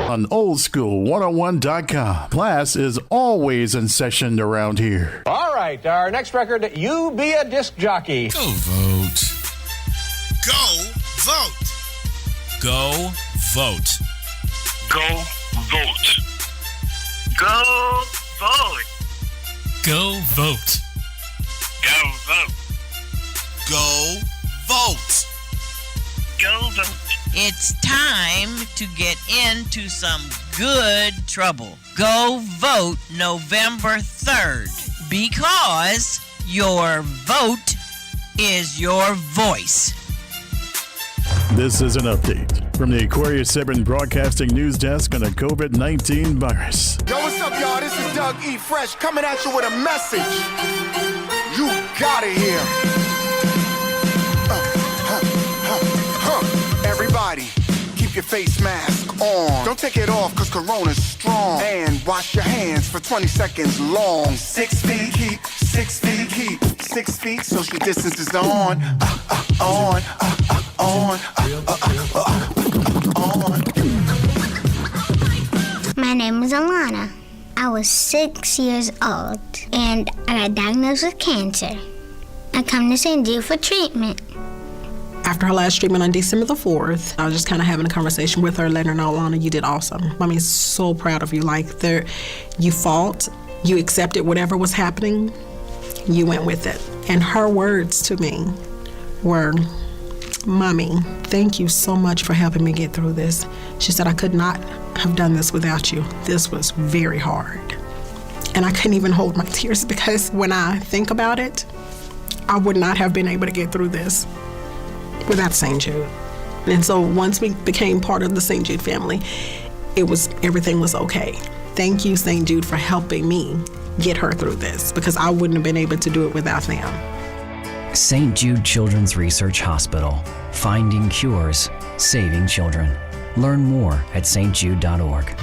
on oldschool101.com. Class is always in session around here. All right, our next record, You Be a Disc Jockey. Go vote. Go vote. Go vote. Go vote. Go vote. Go vote. Go vote. Go vote. Go vote. It's time to get into some good trouble. Go vote November 3rd because your vote is your voice. This is an update from the Aquarius 7 Broadcasting News Desk on the COVID-19 virus. Yo, what's up, y'all? This is Doug E. Fresh coming at you with a message. You gotta hear. Everybody, keep your face mask on. Don't take it off, cause Corona's strong. And wash your hands for 20 seconds long. 6 feet, keep 6 feet, keep 6 feet. Social distance is on. On. My name is Alana. I was 6 years old, and I got diagnosed with cancer. I come to St. Jude for treatment. After her last treatment on December the 4th, I was just kind of having a conversation with her, letting her know, Alana, you did awesome. Mommy's so proud of you. You fought, you accepted whatever was happening, you went with it. And her words to me were, Mommy, thank you so much for helping me get through this. She said, I could not have done this without you. This was very hard. And I couldn't even hold my tears because when I think about it, I would not have been able to get through this without St. Jude. And so once we became part of the St. Jude family, everything was okay. Thank you, St. Jude, for helping me get her through this because I wouldn't have been able to do it without them. St. Jude Children's Research Hospital. Finding cures, saving children. Learn more at stjude.org.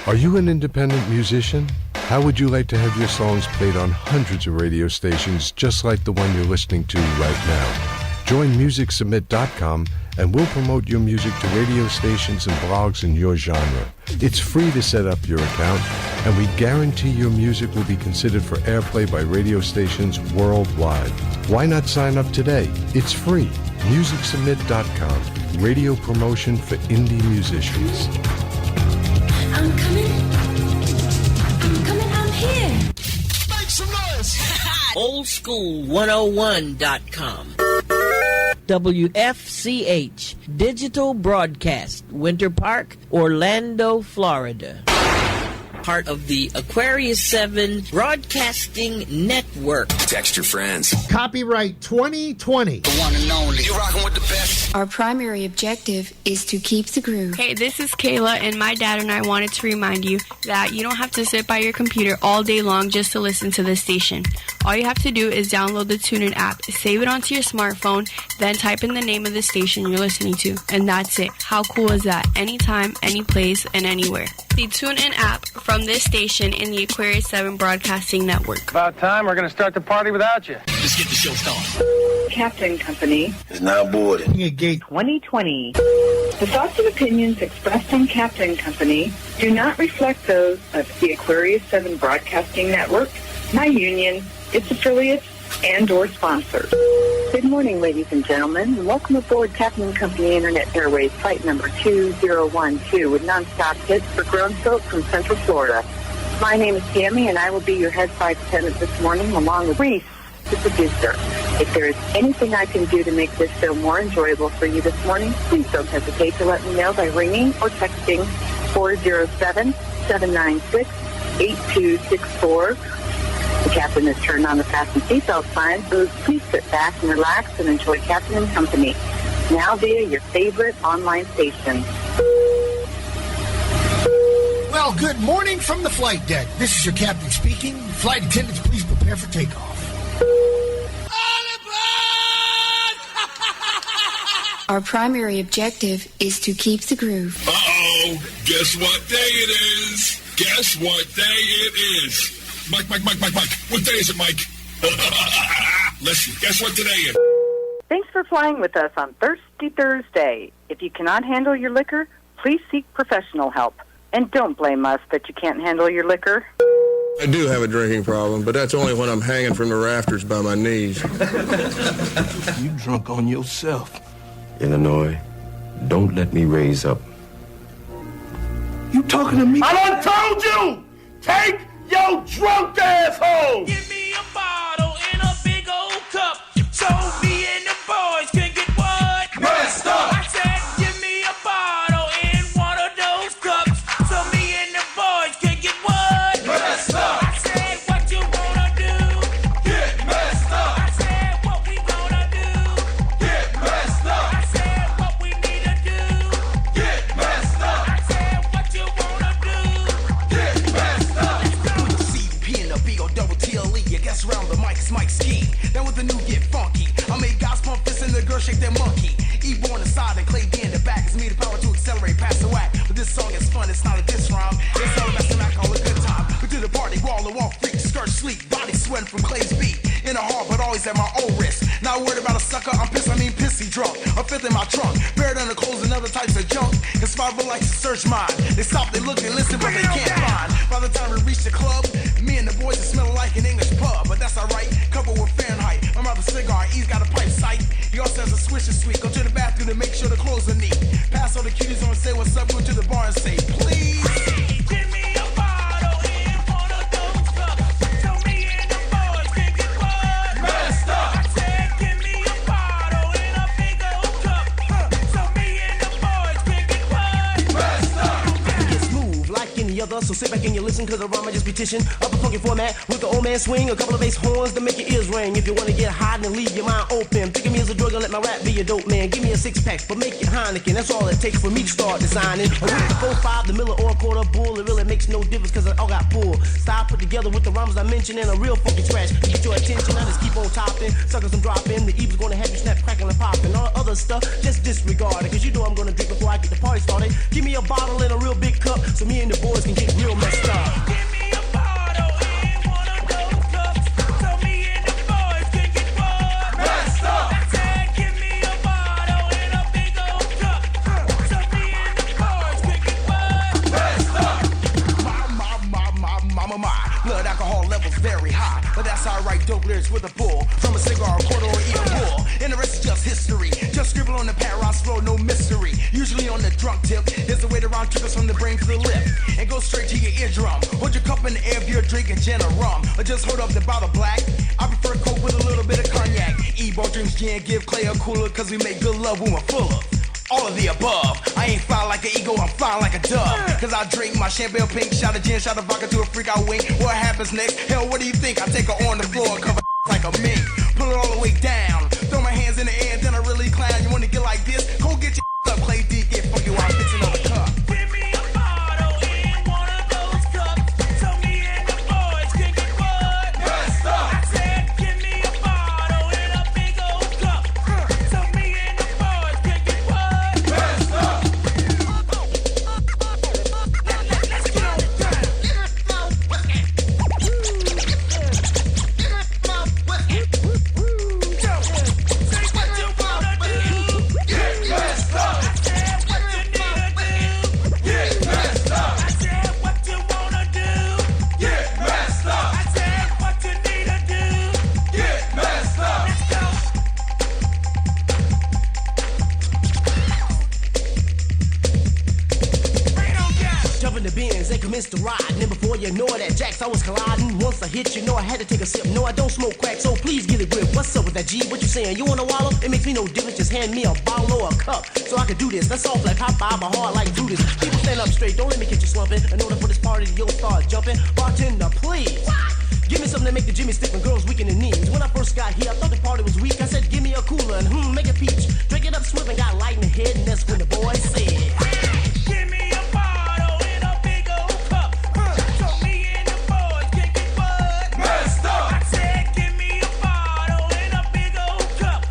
Are you an independent musician? How would you like to have your songs played on hundreds of radio stations just like the one you're listening to right now? Join MusicSubmit.com and we'll promote your music to radio stations and blogs in your genre. It's free to set up your account, and we guarantee your music will be considered for airplay by radio stations worldwide. Why not sign up today? It's free. MusicSubmit.com. Radio promotion for indie musicians. I'm here. Make some noise. Oldschool101.com. WFCH Digital Broadcast, Winter Park, Orlando, Florida. Part of the Aquarius 7 Broadcasting Network. Text your friends. Copyright 2020. The one and only. You're rocking with the best. Our primary objective is to keep the groove. Hey, this is Kayla, and my dad and I wanted to remind you that you don't have to sit by your computer all day long just to listen to this station. All you have to do is download the TuneIn app, save it onto your smartphone, then type in the name of the station you're listening to, and that's it. How cool is that? Anytime, any place, and anywhere. The TuneIn app from this station in the Aquarius 7 Broadcasting Network. About time. We're going to start the party without you. Let's get the show started. Captain Company is now boarding. Gate 2020. The thoughts and opinions expressed on Captain Company do not reflect those of the Aquarius 7 Broadcasting Network, my union, its affiliates, and or sponsors. Good morning, ladies and gentlemen, and welcome aboard Captain Company Internet Airways flight number 2012 with nonstop hits for grown folk from Central Florida. My name is Tammy, and I will be your head flight attendant this morning, along with Reese, the producer. If there is anything I can do to make this show more enjoyable for you this morning, please don't hesitate to let me know by ringing or texting 407-796-8264. The captain has turned on the fasten seatbelt sign, so please sit back and relax and enjoy Captain and Company, now via your favorite online station. Well, good morning from the flight deck. This is your captain speaking. Flight attendants, please prepare for takeoff. Our primary objective is to keep the groove. Uh-oh. Guess what day it is? Guess what day it is? Mike. What day is it, Mike? Listen, guess what today is? Thanks for flying with us on Thirsty Thursday. If you cannot handle your liquor, please seek professional help. And don't blame us that you can't handle your liquor. I do have a drinking problem, but that's only when I'm hanging from the rafters by my knees. You drunk on yourself. Illinois, don't let me raise up. You talking to me? I done told you! Take your drunk ass home! Give me a bottle and a big old cup so me and the boys can get what? Messed up! I said give me a bottle and one of those cups so me and the boys can get what? Messed up! I said what you wanna do? Get messed up! I said what we gonna do? Get messed up! I said what we need to do? Get messed up! I said what you wanna do? Get messed up! With the CP and the B O double TLE, I guess around the mic is Mike Ski. Then with the new get funky, I made guys pump fists and the girl shake their monkey. E-Boy on the side and Clay D in the back. It's me the power to accelerate past the whack. But this song is fun, it's not a diss rhyme. It's all about some act, all a good time. We to the party, wall and walk freak, skirt sleek, body sweating from Clay's beat. In a heart, but always at my own risk. Not worried about a sucker, I'm pissed, I mean pissy drunk. A fifth in my trunk, buried under clothes and other types of junk. And survival likes to search mine. They stop, they look, they listen, but they can't find. By the time we reach the club, me and the boys are smelling like an English pub. But that's alright, covered with Fahrenheit. I'm out the cigar, he's got a pipe sight. He also has a swish and sweet. Go to the bathroom to make sure the clothes are neat. Pass all the cuties on and say what's up, go to the bar and say, please. Give me a bottle and one of those cups so me and the boys can get what? Messed up! I said give me a bottle and a big old cup so me and the boys can get what? Messed up! Get smooth like any other, so sit back and you listen, cause the rhyme I just be tishing up a funky format with the old man swing, a couple of bass horns to make your ears ring. If you wanna get hot and leave your mind open, think of me as a drug and let my rap be a dope man. Give me a 6-pack, but make it Heineken, that's all it takes for me to start designing. A with the 4-5, the Miller or a quarter bull, it really makes no difference cause I all got full. Style put together with the rhymes I mentioned and a real funky trash to get your attention. I just keep on topping, suckers I'm dropping, the Eve's gonna have you snap, crackling and popping. All the other stuff, just disregard it, cause you know I'm gonna drink before I get the party started. Give me a bottle and a real big cup so me and the boys can get real messed up. Give me a bottle and one of those cups so me and the boys can get what? Messed up! I said give me a bottle and a big old cup so me and the boys can get what? Messed up! My. Blood alcohol levels very high, but that's how I write dope lyrics with a pull from a cigar, a quarter, or even more. And the rest is just history. Just scribble on the pad, Ross flow, no mystery. Usually on the drunk tip, here's the way the round triggers from the brain to the lip and go straight to your eardrum. Hold your cup in the air if you're drinking gin or rum, or just hold up the bottle black. I prefer Coke with a little bit of cognac. E-Ball drinks gin, give Clay a cooler, cause we make good love when we're full of all of the above. I ain't fly like an eagle, I'm flying like a dove. Cause I drink my champagne pink, shot of gin, shot of vodka to a freak out wink. What happens next? Hell, what do you think? I take her on the floor, cover like a mink. Pull it all the way down, throw my hands in the air, then I really clown. You wanna get like this? Go get your up, Clay D, get funky while I fix another cup. Give me a bottle and one of those cups so me and the boys can get what? Messed up! I said give me a bottle and a big old cup so me and the boys can get what? Messed up! Let's get on down. Say what you wanna do. Get messed up! I said what you need to do. Get messed up! I said what you wanna do. Get messed up! I said what you need to do. Get messed up! Let's go. Bring it on down. Jump in the bins and commence to ride. And then before you know it, at Jack's I was colliding. Once I hit, you know I had to take a sip. No, I don't smoke crack, so please get a grip. What's up with that G? What you saying? You wanna wallow? It makes me no difference. Just hand me a bottle or a cup so I can do this. That's off like Popeye, my heart like Judas. People stand up straight, don't let me catch you slumping. In order for this party to start jumping, bartender, please. Give me something to make the Jimmy stick when girls weak in the knees. When I first got here, I thought the party was weak. I said, give me a cooler and make a peach. Drink it up swift and got light in the head, and that's when the boys said, Give me a bottle and a big old cup so me and the boys can get what? Messed up! I said give me a bottle and a big old cup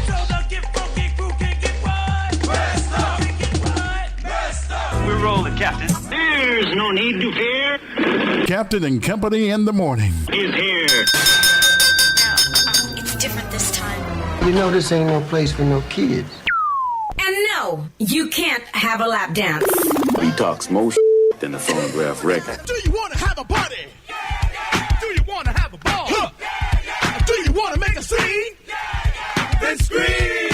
so the Get Funky crew can get what? Messed up! Can get what? Messed up! We're rolling, Captain. There's no need to fear. Captain and Company in the morning. Is here. It's different this time. You know this ain't no place for no kids. And no, you can't have a lap dance. He talks most than the phonograph record. Do you want to have a party? Do you want to have a ball? Do you want to make a scene? Then scream!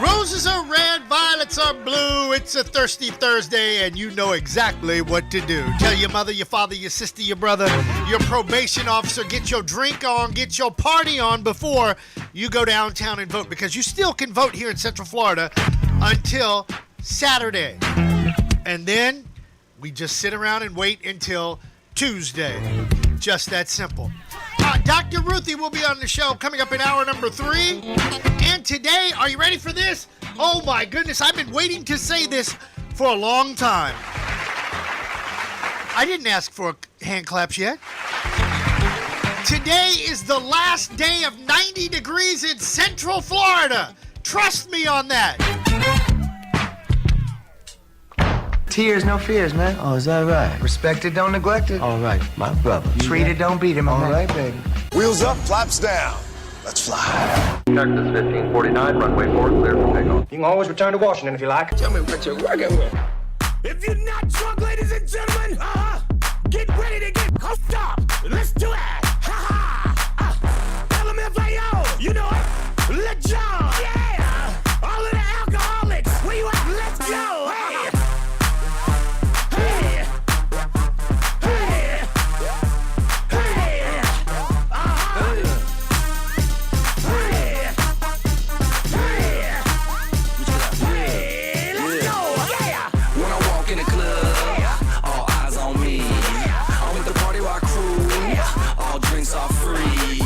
Roses are red, violets are blue. It's a thirsty Thursday, and you know exactly what to do. Tell your mother, your father, your sister, your brother, your probation officer, get your drink on, get your party on before you go downtown and vote, because you still can vote here in Central Florida until Saturday. And then we just sit around and wait until Tuesday. Just that simple. Dr. Ruthie will be on the show coming up in hour number 3. And today, are you ready for this? Oh my goodness, I've been waiting to say this for a long time. I didn't ask for hand claps yet. Today is the last day of 90 degrees in Central Florida. Trust me on that. Tears, no fears, man. Oh, is that right? Respect it, don't neglect it. All right, my brother. Treat it, don't beat him. All right, baby. Wheels up, flaps down. Let's fly. Texas 1549, runway 4, clear for takeoff. You can always return to Washington if you like. Tell me what you're working with. If you're not drunk, ladies and gentlemen, get ready to get hooked up. Let's do it. LMFAO, you know it. Let go. Yeah. All of the alcoholics, where you at? Let's go. Hey. Hey. Hey. Hey. Hey. Let's go. Yeah. When I walk in the club, all eyes on me. I'm with the party rock crew, all drinks are free.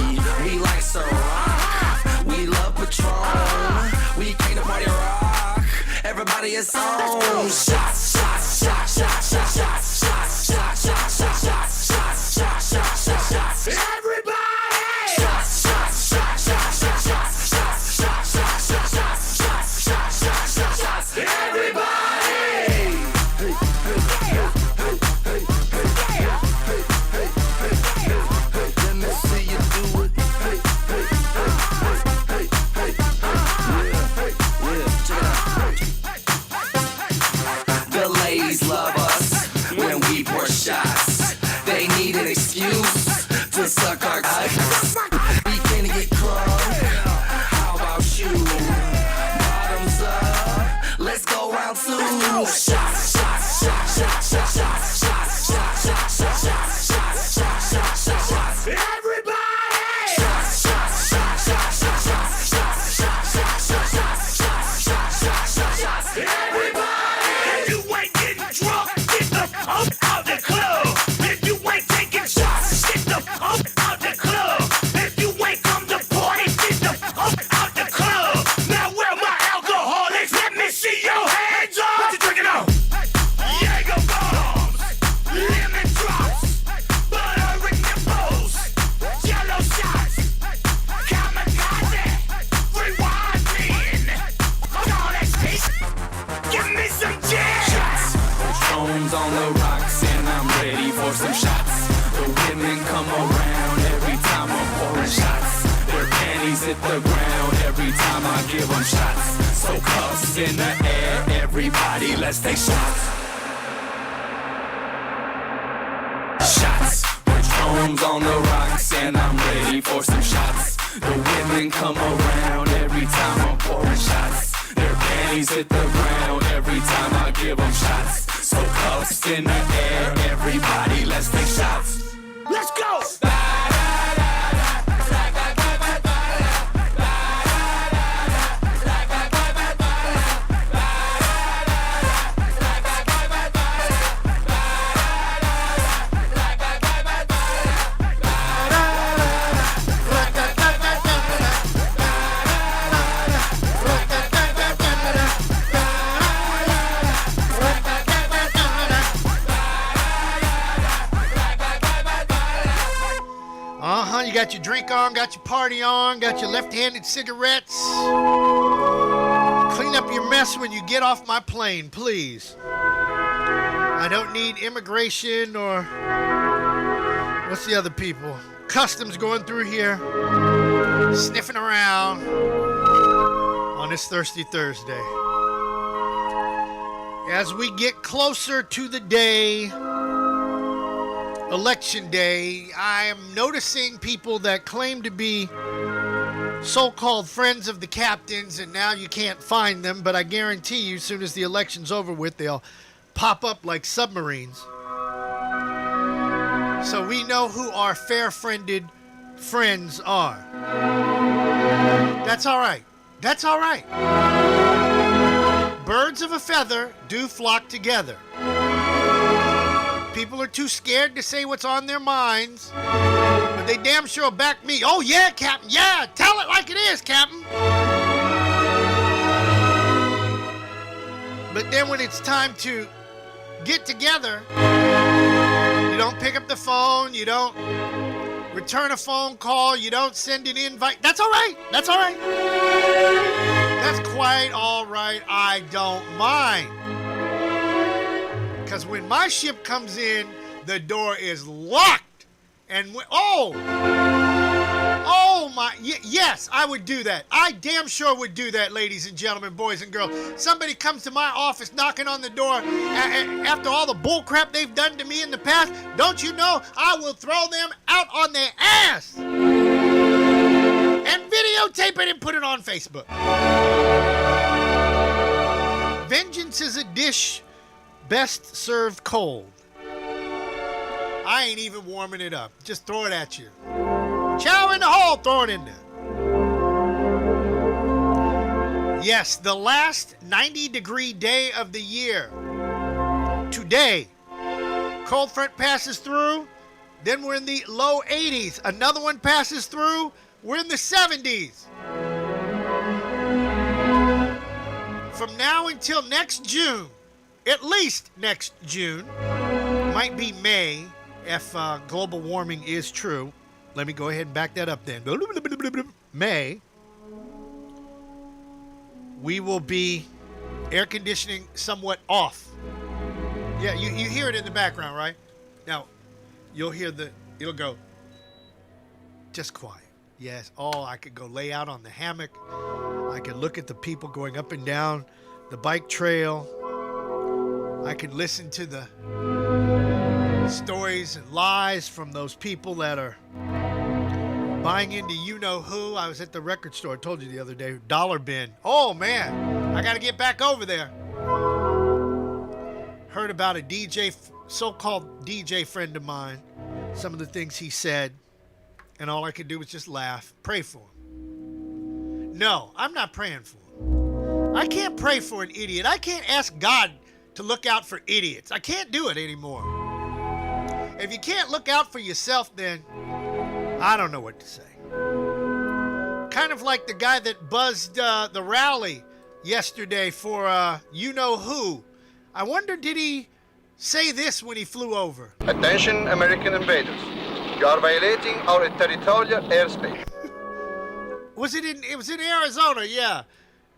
We like Ciroc, we love Patron. We came to party rock, everybody is on. Shots, shots, shots, shots, shots, shots, shots, shots, shots, shots, shots, shots, shots, shots, shots, shots. Everybody! Shots, shots, shots, shots, shots, shots, shots, shots, shots, shots, shots, shots, shots, shots, shots, shots. Everybody! Let me see you do it. The ladies love us when we pour shots. They need an excuse to suck our cocks. We can get crunk. How about you? Bottoms up. Let's go round 2. Shots, shots, shots, shots, shots, shots, shots, shots, shots, shots, shots, shots, shots, shots, shots, shots. Everybody! Shots, shots, shots, shots, shots, shots, shots, shots, shots, shots, shots, shots, shots, shots, shots. Everybody! If you ain't getting drunk, get the fuck out the club. If you ain't taking shots, get the fuck out the club. If you ain't come to party, get the fuck out the club. Now where my alcoholics? Let me see your hands up. What you drinking on? Jaeger bombs, lemon drops, butter in nipples, yellow shots, kamikaze, rewind me. Don't exist. Give me some jazz. Shots. Patron's on the rocks and I'm ready for some shots. The women come around every time I'm pouring shots. Their panties hit the ground every time I give them shots. So cuffs in the air, everybody let's take shots. Shots. Patron's on the rocks and I'm ready for some shots. The women come around every time I'm pouring shots. Their panties hit the ground every time I give them shots. So cuffs in the air, everybody let's take shots. Let's go. You got your drink on, got your party on, got your left-handed cigarettes. Clean up your mess when you get off my plane, please. I don't need immigration or what's the other people? Customs going through here, sniffing around on this Thirsty Thursday. As we get closer to the day, Election Day, I am noticing people that claim to be so-called friends of the captains, and now you can't find them, but I guarantee you, as soon as the election's over with, they'll pop up like submarines. So we know who our fair-friended friends are. That's all right. That's all right. Birds of a feather do flock together. People are too scared to say what's on their minds, but they damn sure back me. Oh, yeah, Captain. Yeah, tell it like it is, Captain. But then when it's time to get together, you don't pick up the phone, you don't return a phone call, you don't send an invite. That's all right. That's all right. That's quite all right. I don't mind. Because when my ship comes in, the door is locked. And yes, I would do that. I damn sure would do that, ladies and gentlemen, boys and girls. Somebody comes to my office knocking on the door after all the bull crap they've done to me in the past. Don't you know I will throw them out on their ass and videotape it and put it on Facebook. Vengeance is a dish best served cold. I ain't even warming it up. Just throw it at you. Chow in the hole, throw it in there. Yes, the last 90-degree day of the year. Today, cold front passes through, then we're in the low 80s. Another one passes through, we're in the 70s. From now until next June, at least next June, might be May if global warming is true. Let me go ahead and back that up then. May, we will be air conditioning somewhat off. Yeah, you hear it in the background, right? Now, you'll hear it'll go, just quiet. Yes, I could go lay out on the hammock. I could look at the people going up and down the bike trail. I could listen to the stories and lies from those people that are buying into you-know-who. I was at the record store, I told you the other day, Dollar Bin. Oh, man, I got to get back over there. Heard about a DJ, so-called DJ friend of mine, some of the things he said, and all I could do was just laugh, pray for him. No, I'm not praying for him. I can't pray for an idiot. I can't ask God to look out for idiots. I can't do it anymore. If you can't look out for yourself, then I don't know what to say. Kind of like the guy that buzzed the rally yesterday for you-know-who. I wonder, did he say this when he flew over? Attention, American invaders. You are violating our territorial airspace. It was in Arizona, yeah.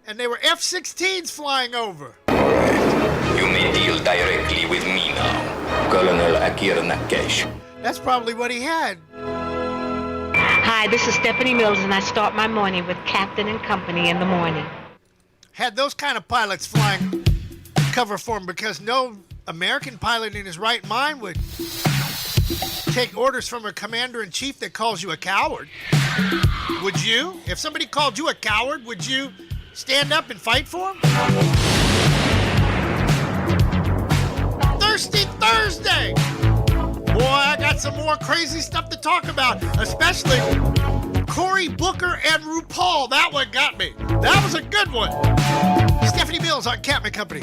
And they were F-16s flying over. You may deal directly with me now, Colonel Akir Nakesh. That's probably what he had. Hi, this is Stephanie Mills, and I start my morning with Captain and Company in the morning. Had those kind of pilots flying cover for him, because no American pilot in his right mind would take orders from a commander-in-chief that calls you a coward. Would you? If somebody called you a coward, would you stand up and fight for him? Thirsty Thursday! Boy, I got some more crazy stuff to talk about, especially Cory Booker and RuPaul. That one got me. That was a good one. Stephanie Mills on Captain Company.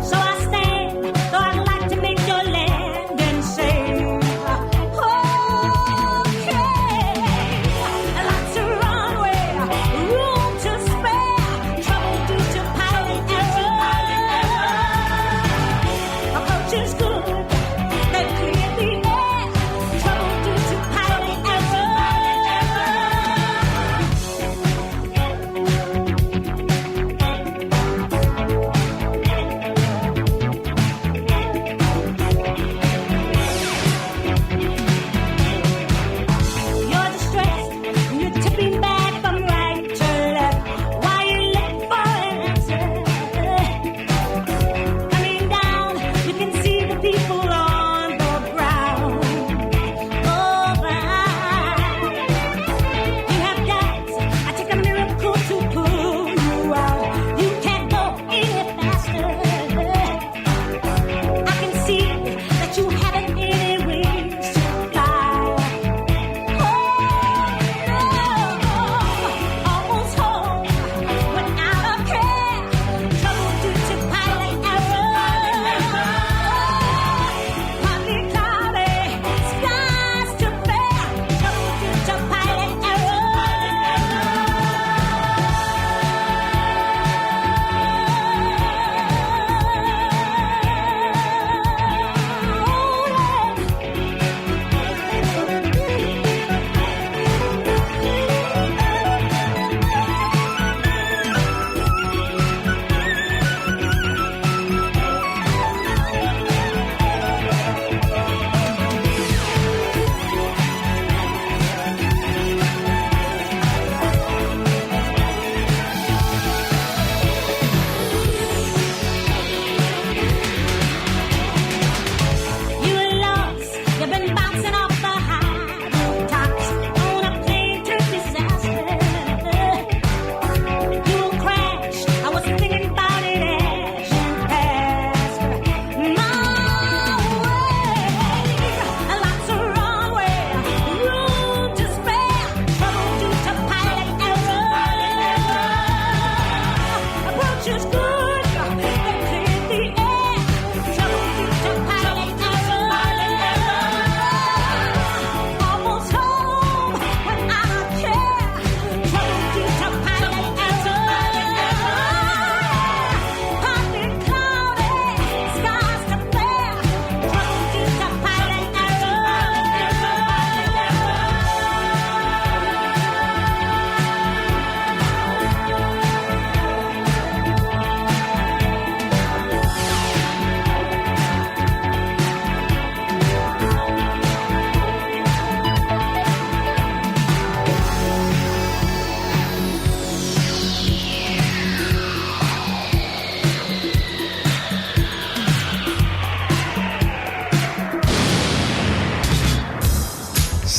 So I stand, though I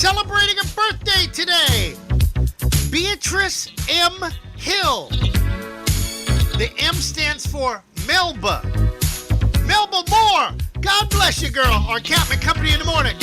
celebrating a birthday today. Beatrice M. Hill. The M stands for Melba. Melba Moore. God bless you, girl, on Captain Company in the morning.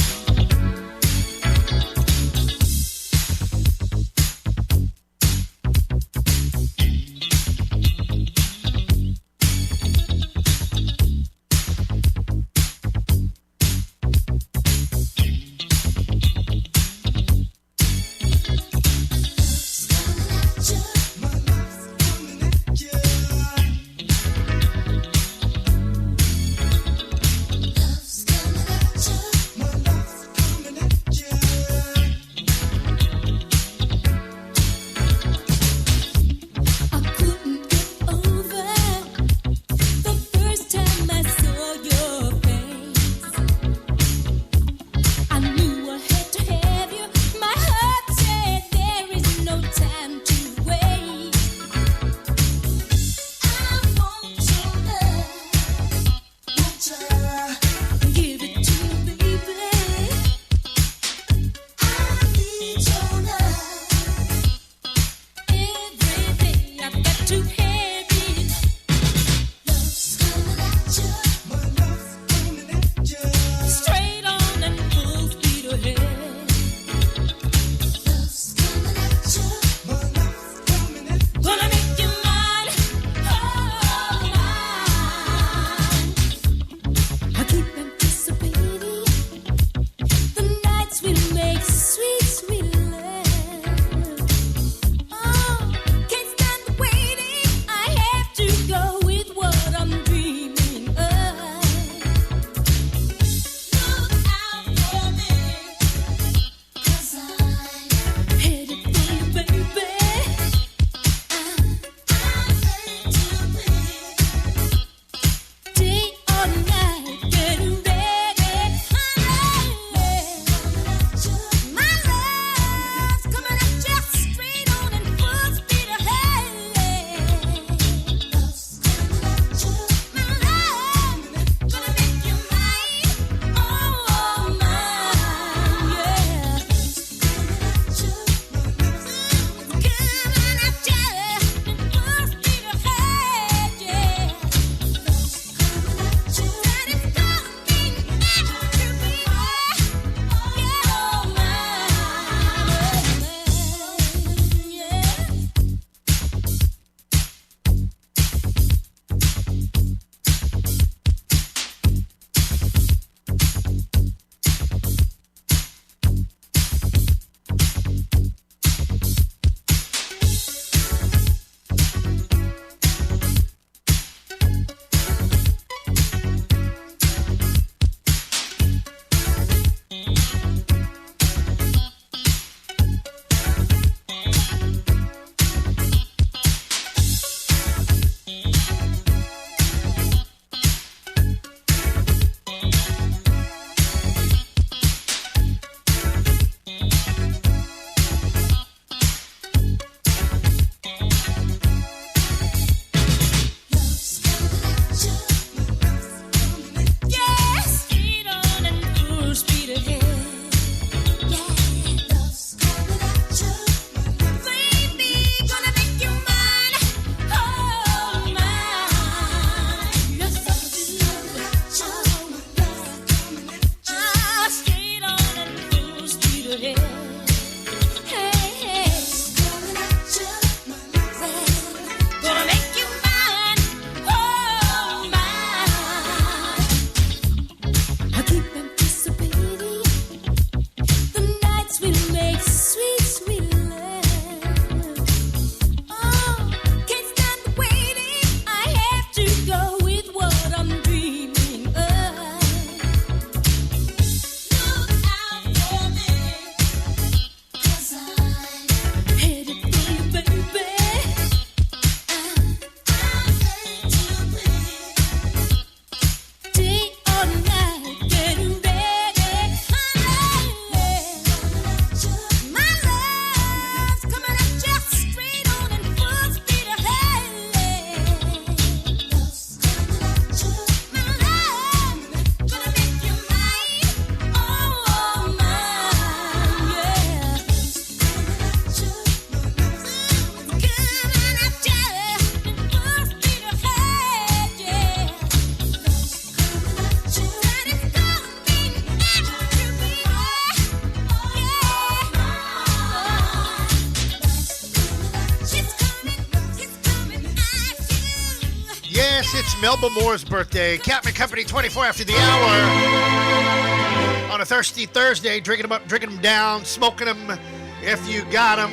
It's Melba Moore's birthday. Captain Company 24 after the hour. On a thirsty Thursday, drinking them up, drinking them down, smoking them if you got them.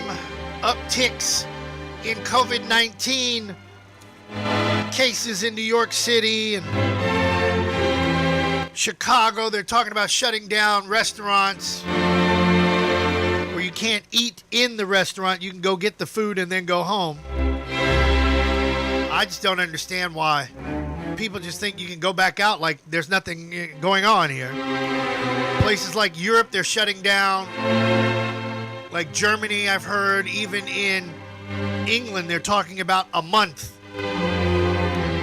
Upticks in COVID-19 cases in New York City and Chicago. They're talking about shutting down restaurants where you can't eat in the restaurant. You can go get the food and then go home. I just don't understand why people just think you can go back out like there's nothing going on here. Places like Europe, they're shutting down. Like Germany, I've heard. Even in England, they're talking about a month.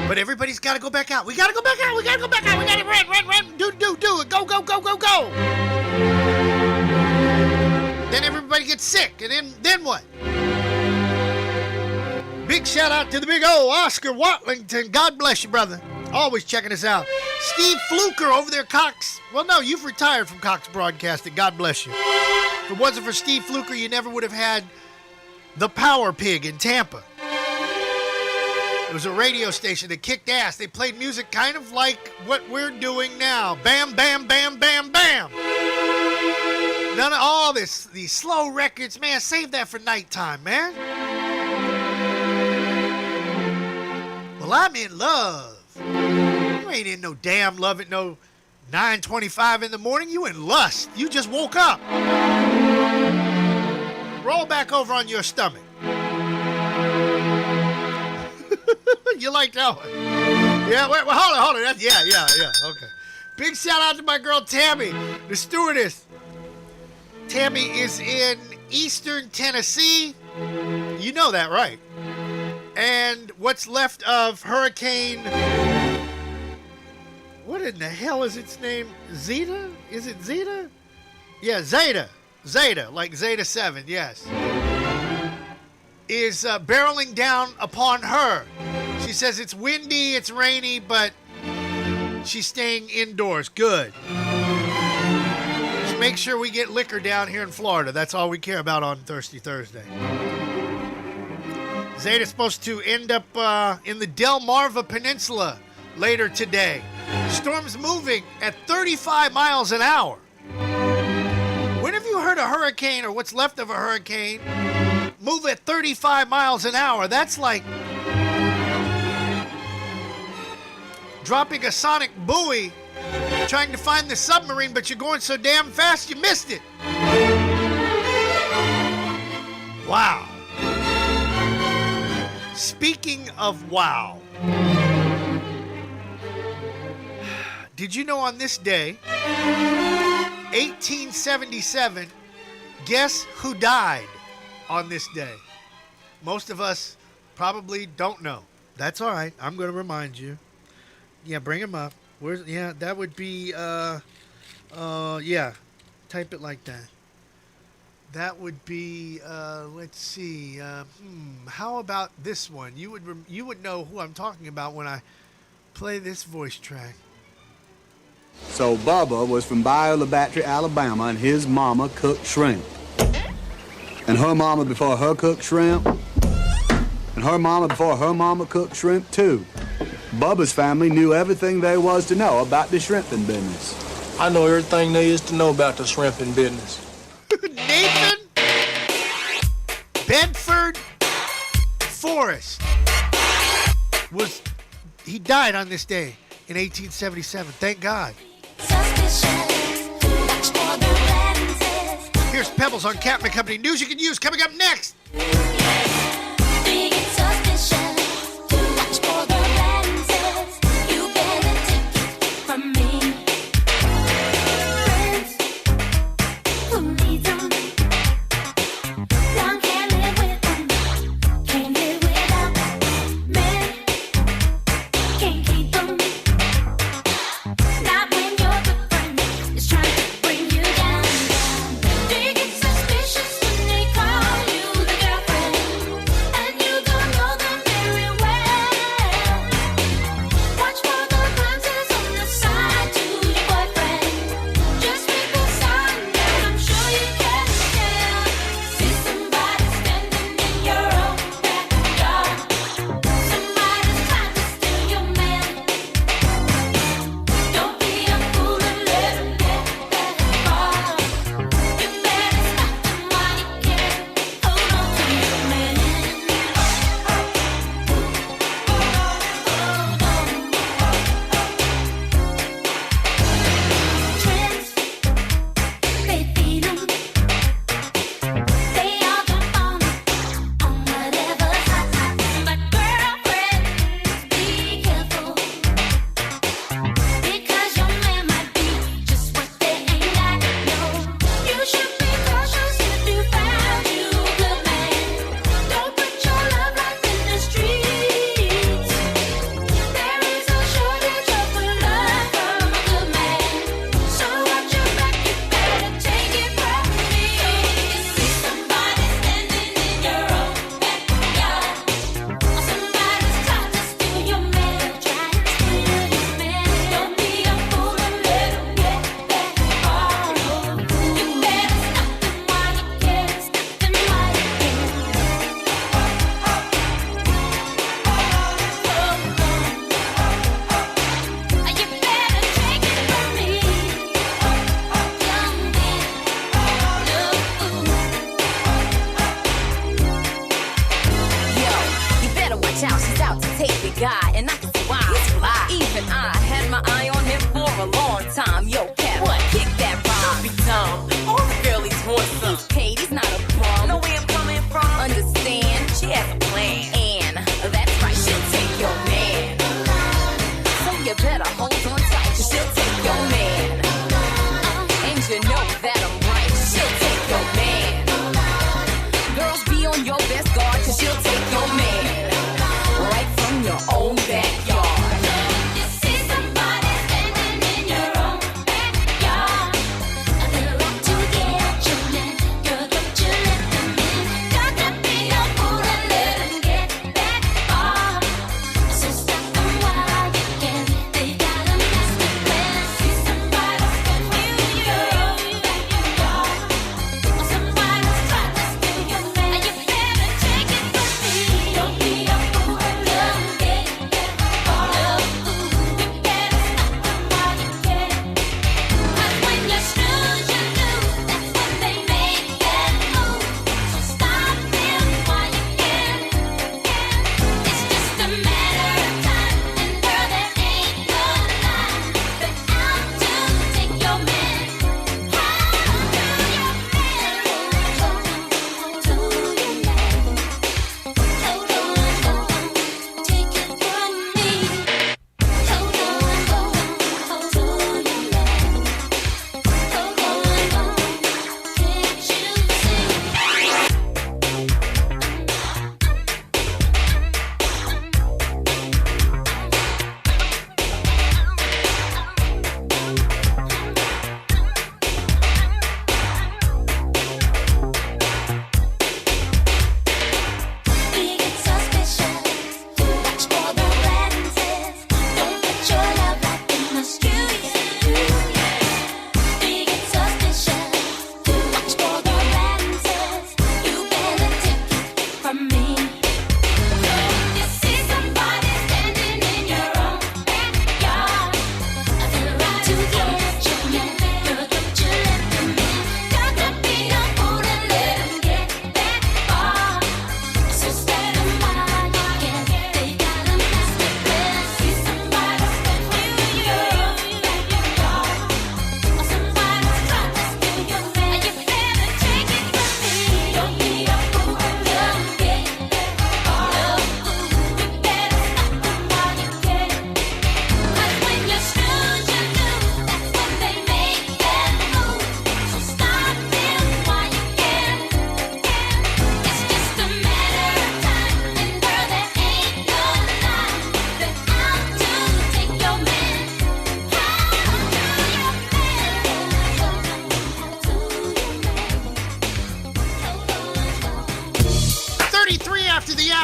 But everybody's got to go back out. We got to go back out. We got to go back out. We got to run. Do it. Go. Then everybody gets sick. And then what? Big shout out to the big old Oscar Watlington. God bless you, brother. Always checking us out. Steve Fluker over there, Cox. Well, no, you've retired from Cox Broadcasting. God bless you. If it wasn't for Steve Fluker, you never would have had the Power Pig in Tampa. It was a radio station that kicked ass. They played music kind of like what we're doing now. Bam, bam, bam, bam, bam. None of all these slow records, man. Save that for nighttime, man. Well, I'm in love. You ain't in no damn love at no 9:25 in the morning. You in lust. You just woke up. Roll back over on your stomach. You like that one? Yeah, wait, hold on. Yeah, okay. Big shout out to my girl Tammy, the stewardess. Tammy is in Eastern Tennessee. You know that, right? And what's left of Hurricane... What in the hell is its name? Zeta? Is it Zeta? Yeah, Zeta. Zeta, like Zeta 7, yes. Is barreling down upon her. She says it's windy, it's rainy, but she's staying indoors. Good. Just make sure we get liquor down here in Florida. That's all we care about on Thirsty Thursday. Zeta's supposed to end up in the Delmarva Peninsula later today. Storm's moving at 35 miles an hour. When have you heard a hurricane, or what's left of a hurricane, move at 35 miles an hour? That's like dropping a sonic buoy, trying to find the submarine, but you're going so damn fast you missed it. Wow. Speaking of wow, did you know on this day, 1877, guess who died on this day? Most of us probably don't know. That's all right. I'm going to remind you. Yeah, bring him up. That would be, type it like that. That would be, let's see, how about this one? You would know who I'm talking about when I play this voice track. So Bubba was from Bayou La Battery, Alabama, and his mama cooked shrimp. And her mama before her cooked shrimp. And her mama before her mama cooked shrimp, too. Bubba's family knew everything there was to know about the shrimping business. I know everything there is to know about the shrimping business. Nathan Bedford Forrest he died on this day in 1877. Thank God. Here's Pebbles on Captain Company. News you can use coming up next.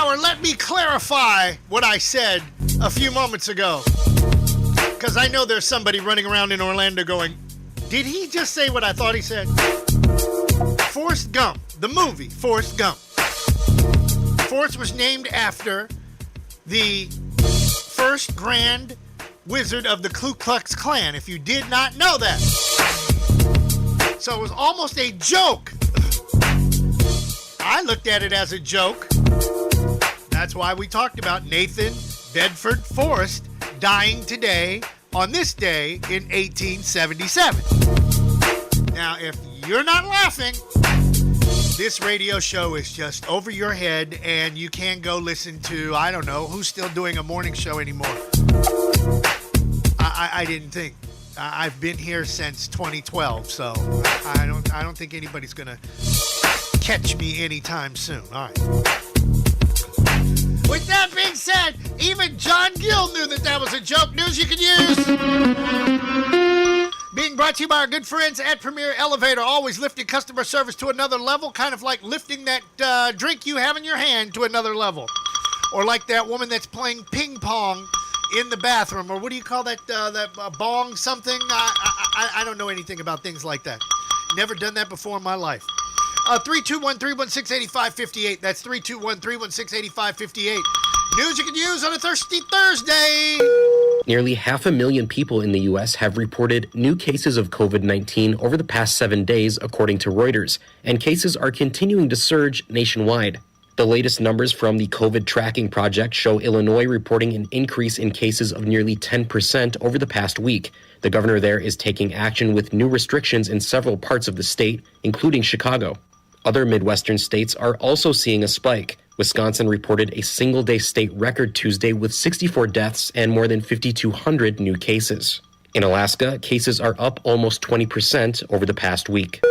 hour, let me clarify what I said a few moments ago. Because I know there's somebody running around in Orlando going, did he just say what I thought he said? Forrest Gump, the movie Forrest Gump. Forrest was named after the first Grand Wizard of the Ku Klux Klan, if you did not know that. So it was almost a joke. I looked at it as a joke. That's why we talked about Nathan Bedford Forrest dying today on this day in 1877. Now, if you're not laughing, this radio show is just over your head, and you can go listen to, I don't know, who's still doing a morning show anymore. I didn't think. I've been here since 2012, so I don't think anybody's gonna catch me anytime soon. All right. With that being said, even John Gill knew that was a joke. News you can use. Being brought to you by our good friends at Premier Elevator, always lifting customer service to another level, kind of like lifting that drink you have in your hand to another level. Or like that woman that's playing ping pong in the bathroom, or what do you call that, bong something? I don't know anything about things like that. Never done that before in my life. 321-316-8558. That's 321-316-8558. News you can use on a Thirsty Thursday. Nearly 500,000 people in the U.S. have reported new cases of COVID-19 over the past 7 days, according to Reuters, and cases are continuing to surge nationwide. The latest numbers from the COVID tracking project show Illinois reporting an increase in cases of nearly 10% over the past week. The governor there is taking action with new restrictions in several parts of the state, including Chicago. Other Midwestern states are also seeing a spike. Wisconsin reported a single-day state record Tuesday with 64 deaths and more than 5,200 new cases. In Alaska, cases are up almost 20% over the past week.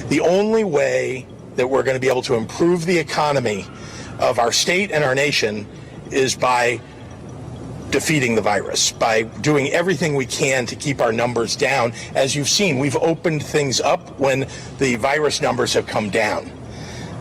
The only way that we're going to be able to improve the economy of our state and our nation is by defeating the virus, by doing everything we can to keep our numbers down. As you've seen, we've opened things up when the virus numbers have come down.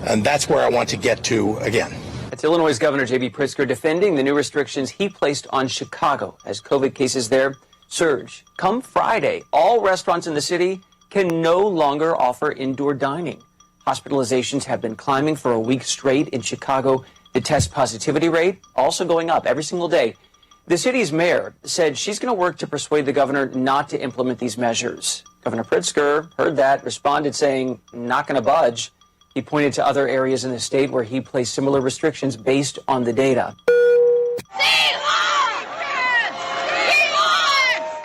And that's where I want to get to again. It's Illinois Governor J.B. Pritzker defending the new restrictions he placed on Chicago as COVID cases there surge. Come Friday, all restaurants in the city can no longer offer indoor dining. Hospitalizations have been climbing for a week straight in Chicago. The test positivity rate also going up every single day. The city's mayor said she's going to work to persuade the governor not to implement these measures. Governor Pritzker heard that, responded saying, not going to budge. He pointed to other areas in the state where he placed similar restrictions based on the data.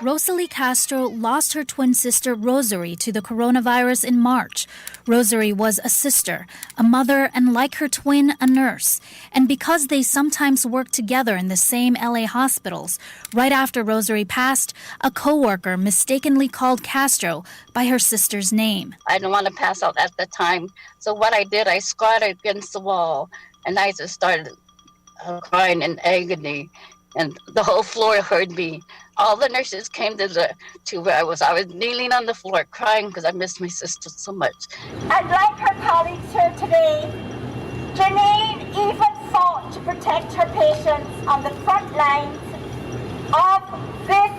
Rosalie Castro lost her twin sister Rosary to the coronavirus in March. Rosary was a sister, a mother, and like her twin, a nurse. And because they sometimes worked together in the same LA hospitals, right after Rosary passed, a coworker mistakenly called Castro by her sister's name. I didn't want to pass out at the time. So what I did, I squatted against the wall, and I just started crying in agony. And the whole floor heard me. All the nurses came to where I was. I was kneeling on the floor crying because I missed my sister so much. And like her colleagues here today, Janine even fought to protect her patients on the front lines of this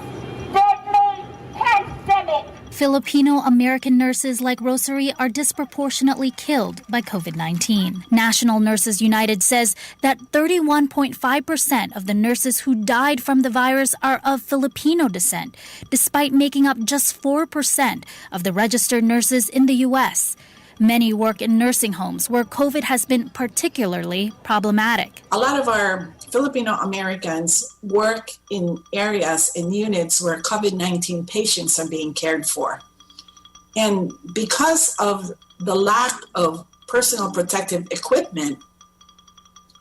deadly pandemic. Filipino-American nurses like Rosary are disproportionately killed by COVID-19. National Nurses United says that 31.5% of the nurses who died from the virus are of Filipino descent, despite making up just 4% of the registered nurses in the U.S. Many work in nursing homes where COVID has been particularly problematic. A lot of our Filipino Americans work in areas and units where COVID-19 patients are being cared for. And because of the lack of personal protective equipment,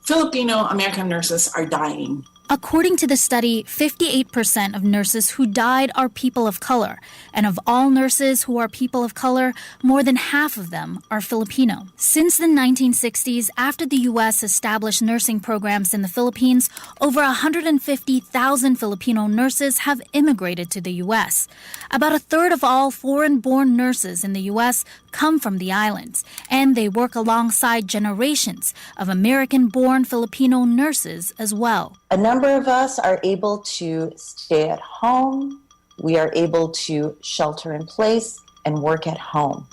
Filipino American nurses are dying. According to the study, 58% of nurses who died are people of color, and of all nurses who are people of color, more than half of them are Filipino. Since the 1960s, after the U.S. established nursing programs in the Philippines, over 150,000 Filipino nurses have immigrated to the U.S. About a third of all foreign-born nurses in the U.S. come from the islands, and they work alongside generations of American-born Filipino nurses as well. A number of us are able to stay at home. We are able to shelter in place and work at home.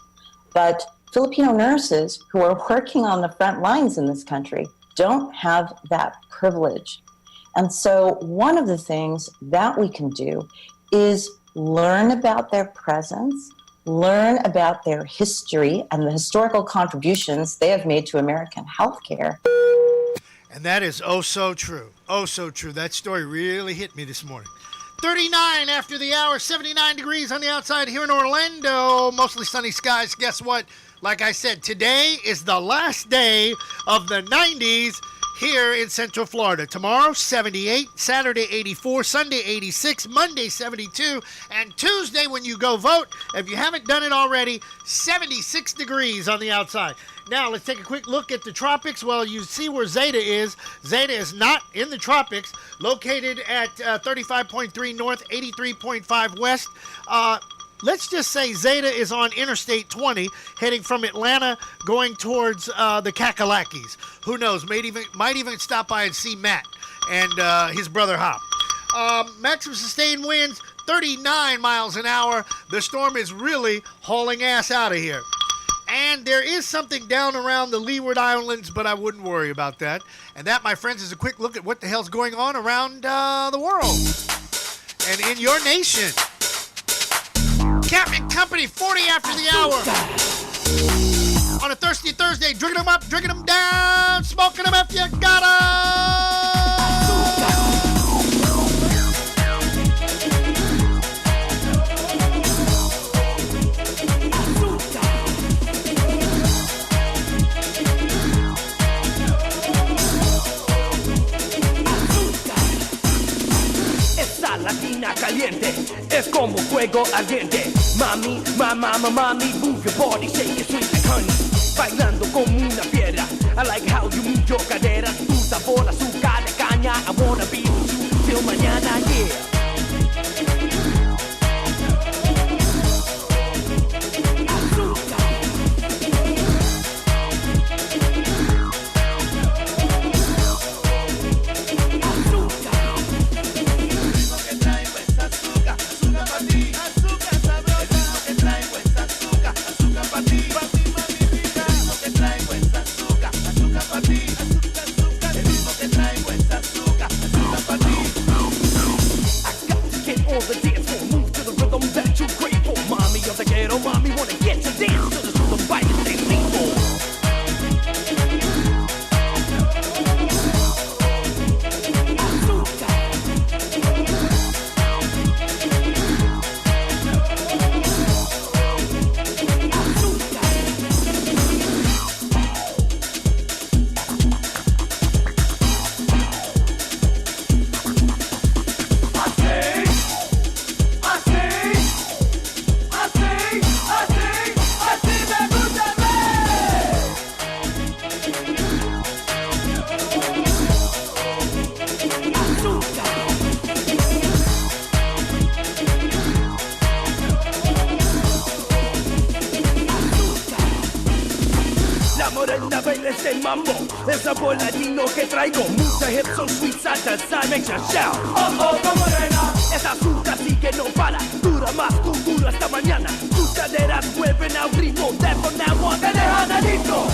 But Filipino nurses who are working on the front lines in this country don't have that privilege. And so one of the things that we can do is learn about their presence, learn about their history and the historical contributions they have made to American healthcare. And that is oh so true. Oh so true. That story really hit me this morning. 39 after the hour, 79 degrees on the outside here in Orlando. Mostly sunny skies. Guess what? Like I said, today is the last day of the 90s here in Central Florida. Tomorrow, 78, Saturday, 84, Sunday, 86, Monday, 72, and Tuesday, when you go vote, if you haven't done it already, 76 degrees on the outside. Now, let's take a quick look at the tropics. Well, you see where Zeta is. Zeta is not in the tropics, located at 35.3 north, 83.5 west. Let's just say Zeta is on Interstate 20, heading from Atlanta, going towards the Kakalakis. Who knows? Might even stop by and see Matt and his brother Hop. Maximum sustained winds, 39 miles an hour. The storm is really hauling ass out of here. And there is something down around the Leeward Islands, but I wouldn't worry about that. And that, my friends, is a quick look at what the hell's going on around the world and in your nation. Captain Company, 40 after the hour. On a Thirsty Thursday, drinking them up, drinking them down, smoking them if you gotta. Latina caliente, es como fuego ardiente. Mami, mami, move your body, shake it sweet like honey. Bailando como una piedra. I like how you move your cadera. Tu sabor, azúcar de caña. I wanna be with you till mañana, yeah. Es sabor latino que traigo. Mucha hips so sweet, salsa, side makes you shout. Oh, oh, la morena. Esa azúcar sí que no para. Dura más, tú dura hasta mañana. Tus caderas mueven al ritmo. Therefore now on, te dejan adicto.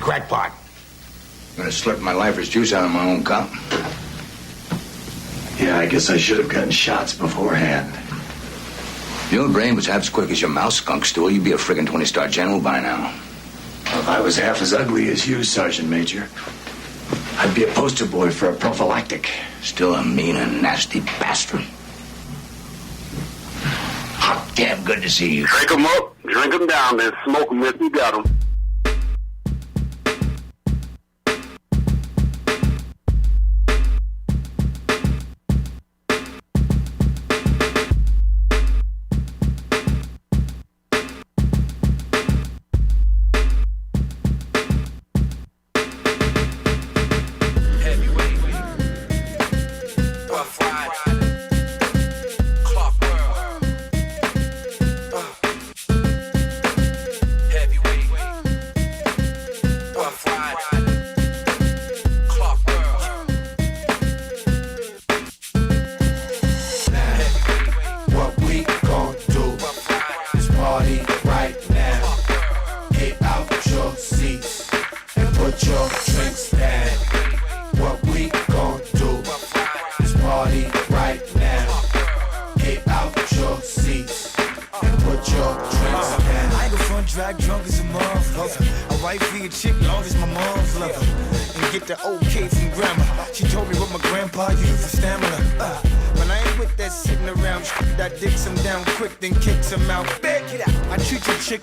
crackpot. I'm gonna slurp my lifer's juice out of my own cup. Yeah, I guess I should have gotten shots beforehand. If your brain was half as quick as your mouse, skunk stool, you'd be a friggin' 20-star general by now. Well, if I was half as ugly as you, Sergeant Major, I'd be a poster boy for a prophylactic. Still a mean and nasty bastard. Hot damn good to see you. Take 'em up, drink 'em down, then smoke 'em if you got 'em.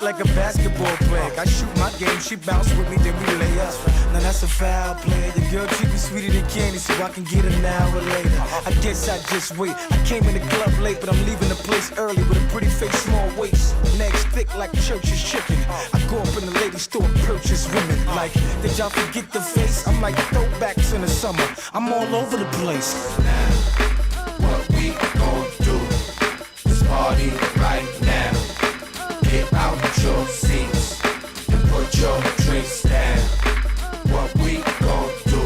Like a basketball player, I shoot my game, she bounce with me, then we lay up. Now that's a foul play. Your girl treat me sweeter than candy, so I can get an hour later. I guess I just wait. I came in the club late, but I'm leaving the place early with a pretty face, small waist, legs thick like church's chicken. I go up in the lady store and purchase women. Like, did y'all forget the face? I'm like throwbacks in the summer. I'm all over the place. What we gon' do is party right now. Get out your seats and put your drinks down. What we gon' do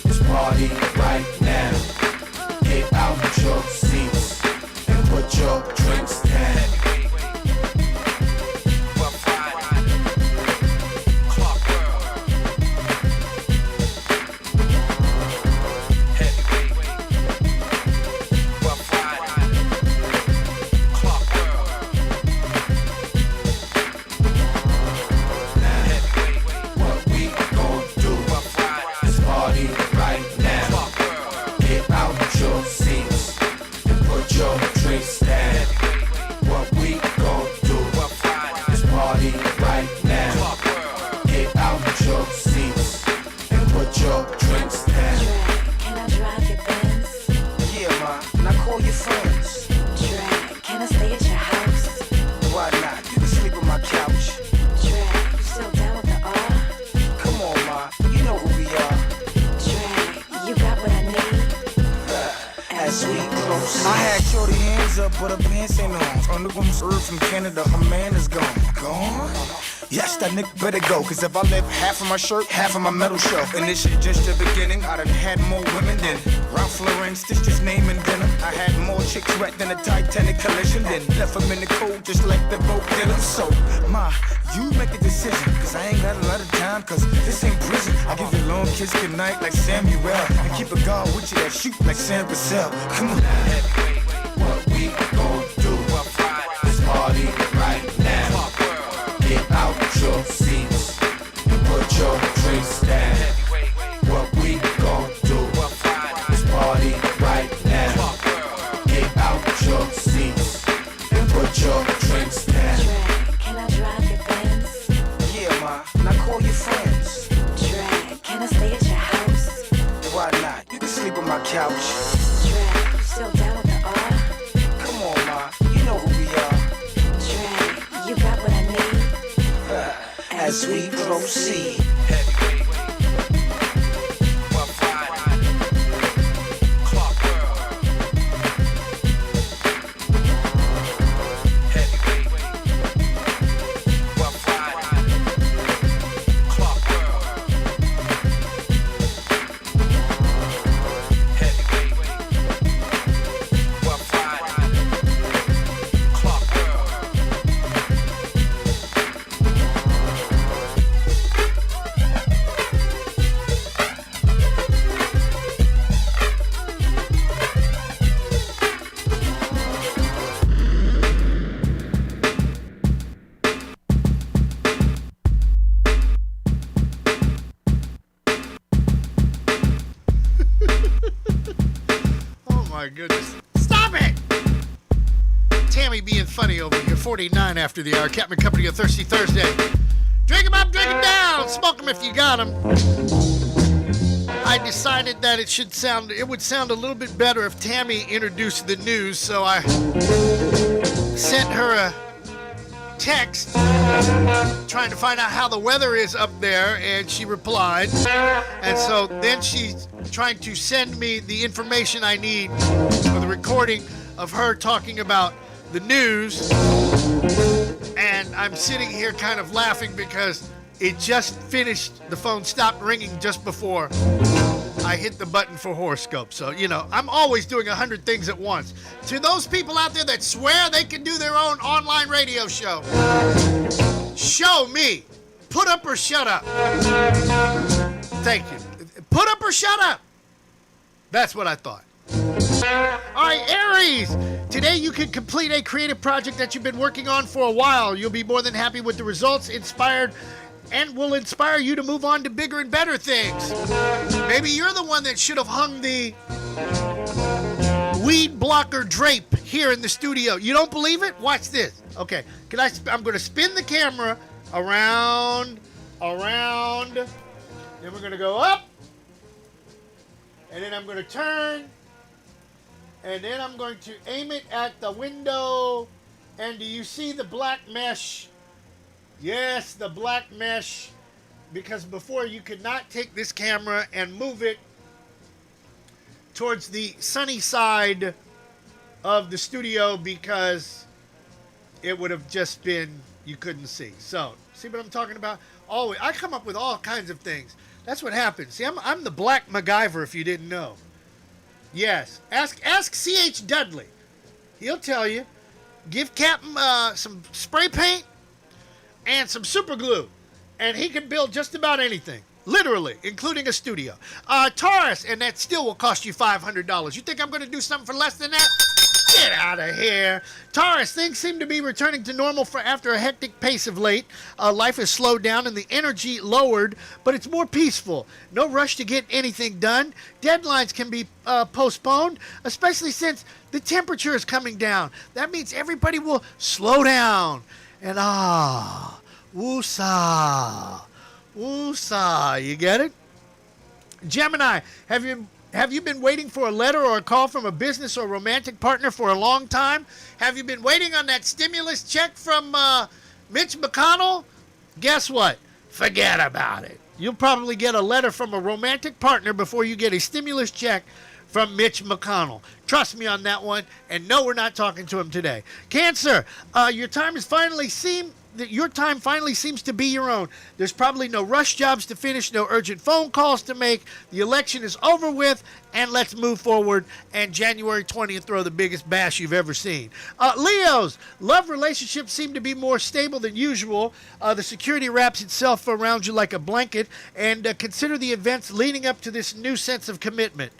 is party right now. Get out your seats and put your drinks down. Better go, cause if I live half of my shirt, half of my metal shelf. And this shit just the beginning. I done had more women than Ralph Lauren, Stitch just naming denim. I had more chicks wet than a Titanic collision. Then left them in the cold just like the boat did them. So, ma, you make a decision, cause I ain't got a lot of time, cause this ain't prison. I give you a long kiss goodnight like Samuel, and keep a guard with you that shoot like Sam Cassell. Come on. What we gon' do is party right now. Get out your seats and put your drinks down. What we gon' do is party right now. Get out your seats and put your drinks down. Can I drive your Benz? Yeah, ma. Now call your friends. Drag, can I stay at your house? Why not? You can sleep on my couch. Drag, you still down with the R? Come on, ma. You know who we are. Drag, you got what I need? As we proceed. Tammy being funny over here. 49 after the hour. Captain Company of Thirsty Thursday. Drink 'em up, drink 'em down. Smoke 'em if you got 'em. I decided that it would sound a little bit better if Tammy introduced the news, so I sent her a text trying to find out how the weather is up there, and she replied. And so then she's trying to send me the information I need for the recording of her talking about the news. And I'm sitting here kind of laughing because it just finished. The phone stopped ringing just before I hit the button for horoscope. So, I'm always doing 100 things at once. To those people out there that swear they can do their own online radio show, show me. Put up or shut up. Thank you. Put up or shut up. That's what I thought. All right, Aries. Today you can complete a creative project that you've been working on for a while. You'll be more than happy with the results, inspired, and will inspire you to move on to bigger and better things. Maybe you're the one that should have hung the weed blocker drape here in the studio. You don't believe it? Watch this. Okay, I'm going to spin the camera around, then we're going to go up, and then I'm going to turn, and then I'm going to aim it at the window, and do you see the black mesh? Yes, the black mesh, because before you could not take this camera and move it towards the sunny side of the studio because it would have just been, you couldn't see. So, see what I'm talking about? Always, I come up with all kinds of things. That's what happens. See, I'm the Black MacGyver, if you didn't know. Yes, ask C.H. Dudley. He'll tell you. Give Captain some spray paint and some super glue, and he can build just about anything. Literally, including a studio. Taurus, and that still will cost you $500. You think I'm going to do something for less than that? Get out of here. Taurus, things seem to be returning to normal after a hectic pace of late. Life has slowed down and the energy lowered, but it's more peaceful. No rush to get anything done. Deadlines can be postponed, especially since the temperature is coming down. That means everybody will slow down. And woosah. Woosah. You get it? Gemini, have you been waiting for a letter or a call from a business or romantic partner for a long time? Have you been waiting on that stimulus check from Mitch McConnell? Guess what? Forget about it. You'll probably get a letter from a romantic partner before you get a stimulus check from Mitch McConnell. Trust me on that one. And no, we're not talking to him today. Cancer, your time finally seems to be your own. There's probably no rush jobs to finish, no urgent phone calls to make. The election is over with, and let's move forward. And January 20th, throw the biggest bash you've ever seen. Leos, love relationships seem to be more stable than usual. The security wraps itself around you like a blanket, and consider the events leading up to this new sense of commitment.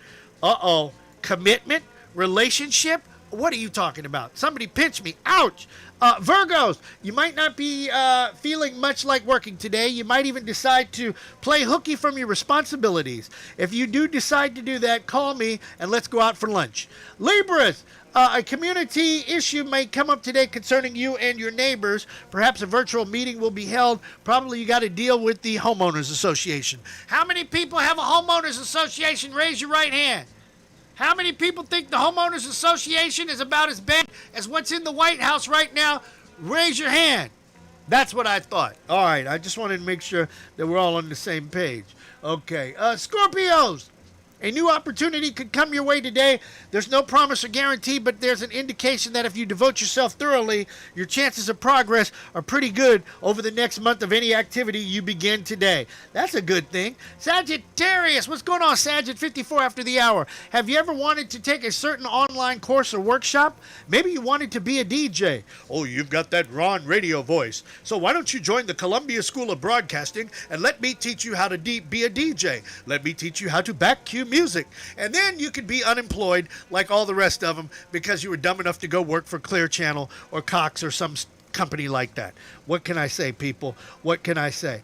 Commitment? Relationship? What are you talking about? Somebody pinch me. Ouch. Virgos, you might not be feeling much like working today. You might even decide to play hooky from your responsibilities. If you do decide to do that, call me and let's go out for lunch. Libras, a community issue may come up today concerning you and your neighbors. Perhaps a virtual meeting will be held. Probably you got to deal with the homeowners association. How many people have a homeowners association? Raise your right hand. How many people think the homeowners association is about as bad as what's in the White House right now? Raise your hand. That's what I thought. All right, I just wanted to make sure that we're all on the same page. Okay, Scorpios. A new opportunity could come your way today. There's no promise or guarantee, but there's an indication that if you devote yourself thoroughly, your chances of progress are pretty good over the next month of any activity you begin today. That's a good thing. Sagittarius, what's going on, Sag at 54 after the hour? Have you ever wanted to take a certain online course or workshop? Maybe you wanted to be a DJ. Oh, you've got that raw radio voice. So why don't you join the Columbia School of Broadcasting and let me teach you how to be a DJ. Let me teach you how to back cue music, and then you could be unemployed like all the rest of them because you were dumb enough to go work for Clear Channel or Cox or some company like that. What can I say, people? What can I say?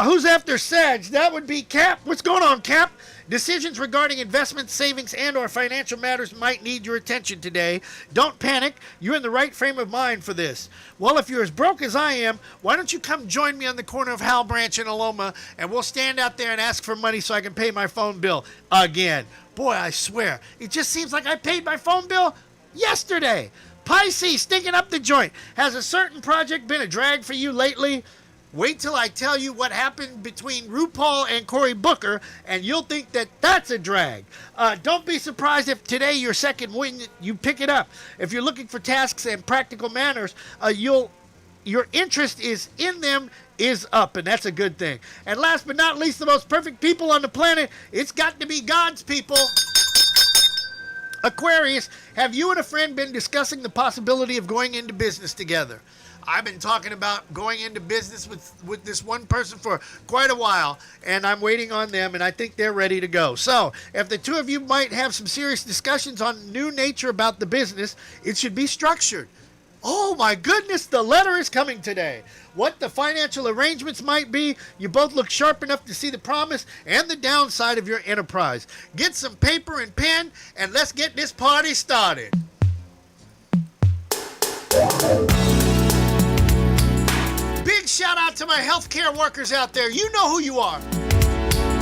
Who's after Sedge? That would be Cap. What's going on, Cap? Decisions regarding investments, savings, and or financial matters might need your attention today. Don't panic. You're in the right frame of mind for this. Well, if you're as broke as I am, why don't you come join me on the corner of Hal Branch and Aloma, and we'll stand out there and ask for money so I can pay my phone bill again. Boy, I swear, it just seems like I paid my phone bill yesterday. Pisces, stinking up the joint. Has a certain project been a drag for you lately? Wait till I tell you what happened between RuPaul and Cory Booker, and you'll think that that's a drag. Don't be surprised if today your second win, you pick it up. If you're looking for tasks and practical manners, your interest is in them is up, and that's a good thing. And last but not least, the most perfect people on the planet, it's got to be God's people. Aquarius, have you and a friend been discussing the possibility of going into business together? I've been talking about going into business with this one person for quite a while, and I'm waiting on them, and I think they're ready to go. So, if the two of you might have some serious discussions on new nature about the business, it should be structured. Oh my goodness, the letter is coming today. What the financial arrangements might be, you both look sharp enough to see the promise and the downside of your enterprise. Get some paper and pen, and let's get this party started. Big shout out to my healthcare workers out there. You know who you are.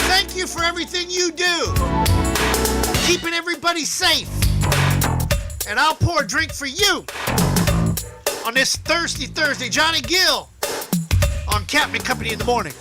Thank you for everything you do. Keeping everybody safe. And I'll pour a drink for you on this Thirsty Thursday. Johnny Gill on Captain and Company in the morning.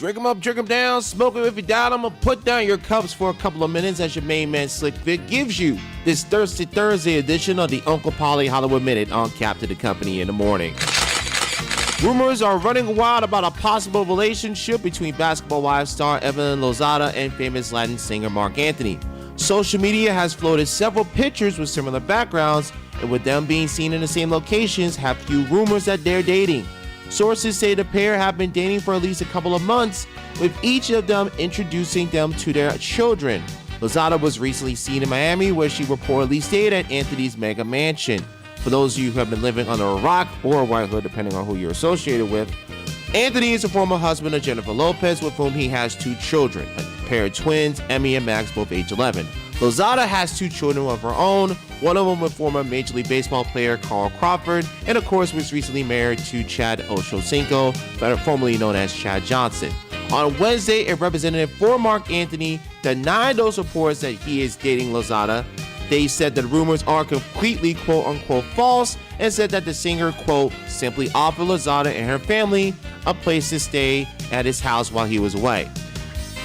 Drink them up, drink them down, smoke them if you doubt them, or put down your cups for a couple of minutes as your main man Slick Vic gives you this Thirsty Thursday edition of the Uncle Polly Hollywood Minute on Captain the Company in the morning. Rumors are running wild about a possible relationship between Basketball Wives star Evelyn Lozada and famous Latin singer Marc Anthony. Social media has floated several pictures with similar backgrounds, and with them being seen in the same locations, have few rumors that they're dating. Sources say the pair have been dating for at least a couple of months, with each of them introducing them to their children. Lozada was recently seen in Miami, where she reportedly stayed at Anthony's mega mansion. For those of you who have been living under a rock or a White Hood, depending on who you're associated with, Anthony is a former husband of Jennifer Lopez, with whom he has 2 children, a pair of twins, Emmy and Max, both age 11. Lozada has 2 children of her own, one of them with former Major League Baseball player Carl Crawford, and of course was recently married to Chad Ochocinco, formerly known as Chad Johnson. On Wednesday, a representative for Marc Anthony denied those reports that he is dating Lozada. They said that rumors are completely quote-unquote false, and said that the singer, quote, simply offered Lozada and her family a place to stay at his house while he was away.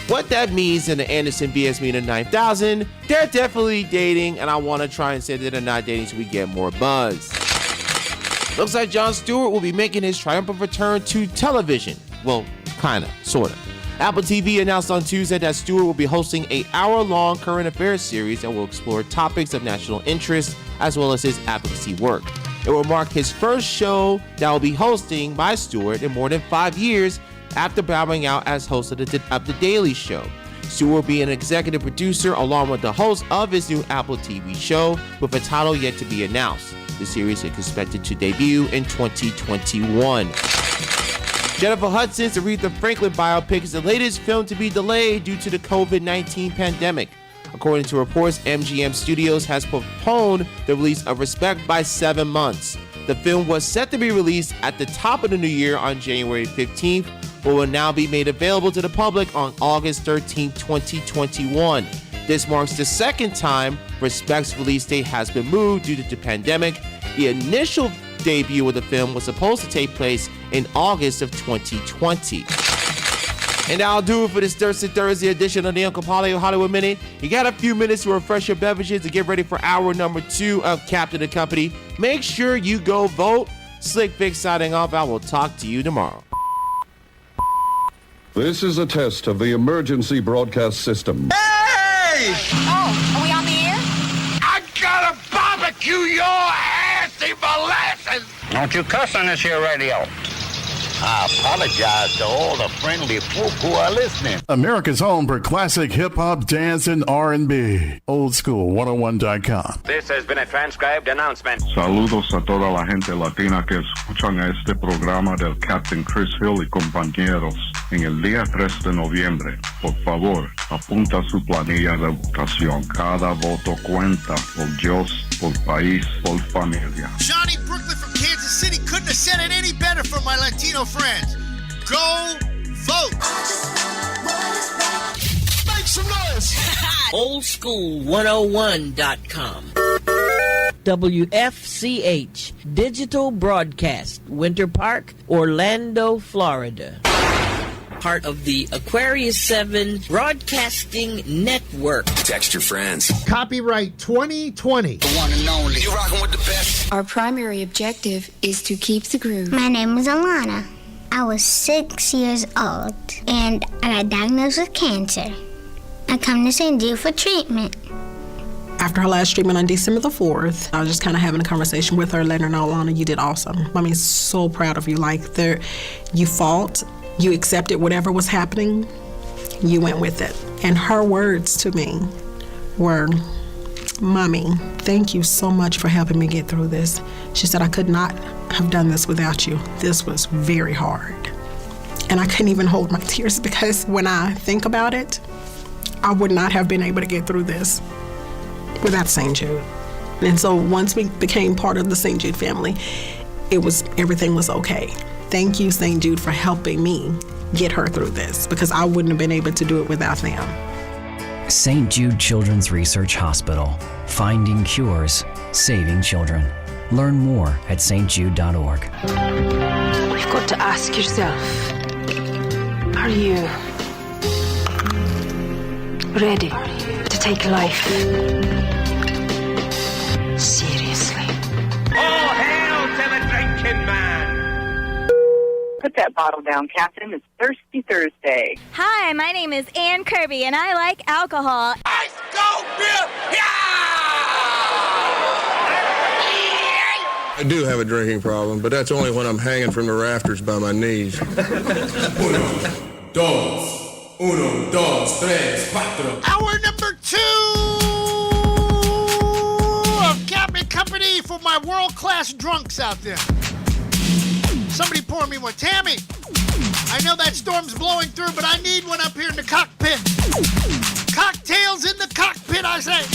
What that means in the Anderson BS Meter 9000, they're definitely dating, and I want to try and say that they're not dating so we get more buzz. Looks like Jon Stewart will be making his triumphant return to television. Well, kinda, sorta. Apple TV announced on Tuesday that Stewart will be hosting an hour-long current affairs series that will explore topics of national interest as well as his advocacy work. It will mark his first show that will be hosting by Stewart in more than 5 years after bowing out as host of The Daily Show. Stewart will be an executive producer along with the host of his new Apple TV show, with a title yet to be announced. The series is expected to debut in 2021. Jennifer Hudson's Aretha Franklin biopic is the latest film to be delayed due to the COVID-19 pandemic. According to reports, MGM Studios has postponed the release of Respect by 7 months. The film was set to be released at the top of the new year on January 15th, but will now be made available to the public on August 13, 2021. This marks the second time Respect's release date has been moved due to the pandemic. The initial debut of the film was supposed to take place in August of 2020. And that'll do it for this Thursday edition of the Uncle Polly Hollywood Minute. You got a few minutes to refresh your beverages and get ready for hour number 2 of Captain the Company. Make sure you go vote. Slick Vic signing off. I will talk to you tomorrow. This is a test of the emergency broadcast system. Hey! Oh, are we on the air? I gotta barbecue your assy molasses! Don't you cuss on this here radio. I apologize to all the friendly folk who are listening. America's home for classic hip-hop, dance, and R&B. Oldschool101.com. This has been a transcribed announcement. Saludos a toda la gente latina que escuchan a este programa del Captain Chris Hill y compañeros. En el día 3 de noviembre, por favor, apunta su planilla de votación. Cada voto cuenta por Dios, por país, por familia. Johnny Brooklyn from Kansas City couldn't have said it any better for my Latino friends. Go vote! Make some noise! Oldschool101.com. WFCH Digital Broadcast, Winter Park, Orlando, Florida. Part of the Aquarius 7 Broadcasting Network. Text your friends. Copyright 2020. The one and only. You rocking with the best. Our primary objective is to keep the groove. My name is Alana. I was 6 years old, and I got diagnosed with cancer. I come to St. Jude for treatment. After her last treatment on December the 4th, I was just kind of having a conversation with her, letting her know, Alana, you did awesome. I mean, so proud of you. Like, you fought. You accepted whatever was happening, you went with it. And her words to me were, Mommy, thank you so much for helping me get through this. She said, I could not have done this without you. This was very hard. And I couldn't even hold my tears because when I think about it, I would not have been able to get through this without St. Jude. And so once we became part of the St. Jude family, everything was okay. Thank you, St. Jude, for helping me get her through this because I wouldn't have been able to do it without them. St. Jude Children's Research Hospital. Finding cures, saving children. Learn more at stjude.org. You've got to ask yourself, Are you ready to take life seriously? All hail to the drinking man! Put that bottle down, Captain. It's Thirsty Thursday. Hi, my name is Ann Kirby, and I like alcohol. Ice cold beer! I do have a drinking problem, but that's only when I'm hanging from the rafters by my knees. Uno, dos, tres, cuatro. Hour number 2 of Captain Company for my world-class drunks out there. Somebody pour me one. Tammy, I know that storm's blowing through, but I need one up here in the cockpit. Cocktails in the cockpit, I say.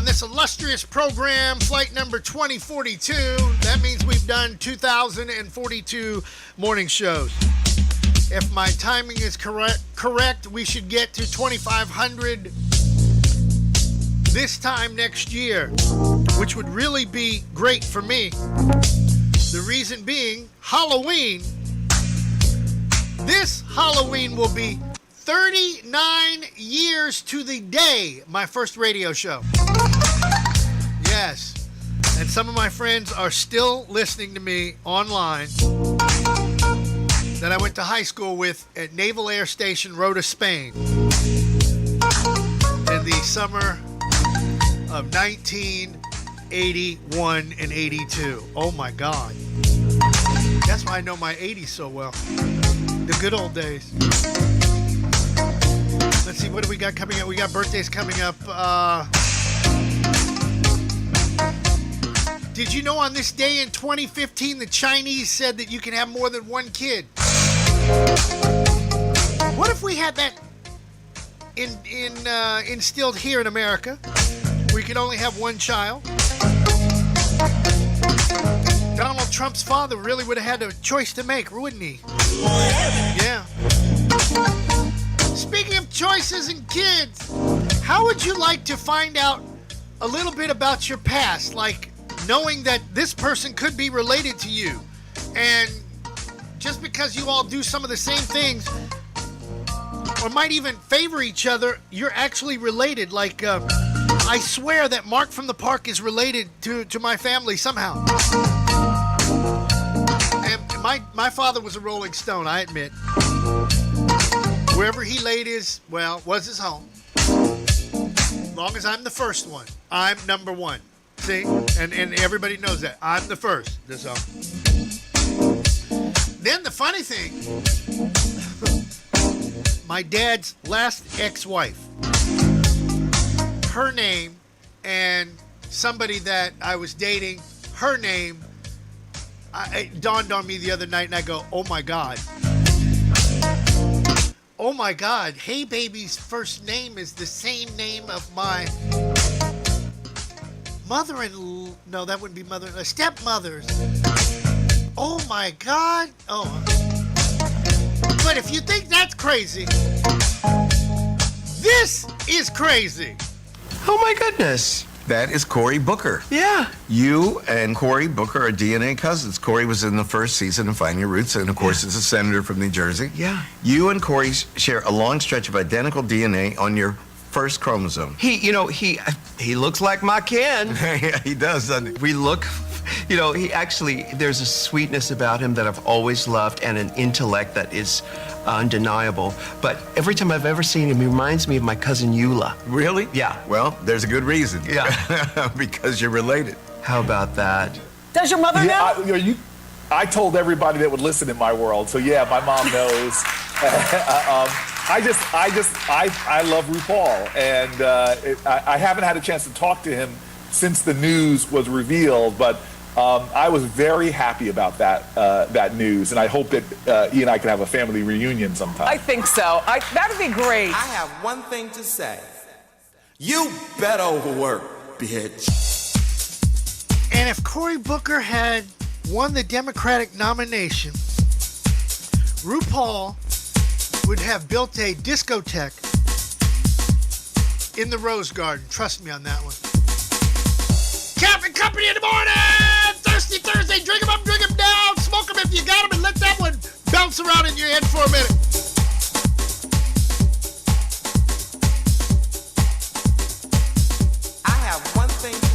on this illustrious program, flight number 2042. That means we've done 2,042 morning shows. If my timing is correct, we should get to 2,500 this time next year, which would really be great for me. The reason being, Halloween. This Halloween will be 39 years to the day, my first radio show. Yes. And some of my friends are still listening to me online that I went to high school with at Naval Air Station, Rota, Spain, in the summer of 1981 and 82. Oh my God. That's why I know my 80s so well. The good old days. Let's see, what do we got coming up? We got birthdays coming up. Did you know on this day in 2015, the Chinese said that you can have more than one kid? What if we had that instilled here in America? We could only have one child. Donald Trump's father really would have had a choice to make, wouldn't he? Yeah. Speaking of choices and kids, how would you like to find out a little bit about your past? Like knowing that this person could be related to you. And just because you all do some of the same things or might even favor each other, you're actually related. Like, I swear that Mark from the Park is related to my family somehow. And my father was a Rolling Stone, I admit. Wherever he laid was his home. As long as I'm the first one, I'm number one. See? And everybody knows that. I'm the first. So. Then the funny thing, my dad's last ex-wife, her name, and somebody that I was dating, her name, it dawned on me the other night, and I go, oh my God. Oh my God, Hey Baby's first name is the same name of my mother-in-law. No, that wouldn't be mother-in-law. Stepmother's. Oh my God. Oh. But if you think that's crazy, this is crazy. Oh my goodness. That is Cory Booker. Yeah. You and Cory Booker are DNA cousins. Cory was in the first season of Find Your Roots, and of course is a senator from New Jersey. Yeah. You and Cory share a long stretch of identical DNA on your first chromosome. He looks like my Ken. Yeah, he does, doesn't he? We look, there's a sweetness about him that I've always loved and an intellect that is undeniable. But every time I've ever seen him, he reminds me of my cousin Eula. Really? Yeah. Well, there's a good reason. Yeah. Because you're related. How about that? Does your mother know? I told everybody that would listen in my world, so yeah, my mom knows. I love RuPaul, and I haven't had a chance to talk to him since the news was revealed, but I was very happy about that news, and I hope that he and I can have a family reunion sometime. I think so. That'd be great. I have one thing to say. You better work, bitch. And if Cory Booker had won the Democratic nomination, RuPaul would have built a discotheque in the Rose Garden. Trust me on that one. Captain Company in the morning! Thirsty Thursday. Drink 'em up, drink 'em down. Smoke 'em if you got 'em, and let that one bounce around in your head for a minute. I have one thing to say.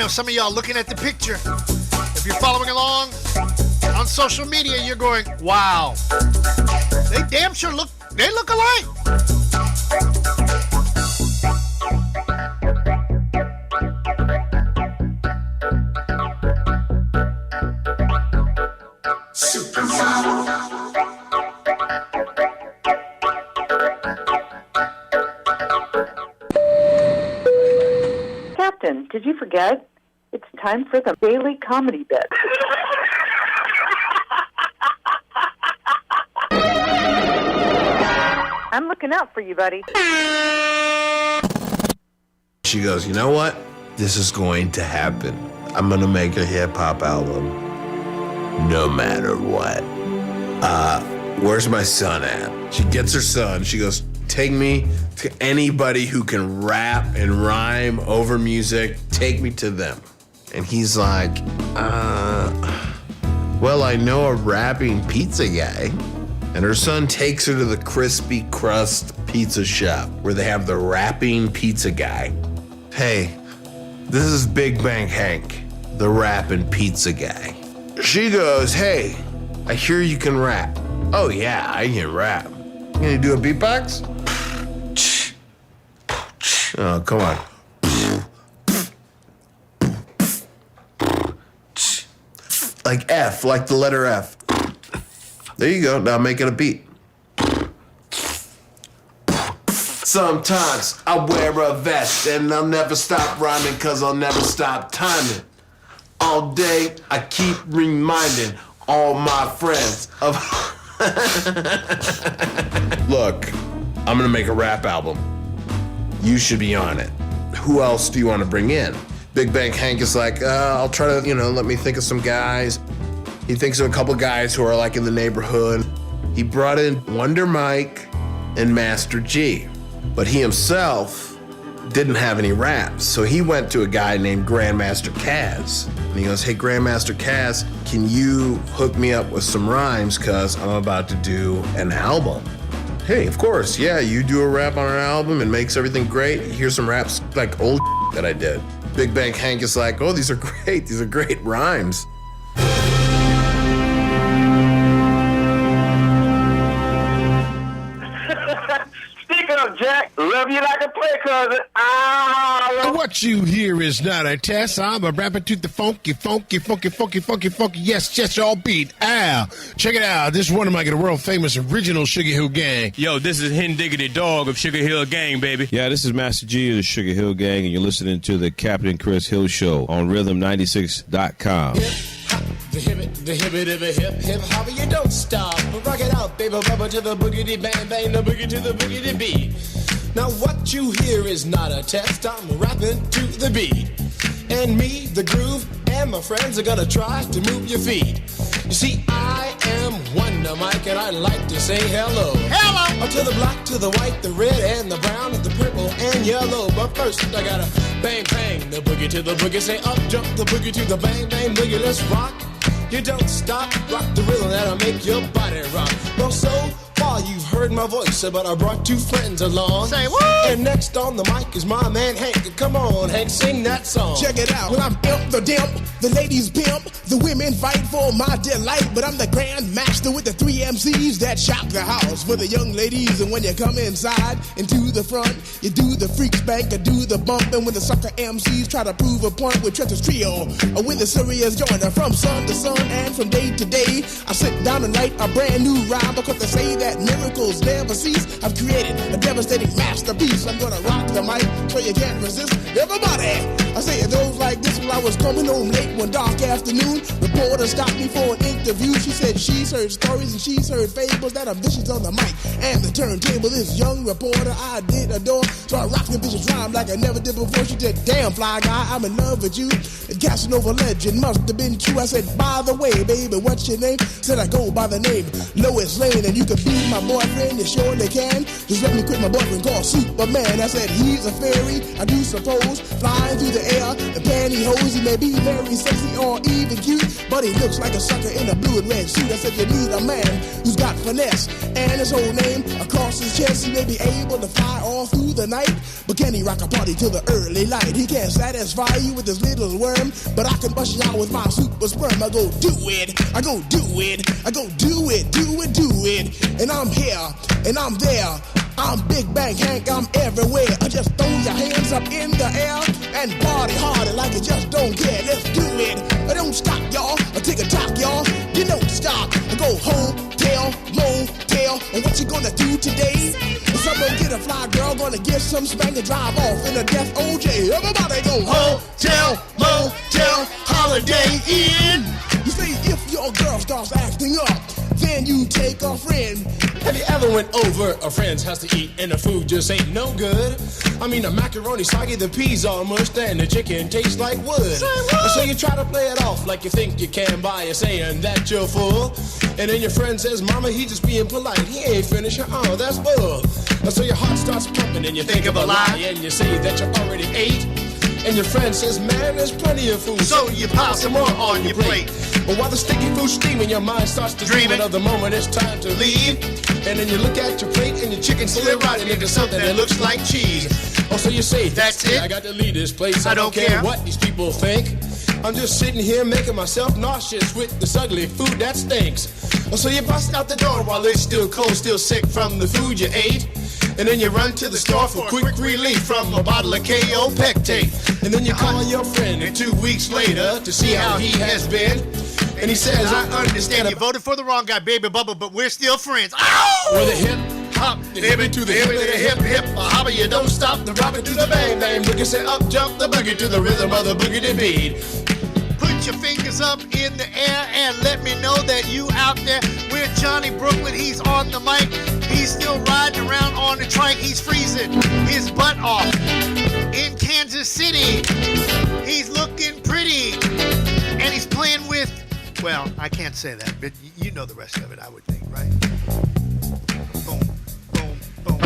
know some of y'all looking at the picture. If you're following along on social media, you're going, wow. They damn sure look alike. Captain, did you forget? It's time for the daily comedy bit. I'm looking out for you, buddy. She goes, you know what? This is going to happen. I'm going to make a hip-hop album no matter what. Where's my son at? She gets her son. She goes, take me to anybody who can rap and rhyme over music. Take me to them. And he's like, well, I know a rapping pizza guy. And her son takes her to the Crispy Crust pizza shop where they have the rapping pizza guy. Hey, this is Big Bang Hank, the rapping pizza guy. She goes, hey, I hear you can rap. Oh yeah, I can rap. You gonna do a beatbox? Oh, come on. Like F, like the letter F. There you go, now make it a beat. Sometimes I wear a vest and I'll never stop rhyming cause I'll never stop timing. All day I keep reminding all my friends of... Look, I'm gonna make a rap album. You should be on it. Who else do you want to bring in? Big Bang Hank is like, I'll try to, let me think of some guys. He thinks of a couple guys who are like in the neighborhood. He brought in Wonder Mike and Master G, but he himself didn't have any raps. So he went to a guy named Grandmaster Kaz. And he goes, hey, Grandmaster Kaz, can you hook me up with some rhymes? Cause I'm about to do an album. Hey, of course, yeah, you do a rap on an album and makes everything great. Here's some raps like old that I did. Big Bang Hank is like, oh, these are great rhymes. Stick up, Jack. Love you like a play cousin. What you hear is not a test. I'm a rapper to the funky, yes, all beat. Ow. Check it out. This is one of my world famous original Sugar Hill Gang. Yo, this is Hen Diggity Dog of Sugar Hill Gang, baby. Yeah, this is Master G of the Sugar Hill Gang, and you're listening to the Captain Chris Hill Show on Rhythm96.com. The hip hop, you don't stop. Rock it out, baby, rubber to the boogity bang bang, the boogie to the boogity beat. Now what you hear is not a test. I'm rapping to the beat, and me, the groove, and my friends are gonna try to move your feet. You see, I am Wonder Mike, and I like to say hello. Hello! To the black, to the white, the red, and the brown, and the purple, and yellow. But first, I gotta bang, bang, the boogie to the boogie. Say up, jump the boogie to the bang, bang, boogie. Let's rock. You don't stop, rock the rhythm that'll make your body rock. Well, so far you've heard my voice, but I brought two friends along. Say what? And next on the mic is my man Hank. Come on, Hank, sing that song. Check it out. Well, I'm imp the dimp, the ladies pimp, the women fight for my delight. But I'm the grand master with the 3 MCs that shock the house for the young ladies. And when you come inside and to the front, you do the freak spank or do the bump. And when the sucker MCs try to prove a point with Trevor's trio, or when the serious joiner from sun to sun and from day to day, I sit down and write a brand new rhyme because they say that miracles never cease. I've created a devastating masterpiece. I'm gonna rock the mic so you can't resist. Everybody, I say it goes like this. While I was coming home late one dark afternoon, reporter stopped me for an interview. She said she's heard stories and she's heard fables that are vicious on the mic and the turntable. This young reporter I did adore, so I rocked the vicious rhyme like I never did before. She said, damn fly guy, I'm in love with you. And Casanova legend must have been true. I said, by the way, baby, what's your name? Said I go by the name Lois Lane, and you can be my boyfriend, you surely can. Just let me quit my boyfriend called Superman. I said he's a fairy, I do suppose, flying through the air in pantyhose. He may be very sexy or even cute, but he looks like a sucker in a blue and red suit. I said you need a man who's got finesse and his whole name across his chest. He may be able to fly all through the night, but can he rock a party till the early light? He can't satisfy you with his little worm, but I can bust you out with my super sperm. I go do it, I go do it, I go do it, do it, do it. And I'm here, and I'm there. I'm Big Bang Hank, I'm everywhere. Just throw your hands up in the air and party harder like you just don't care. Let's do it. Don't stop, y'all. Take a talk, y'all. You don't stop. Go hotel, motel. And what you gonna do today? Someone get a fly girl, gonna get some spank and drive off in a death OJ. Everybody go hotel, motel, Holiday Inn. You see, if your girl starts acting up, then you take a friend. Have you ever went over a friend's house to eat and the food just ain't no good? I mean, the macaroni soggy, the peas all mushed, and the chicken tastes like wood. So you try to play it off like you think you can by saying that you're full. And then your friend says, Mama, he just being polite. He ain't finished. Oh, that's bull. So your heart starts pumping and you think of a lie and you say that you already ate. And your friend says, man, there's plenty of food. So you pile some more on your plate. But while the sticky food's steaming, your mind starts to dream of the moment it's time to leave. And then you look at your plate and your chicken slid right into something that looks like cheese. Oh, so you say, that's it? I got to leave this place. I don't care what these people think. I'm just sitting here making myself nauseous with this ugly food that stinks. Oh, so you bust out the door while it's still cold, still sick from the food you ate. And then you run to the store for quick relief from a bottle of KO Pectate. And then you call your friend and 2 weeks later to see how he has been. And he says, I understand you voted for the wrong guy, Baby Bubba, but we're still friends. Ow! With a hip hop, the hip to the hip, the hip hip, a hopper, you don't stop, the rocket to the bang bang, boogie say up jump the boogie to the rhythm of the boogie beat. Put your fingers up in the air and let me know that you out there. We're Johnny Brooklyn, he's on the mic. He's still riding around on the trike. He's freezing his butt off in Kansas City. He's looking pretty. And he's playing with, well, I can't say that, but you know the rest of it, I would think, right? Boom, boom, boom.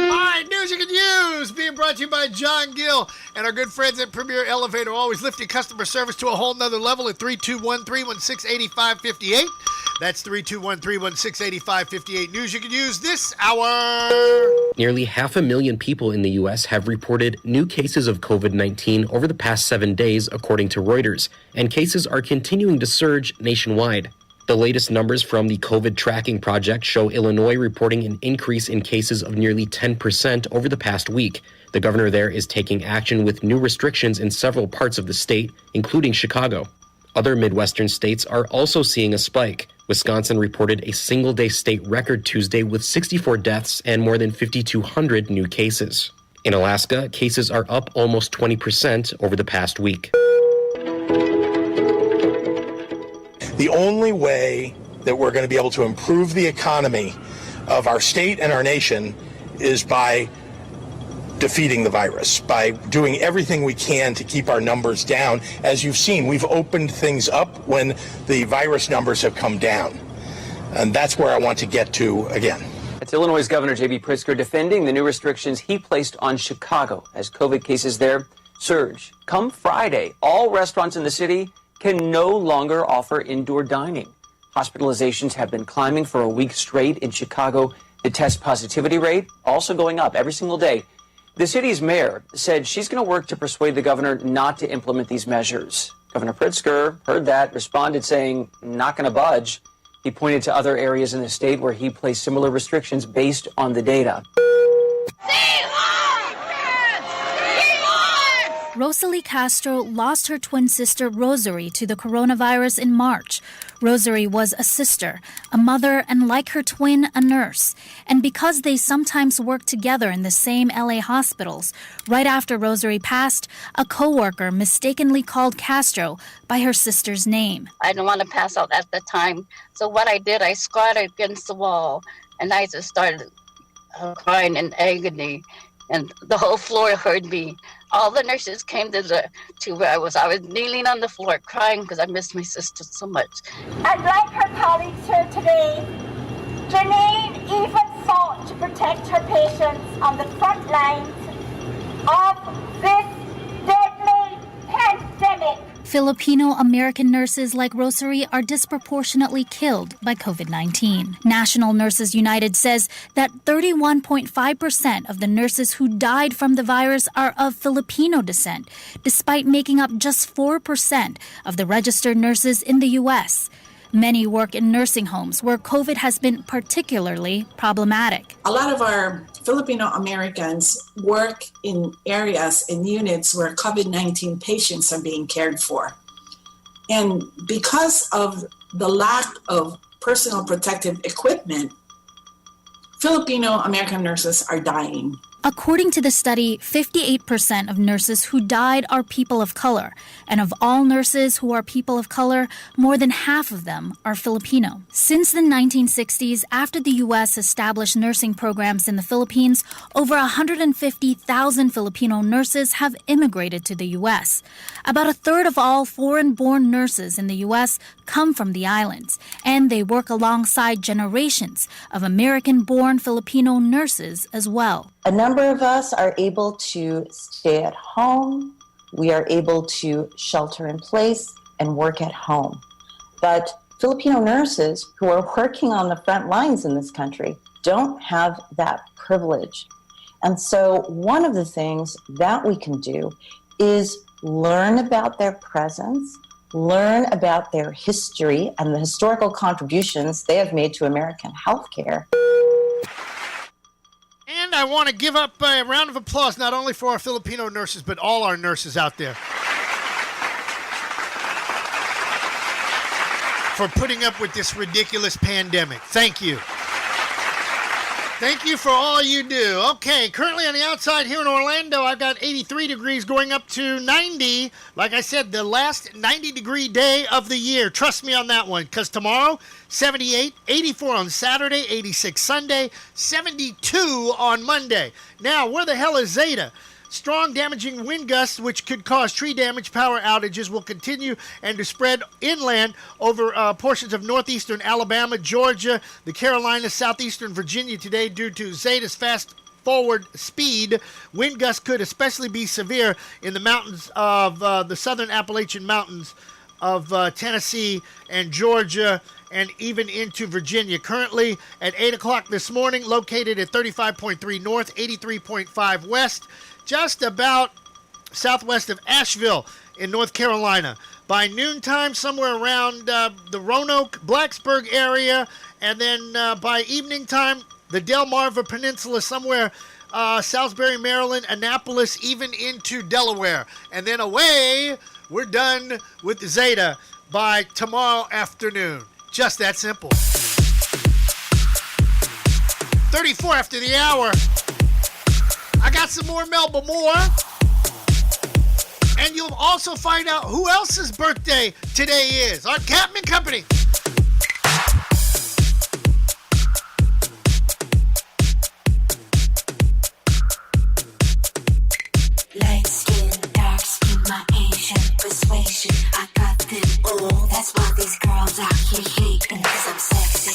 All right, news you can use. Being brought to you by John Gill and our good friends at Premier Elevator, always lifting customer service to a whole nother level at 321-316-8558. That's 321-316-8558. News you can use this hour. Nearly 500,000 people in the U.S. have reported new cases of COVID-19 over the past 7 days, according to Reuters, and cases are continuing to surge nationwide. The latest numbers from the COVID tracking project show Illinois reporting an increase in cases of nearly 10% over the past week. The governor there is taking action with new restrictions in several parts of the state, including Chicago. Other Midwestern states are also seeing a spike. Wisconsin reported a single-day state record Tuesday with 64 deaths and more than 5,200 new cases. In Alaska, cases are up almost 20% over the past week. The only way that we're going to be able to improve the economy of our state and our nation is by defeating the virus, by doing everything we can to keep our numbers down. As you've seen, we've opened things up when the virus numbers have come down. And that's where I want to get to again. It's Illinois Governor J.B. Pritzker defending the new restrictions he placed on Chicago as COVID cases there surge. Come Friday, all restaurants in the city can no longer offer indoor dining. Hospitalizations have been climbing for a week straight in Chicago. The test positivity rate also going up every single day. The city's mayor said she's going to work to persuade the governor not to implement these measures. Governor Pritzker heard that, responded saying, not going to budge. He pointed to other areas in the state where he placed similar restrictions based on the data. Rosalie Castro lost her twin sister Rosary to the coronavirus in March. Rosary was a sister, a mother, and like her twin, a nurse. And because they sometimes worked together in the same LA hospitals, right after Rosary passed, a coworker mistakenly called Castro by her sister's name. I didn't want to pass out at the time. So what I did, I squatted against the wall, and I just started crying in agony. And the whole floor heard me. All the nurses came to where I was. I was kneeling on the floor crying because I missed my sister so much. And like her colleagues here today, Janine even fought to protect her patients on the front lines of this deadly pandemic. Filipino American nurses like Rosary are disproportionately killed by COVID-19. National Nurses United says that 31.5% of the nurses who died from the virus are of Filipino descent, despite making up just 4% of the registered nurses in the U.S. Many work in nursing homes where COVID has been particularly problematic. A lot of our Filipino Americans work in areas, in units where COVID-19 patients are being cared for. And because of the lack of personal protective equipment, Filipino American nurses are dying. According to the study, 58% of nurses who died are people of color. And of all nurses who are people of color, more than half of them are Filipino. Since the 1960s, after the U.S. established nursing programs in the Philippines, over 150,000 Filipino nurses have immigrated to the U.S. About a third of all foreign-born nurses in the U.S. come from the islands, and they work alongside generations of American-born Filipino nurses as well. A number of us are able to stay at home. We are able to shelter in place and work at home. But Filipino nurses who are working on the front lines in this country don't have that privilege. And so one of the things that we can do is learn about their presence, learn about their history and the historical contributions they have made to American healthcare. And I want to give up a round of applause not only for our Filipino nurses, but all our nurses out there for putting up with this ridiculous pandemic. Thank you. Thank you for all you do. Okay, currently on the outside here in Orlando, I've got 83 degrees going up to 90. Like I said, the last 90-degree day of the year. Trust me on that one, because tomorrow, 78, 84 on Saturday, 86 Sunday, 72 on Monday. Now, where the hell is Zeta? Strong damaging wind gusts, which could cause tree damage, power outages, will continue and to spread inland over portions of northeastern Alabama, Georgia, the Carolinas, southeastern Virginia today due to Zeta's fast forward speed. Wind gusts could especially be severe in the mountains of the southern Appalachian Mountains of Tennessee and Georgia and even into Virginia. Currently at 8 o'clock this morning, located at 35.3 north, 83.5 west, just about southwest of Asheville in North Carolina. By noontime, somewhere around the Roanoke, Blacksburg area, and then by evening time, the Delmarva Peninsula, somewhere Salisbury, Maryland, Annapolis, even into Delaware. And then away, we're done with Zeta by tomorrow afternoon. Just that simple. 34 after the hour. I got some more Melba Moore. And you'll also find out who else's birthday today is on Captain Company. Light skin, dark skin, my Asian persuasion. I got them all. That's why these girls out here hating, 'cause I'm sexy.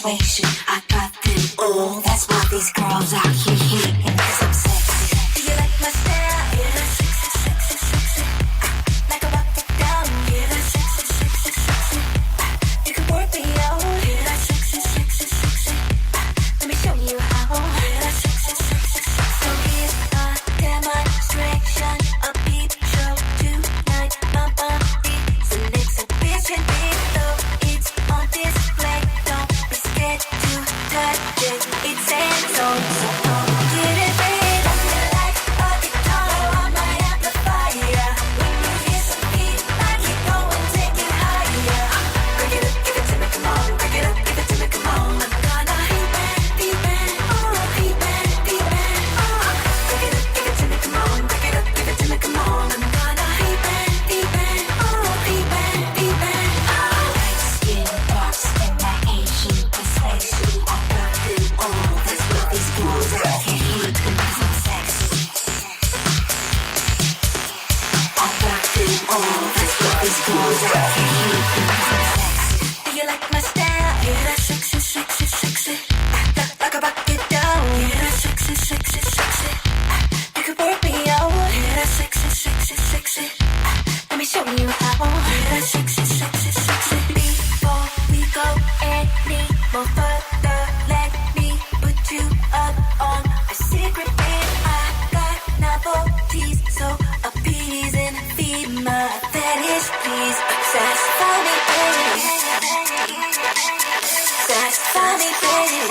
inflation. I got them all. That's why these girls out here hating, 'cause I'm sexy. Do you like my style? Yeah, sexy, sexy, sexy. Like I rock it down. Yeah, sexy, sexy, sexy. You can work me out. Yeah, sexy, sexy, sexy. Let me show you how. Yeah, sexy, sexy, sexy. So here's a demonstration, a peep show tonight. My body's an exhibition. It's on display. Don't be scared to touch it. It's hands on, so don't get it red. I'm like a guitar, I might amplify ya. When you hear some beat, I keep going, take it higher. Break it up, give it to me, come on. Break it up, give it to me, come on. I'm gonna beat it, oh, beat it, beat it, oh. Break it up, give it to me, come on. Break it up, give it to me, come on. I'm gonna beat it, oh, beat it, beat it, oh. Light skin, dark skin, that Asian persuasion. I got them all. That's what these girls out here hate, 'cause I'm sexy. I got them all. That's what these girls out here hate, 'cause I'm sexy. Do you like my style? Yeah, that's sexy, sexy, sexy. Like I rock it down. Yeah, that's sexy, sexy, sexy. You can work me out. Yeah, that's sexy, sexy, sexy. Let me show you how. Yeah, that's sexy, sexy, sexy. Before we go any more further, let me put you up on a secret bed. I got novelties, so appease and feed my fetish, please. Satisfy me, baby. Satisfy me, baby.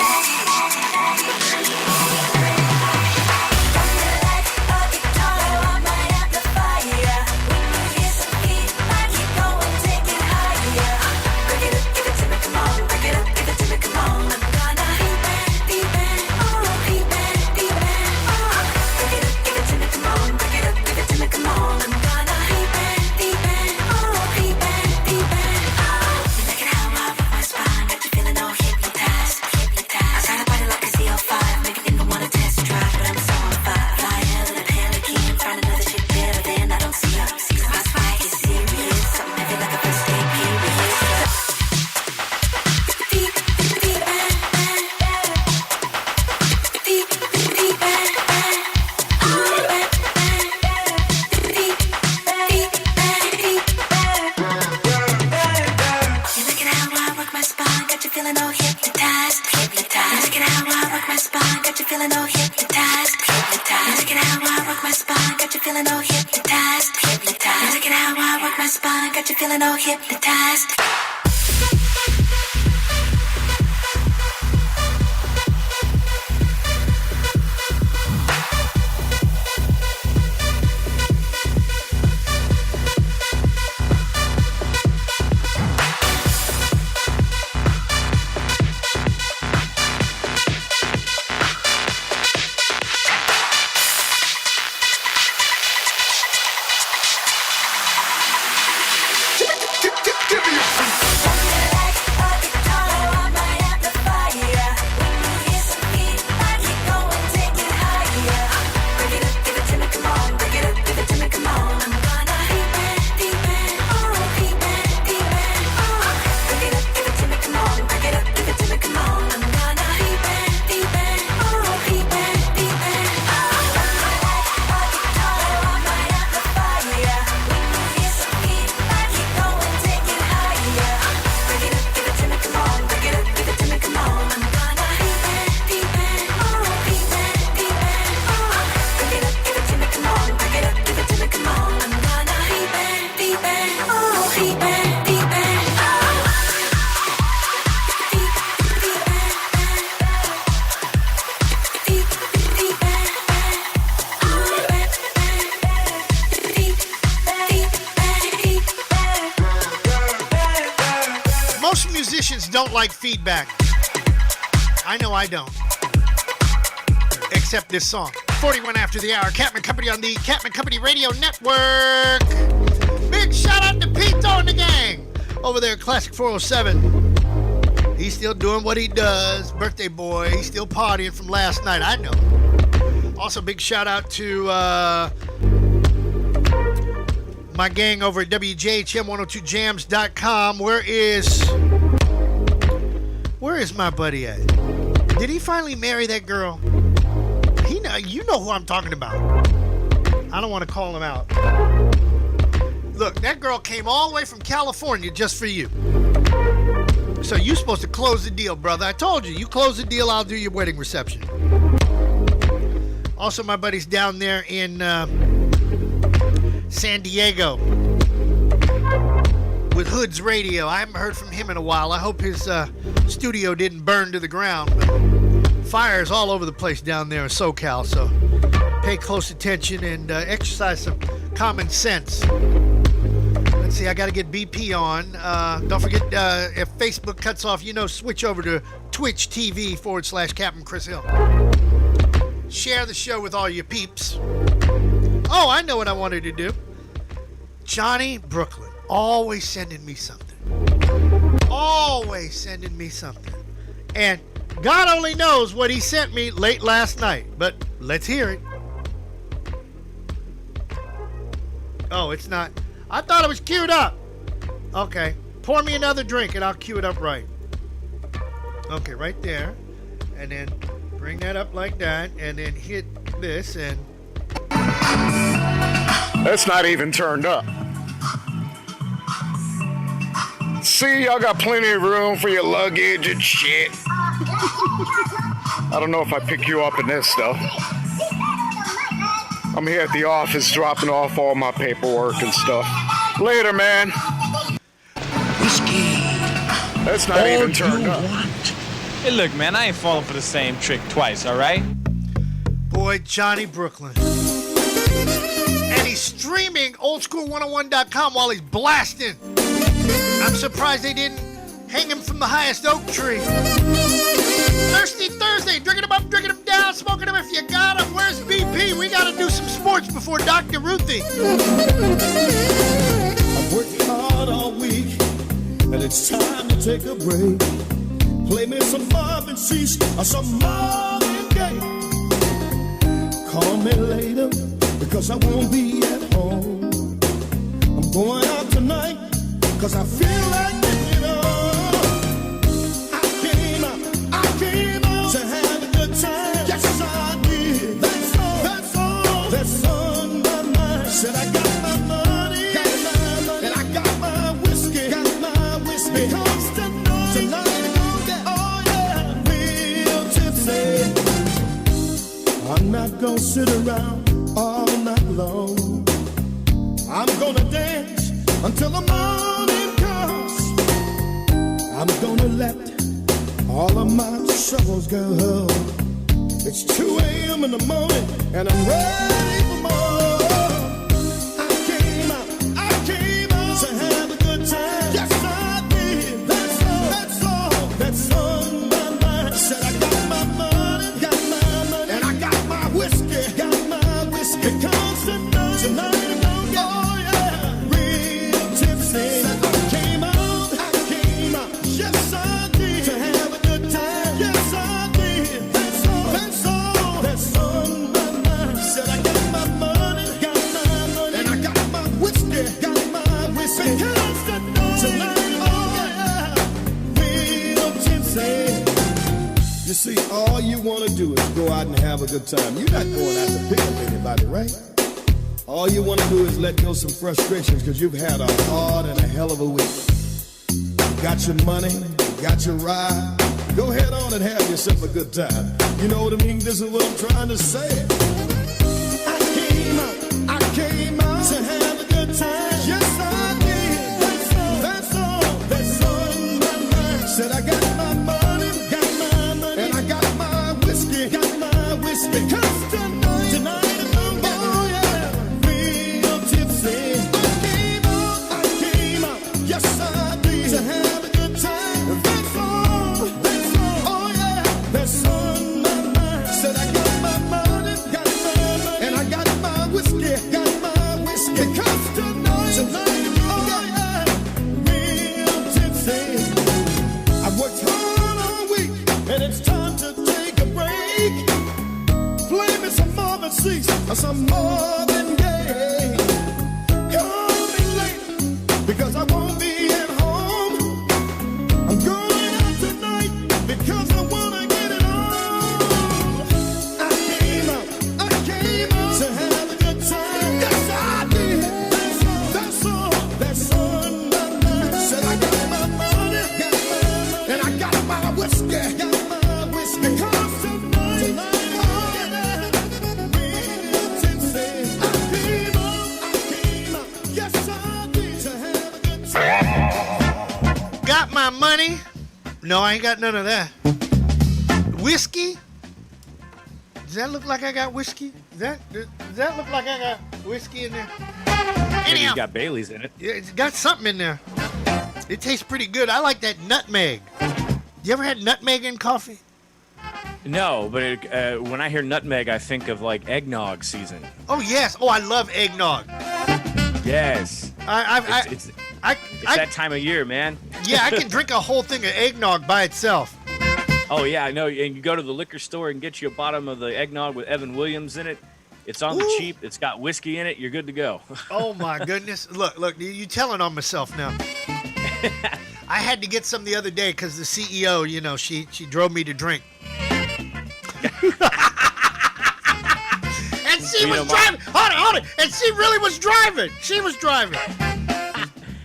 Hypnotized. Don't like feedback. I know I don't. Except this song. 41 after the hour. Catman Company on the Catman Company Radio Network. Big shout out to Pito and the gang over there at Classic 407. He's still doing what he does. Birthday boy. He's still partying from last night. I know. Also, big shout out to my gang over at WJHM102jams.com. Where is Where is my buddy at? Did he finally marry that girl? You know who I'm talking about. I don't want to call him out. Look, that girl came all the way from California just for you. So you're supposed to close the deal, brother. I told you, you close the deal, I'll do your wedding reception. Also, my buddy's down there in San Diego with Hood's Radio. I haven't heard from him in a while. I hope his studio didn't burn to the ground. Fires all over the place down there in SoCal, so pay close attention and exercise some common sense. Let's see, I got to get BP on. Don't forget, if Facebook cuts off, switch over to Twitch TV /Captain Chris Hill. Share the show with all your peeps. Oh, I know what I wanted to do. Johnny Brooklyn, always sending me something. Always sending me something. And God only knows what he sent me late last night, but let's hear it. Oh, it's not. I thought it was queued up. Okay, pour me another drink and I'll cue it up right. Okay, right there. And then bring that up like that and then hit this and... That's not even turned up. See, y'all got plenty of room for your luggage and shit. I don't know if I pick you up in this, though. I'm here at the office dropping off all my paperwork and stuff. Later, man. Whiskey. That's not even turned up. Hey, look, man, I ain't falling for the same trick twice, all right? Boy, Johnny Brooklyn. And he's streaming oldschool101.com while he's blasting. I'm surprised they didn't hang him from the highest oak tree. Thirsty Thursday, drinking them up, drinking them down, smoking them if you got them. Where's BP? We got to do some sports before Dr. Ruthie. I've worked hard all week, and it's time to take a break. Play me some Marvin Cease or some Marvin Gaye. Call me later, because I won't be at home. I'm going out tonight, because I feel like it all. I came out to have a good time. Yes, I did. That's on my mind. Said I got my money, and I got my whiskey, because tonight, oh yeah, real tipsy. I'm not gonna sit around all night long. I'm gonna dance until the morning comes. I'm gonna let all of my troubles go. It's 2 a.m. in the morning and I'm ready for more. I came out to have a good time. Yes, I did. That's on my mind. Said I got my money, and I got my whiskey, because tonight. You see, all you want to do is go out and have a good time. You're not going out to pick up anybody, right? All you want to do is let go some frustrations because you've had a hard and a hell of a week. You got your money, you got your ride. Go ahead on and have yourself a good time. You know what I mean? This is what I'm trying to say. I came out to have a good time. Yes, I did. That's on my mind. Said I got my money, and I got my whiskey, because tonight, oh yeah, real tipsy. I came out, yes I did, to have a good time. That's on, oh yeah, that's on my mind. Said I got my money, got Honey? No, I ain't got none of that. Whiskey? Does that look like I got whiskey? Does that look like I got whiskey in there? Maybe it's got Bailey's in it. Yeah, it's got something in there. It tastes pretty good. I like that nutmeg. You ever had nutmeg in coffee? No, but when I hear nutmeg, I think of like eggnog season. Oh yes. Oh, I love eggnog. Yes. It's that time of year, man. Yeah, I can drink a whole thing of eggnog by itself. Oh yeah, I know. And you go to the liquor store and get you a bottom of the eggnog with Evan Williams in it. It's on the cheap. It's got whiskey in it. You're good to go. Oh my goodness! Look, you telling on myself now. I had to get some the other day because the CEO, you know, she drove me to drink. And she was driving. Hold it. And she really was driving. She was driving.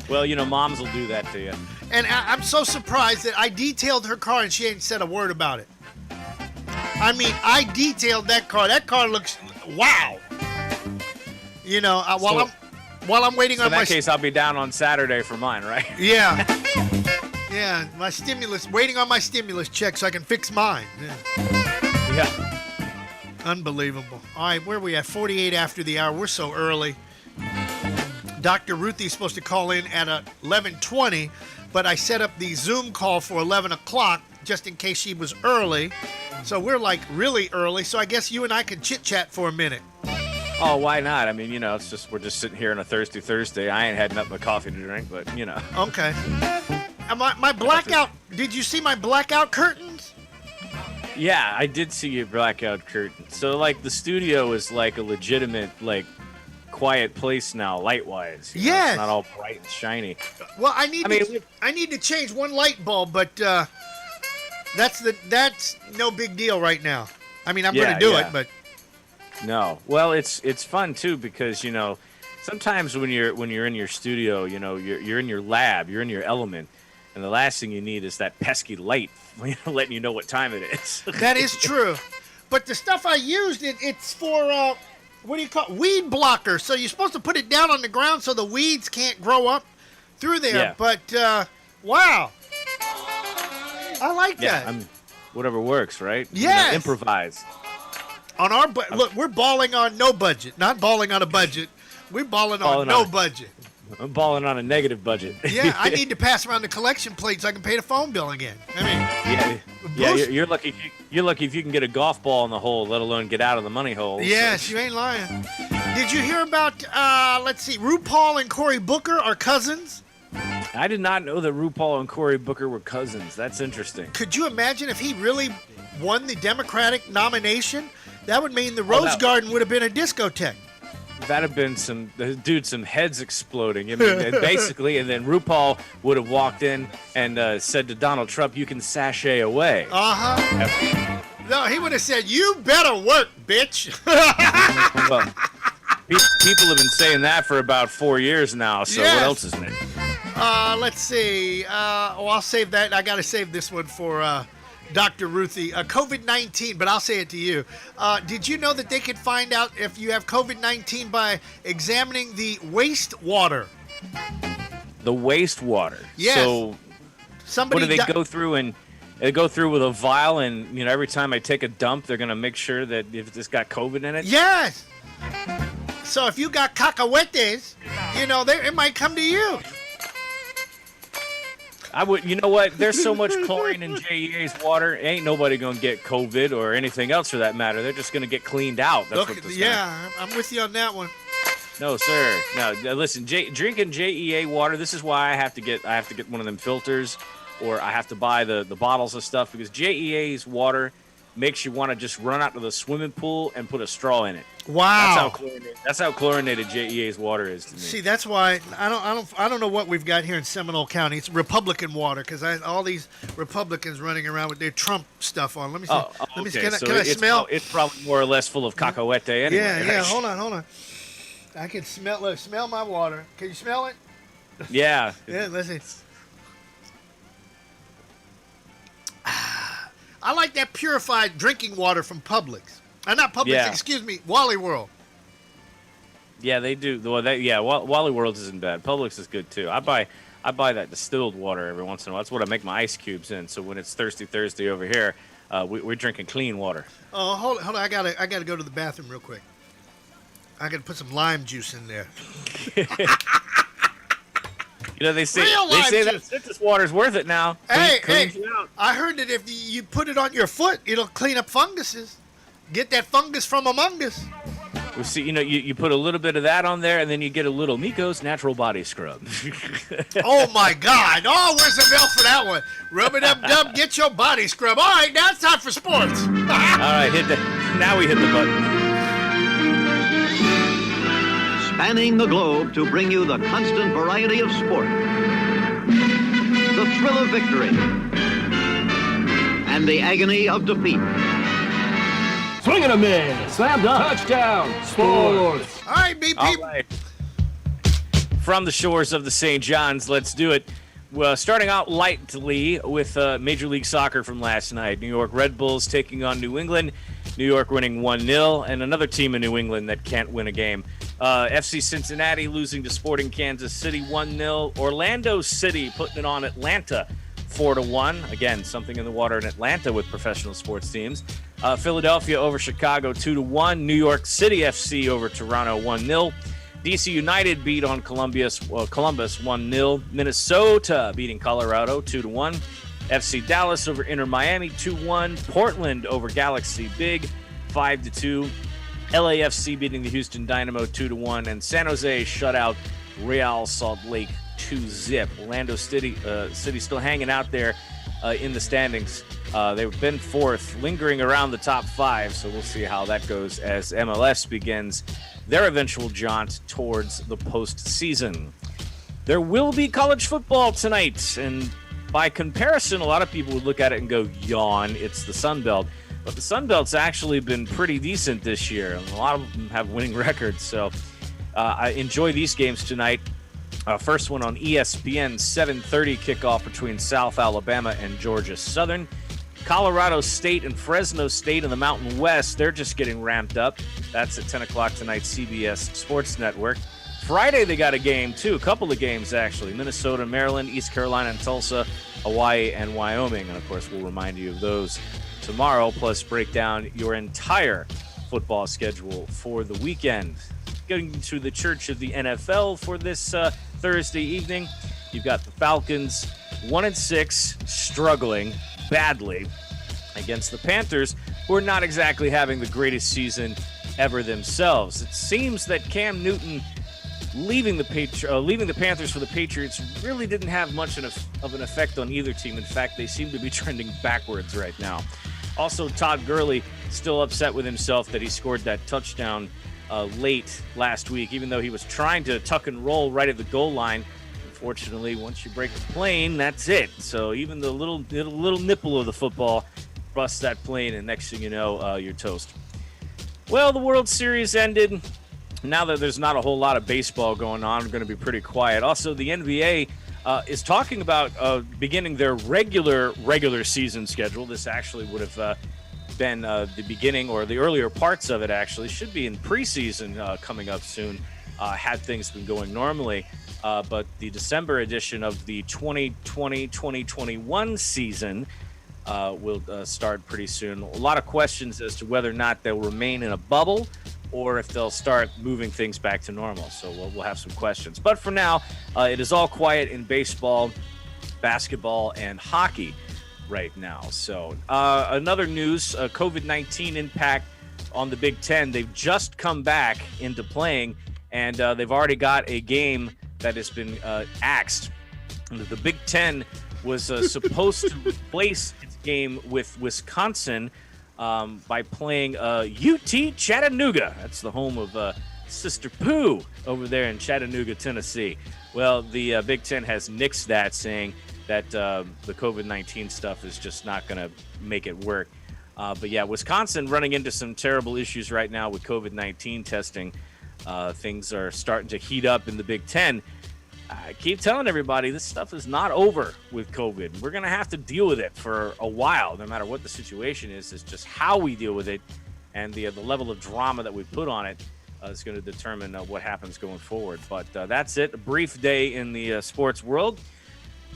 Well, you know, moms will do that to you. And I'm so surprised that I detailed her car and she ain't said a word about it. I mean, I detailed that car. That car looks wow. You know, while I'm waiting on my. In that case, I'll be down on Saturday for mine, right? Yeah. Yeah, waiting on my stimulus check so I can fix mine. Yeah. Unbelievable. All right, where are we at? 48 after the hour. We're so early. Dr. Ruthie's supposed to call in at 11:20, but I set up the Zoom call for 11 o'clock just in case she was early. So we're like really early, so I guess you and I can chit-chat for a minute. Oh, why not? I mean, you know, we're just sitting here on a thirsty Thursday. I ain't had nothing but coffee to drink, but, you know. Okay. My blackout, did you see my blackout curtains? Yeah, I did see your blackout curtain. So, like, the studio is like a legitimate, like, quiet place now, light-wise. Yes. It's not all bright and shiny. Well, I need to change one light bulb, but that's no big deal right now. I mean, I'm going to do it, but no. Well, it's fun too because, you know, sometimes when you're in your studio, you know, you're in your lab, you're in your element, and the last thing you need is that pesky light letting you know what time it is. That is true. But the stuff I used, it's for what do you call it? Weed blocker. So you're supposed to put it down on the ground so the weeds can't grow up through there. Yeah. But wow, I like that. Yeah, whatever works, right? Yes. You know, improvise. On our look, we're balling on no budget, not balling on a budget. We're balling on no budget. I'm balling on a negative budget. Yeah, I need to pass around the collection plate so I can pay the phone bill again. I mean, you're lucky. You're lucky if you can get a golf ball in the hole, let alone get out of the money hole. Yes, you ain't lying. Did you hear about? Let's see, RuPaul and Cory Booker are cousins. I did not know that RuPaul and Cory Booker were cousins. That's interesting. Could you imagine if he really won the Democratic nomination? That would mean the Rose Garden would have been a discotheque. That'd have been some heads exploding. I mean, basically, and then RuPaul would have walked in and said to Donald Trump, "You can sashay away." No, he would have said, "You better work, bitch." Well, people have been saying that for about 4 years now. So yes. What else is new? Let's see. I'll save that. I got to save this one for Dr. Ruthie. COVID-19, but I'll say it to you. Did you know that they could find out if you have COVID-19 by examining the wastewater? The wastewater. Yes. So somebody what do they go through and they go through with a vial and, you know, every time I take a dump, they're going to make sure that if it's got COVID in it? Yes. So if you got cacahuetes, you know, it might come to you. I would, you know what? There's so much chlorine in JEA's water. Ain't nobody gonna get COVID or anything else for that matter. They're just gonna get cleaned out. That's I'm with you on that one. No, sir. No, listen. Drinking JEA water. This is why I have to get one of them filters, or I have to buy the bottles of stuff because JEA's water makes you want to just run out to the swimming pool and put a straw in it. Wow. That's how chlorinated JEA's water is to me. See, that's why I don't know what we've got here in Seminole County. It's Republican water because all these Republicans running around with their Trump stuff on. Let me see. Let me see. Can I smell? It's probably more or less full of cacahuete anyway. Yeah. Hold on. I can smell. Look, smell my water. Can you smell it? Yeah. Yeah. Let's see. I like that purified drinking water from Publix. Not Publix, Yeah. excuse me, Wally World. Yeah, they do. Well, Wally World isn't bad. Publix is good too. I I buy that distilled water every once in a while. That's what I make my ice cubes in. So when it's Thirsty Thursday over here, we're drinking clean water. Oh, hold on. I gotta go to the bathroom real quick. I gotta put some lime juice in there. You know, they say Real that citrus water's worth it now. Hey, I heard that if you put it on your foot, it'll clean up funguses. Get that fungus from among us. We see, you put a little bit of that on there, and then you get a little Miko's natural body scrub. Oh my God! Oh, where's the bell for that one? Rub it up, dub. Get your body scrub. All right, now it's time for sports. All right, now we hit the button. Spanning the globe to bring you the constant variety of sport, the thrill of victory, and the agony of defeat. Swing and a miss. Slam dunk. Touchdown. Sports. All right, BP. All right. From the shores of the St. John's, let's do it. Well, starting out lightly with Major League Soccer from last night. New York Red Bulls taking on New England. New York winning 1-0, and another team in New England that can't win a game. FC Cincinnati losing to Sporting Kansas City 1-0. Orlando City putting it on Atlanta 4-1. Again, something in the water in Atlanta with professional sports teams. Philadelphia over Chicago 2-1. New York City FC over Toronto 1-0. DC United beat on Columbus 1-0. Minnesota beating Colorado 2-1. FC Dallas over Inter Miami 2-1. Portland over Galaxy Big 5-2. LAFC beating the Houston Dynamo 2-1. And San Jose shut out Real Salt Lake 2-0. Orlando City still hanging out there in the standings. They've been fourth, lingering around the top five, so we'll see how that goes as MLS begins their eventual jaunt towards the postseason. There will be college football tonight, and by comparison, a lot of people would look at it and go, yawn, it's the Sun Belt. But the Sun Belt's actually been pretty decent this year, and a lot of them have winning records, so I enjoy these games tonight. First one on ESPN, 7:30 kickoff between South Alabama and Georgia Southern. Colorado State and Fresno State in the Mountain West, they're just getting ramped up. That's at 10 o'clock tonight, CBS Sports Network. Friday, they got a game, too. A couple of games, actually. Minnesota, Maryland, East Carolina, and Tulsa, Hawaii, and Wyoming. And, of course, we'll remind you of those tomorrow, plus break down your entire football schedule for the weekend. Getting to the church of the NFL for this Thursday evening, you've got the Falcons, 1-6, struggling badly against the Panthers, who are not exactly having the greatest season ever themselves. It seems that Cam Newton leaving the Panthers for the Patriots really didn't have much of an effect on either team. In fact, they seem to be trending backwards right now. Also, Todd Gurley still upset with himself that he scored that touchdown late last week, even though he was trying to tuck and roll right at the goal line. Unfortunately, once you break the plane, that's it. So even the little nipple of the football busts that plane, and next thing you know, you're toast. Well, the World Series ended. Now that there's not a whole lot of baseball going on, going to be pretty quiet. Also, the NBA is talking about beginning their regular season schedule. This actually would have been the beginning, or the earlier parts of it actually should be in preseason coming up soon, had things been going normally. But the December edition of the 2020-2021 season will start pretty soon. A lot of questions as to whether or not they'll remain in a bubble or if they'll start moving things back to normal. So we'll have some questions. But for now, it is all quiet in baseball, basketball, and hockey right now. So another news, COVID-19 impact on the Big Ten. They've just come back into playing, and they've already got a game that has been axed. The Big Ten was supposed to replace its game with Wisconsin by playing UT Chattanooga. That's the home of Sister Pooh over there in Chattanooga, Tennessee. Well, the Big Ten has nixed that, saying that the COVID-19 stuff is just not going to make it work. But yeah, Wisconsin running into some terrible issues right now with COVID-19 testing. Things are starting to heat up in the Big Ten. I keep telling everybody this stuff is not over with COVID. We're going to have to deal with it for a while, no matter what the situation is. It's just how we deal with it and the level of drama that we put on it is going to determine what happens going forward. But that's it. A brief day in the sports world.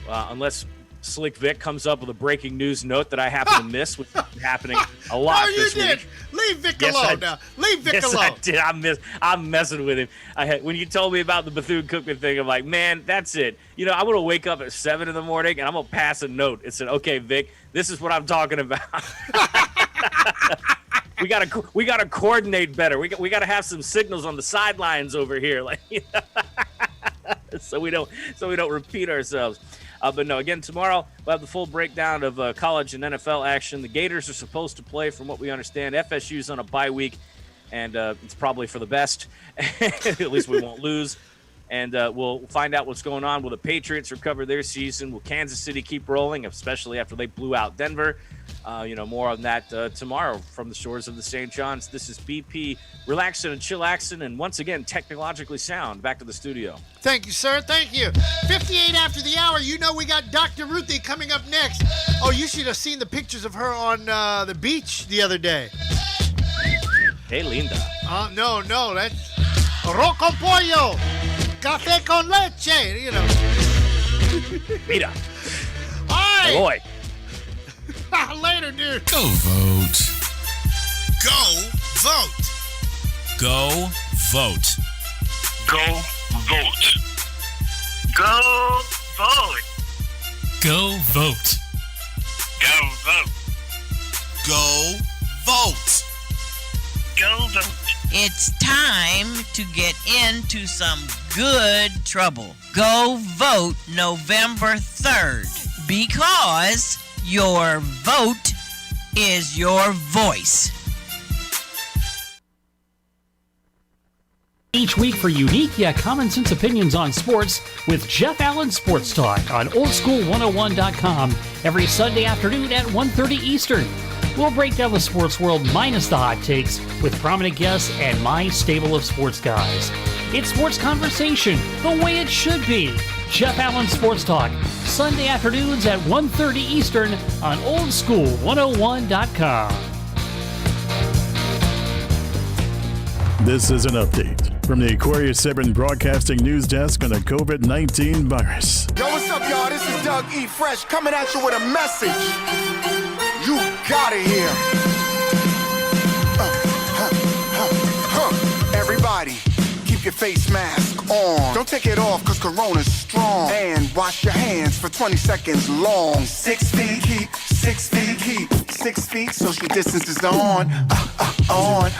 Unless Slick Vic comes up with a breaking news note that I happen to miss, which is happening a lot this week. Leave Vic alone now. Leave Vic alone. I did. I'm messing with him. When you told me about the Bethune-Cookman thing, I'm like, man, that's it. I'm going to wake up at 7 in the morning, and I'm going to pass a note. It said, okay, Vic, this is what I'm talking about. We gotta coordinate better. We got to have some signals on the sidelines over here, so we don't repeat ourselves. But no, again, tomorrow we'll have the full breakdown of college and NFL action. The Gators are supposed to play, from what we understand. FSU's on a bye week, and it's probably for the best. At least we won't lose. And we'll find out what's going on. Will the Patriots recover their season? Will Kansas City keep rolling, especially after they blew out Denver? More on that tomorrow from the shores of the St. John's. This is BP, relaxing and chillaxing, and once again, technologically sound. Back to the studio. Thank you, sir. Thank you. 58 after the hour. We got Dr. Ruthie coming up next. Oh, you should have seen the pictures of her on the beach the other day. Hey, Linda. No, that's arroz con pollo, café con leche, Mira. All right. Boy. Later, dude. Go vote. Go vote. Go vote. Go vote. Go vote. Go vote. Go vote. Go vote. Go vote. It's time to get into some good trouble. Go vote November 3rd, because your vote is your voice. Each week for unique yet common sense opinions on sports with Jeff Allen Sports Talk on oldschool101.com every Sunday afternoon at 1:30 Eastern. We'll break down the sports world minus the hot takes with prominent guests and my stable of sports guys. It's sports conversation the way it should be. Jeff Allen Sports Talk, Sunday afternoons at 1:30 Eastern on oldschool101.com. This is an update from the Aquarius 7 Broadcasting News Desk on the COVID-19 virus. Yo, what's up, y'all? This is Doug E. Fresh coming at you with a message. You gotta hear. Everybody, keep your face mask on. Don't take it off, cause Corona's strong. And wash your hands for 20 seconds long. 6 feet, keep 6 feet, keep 6 feet. Social distance is on. On.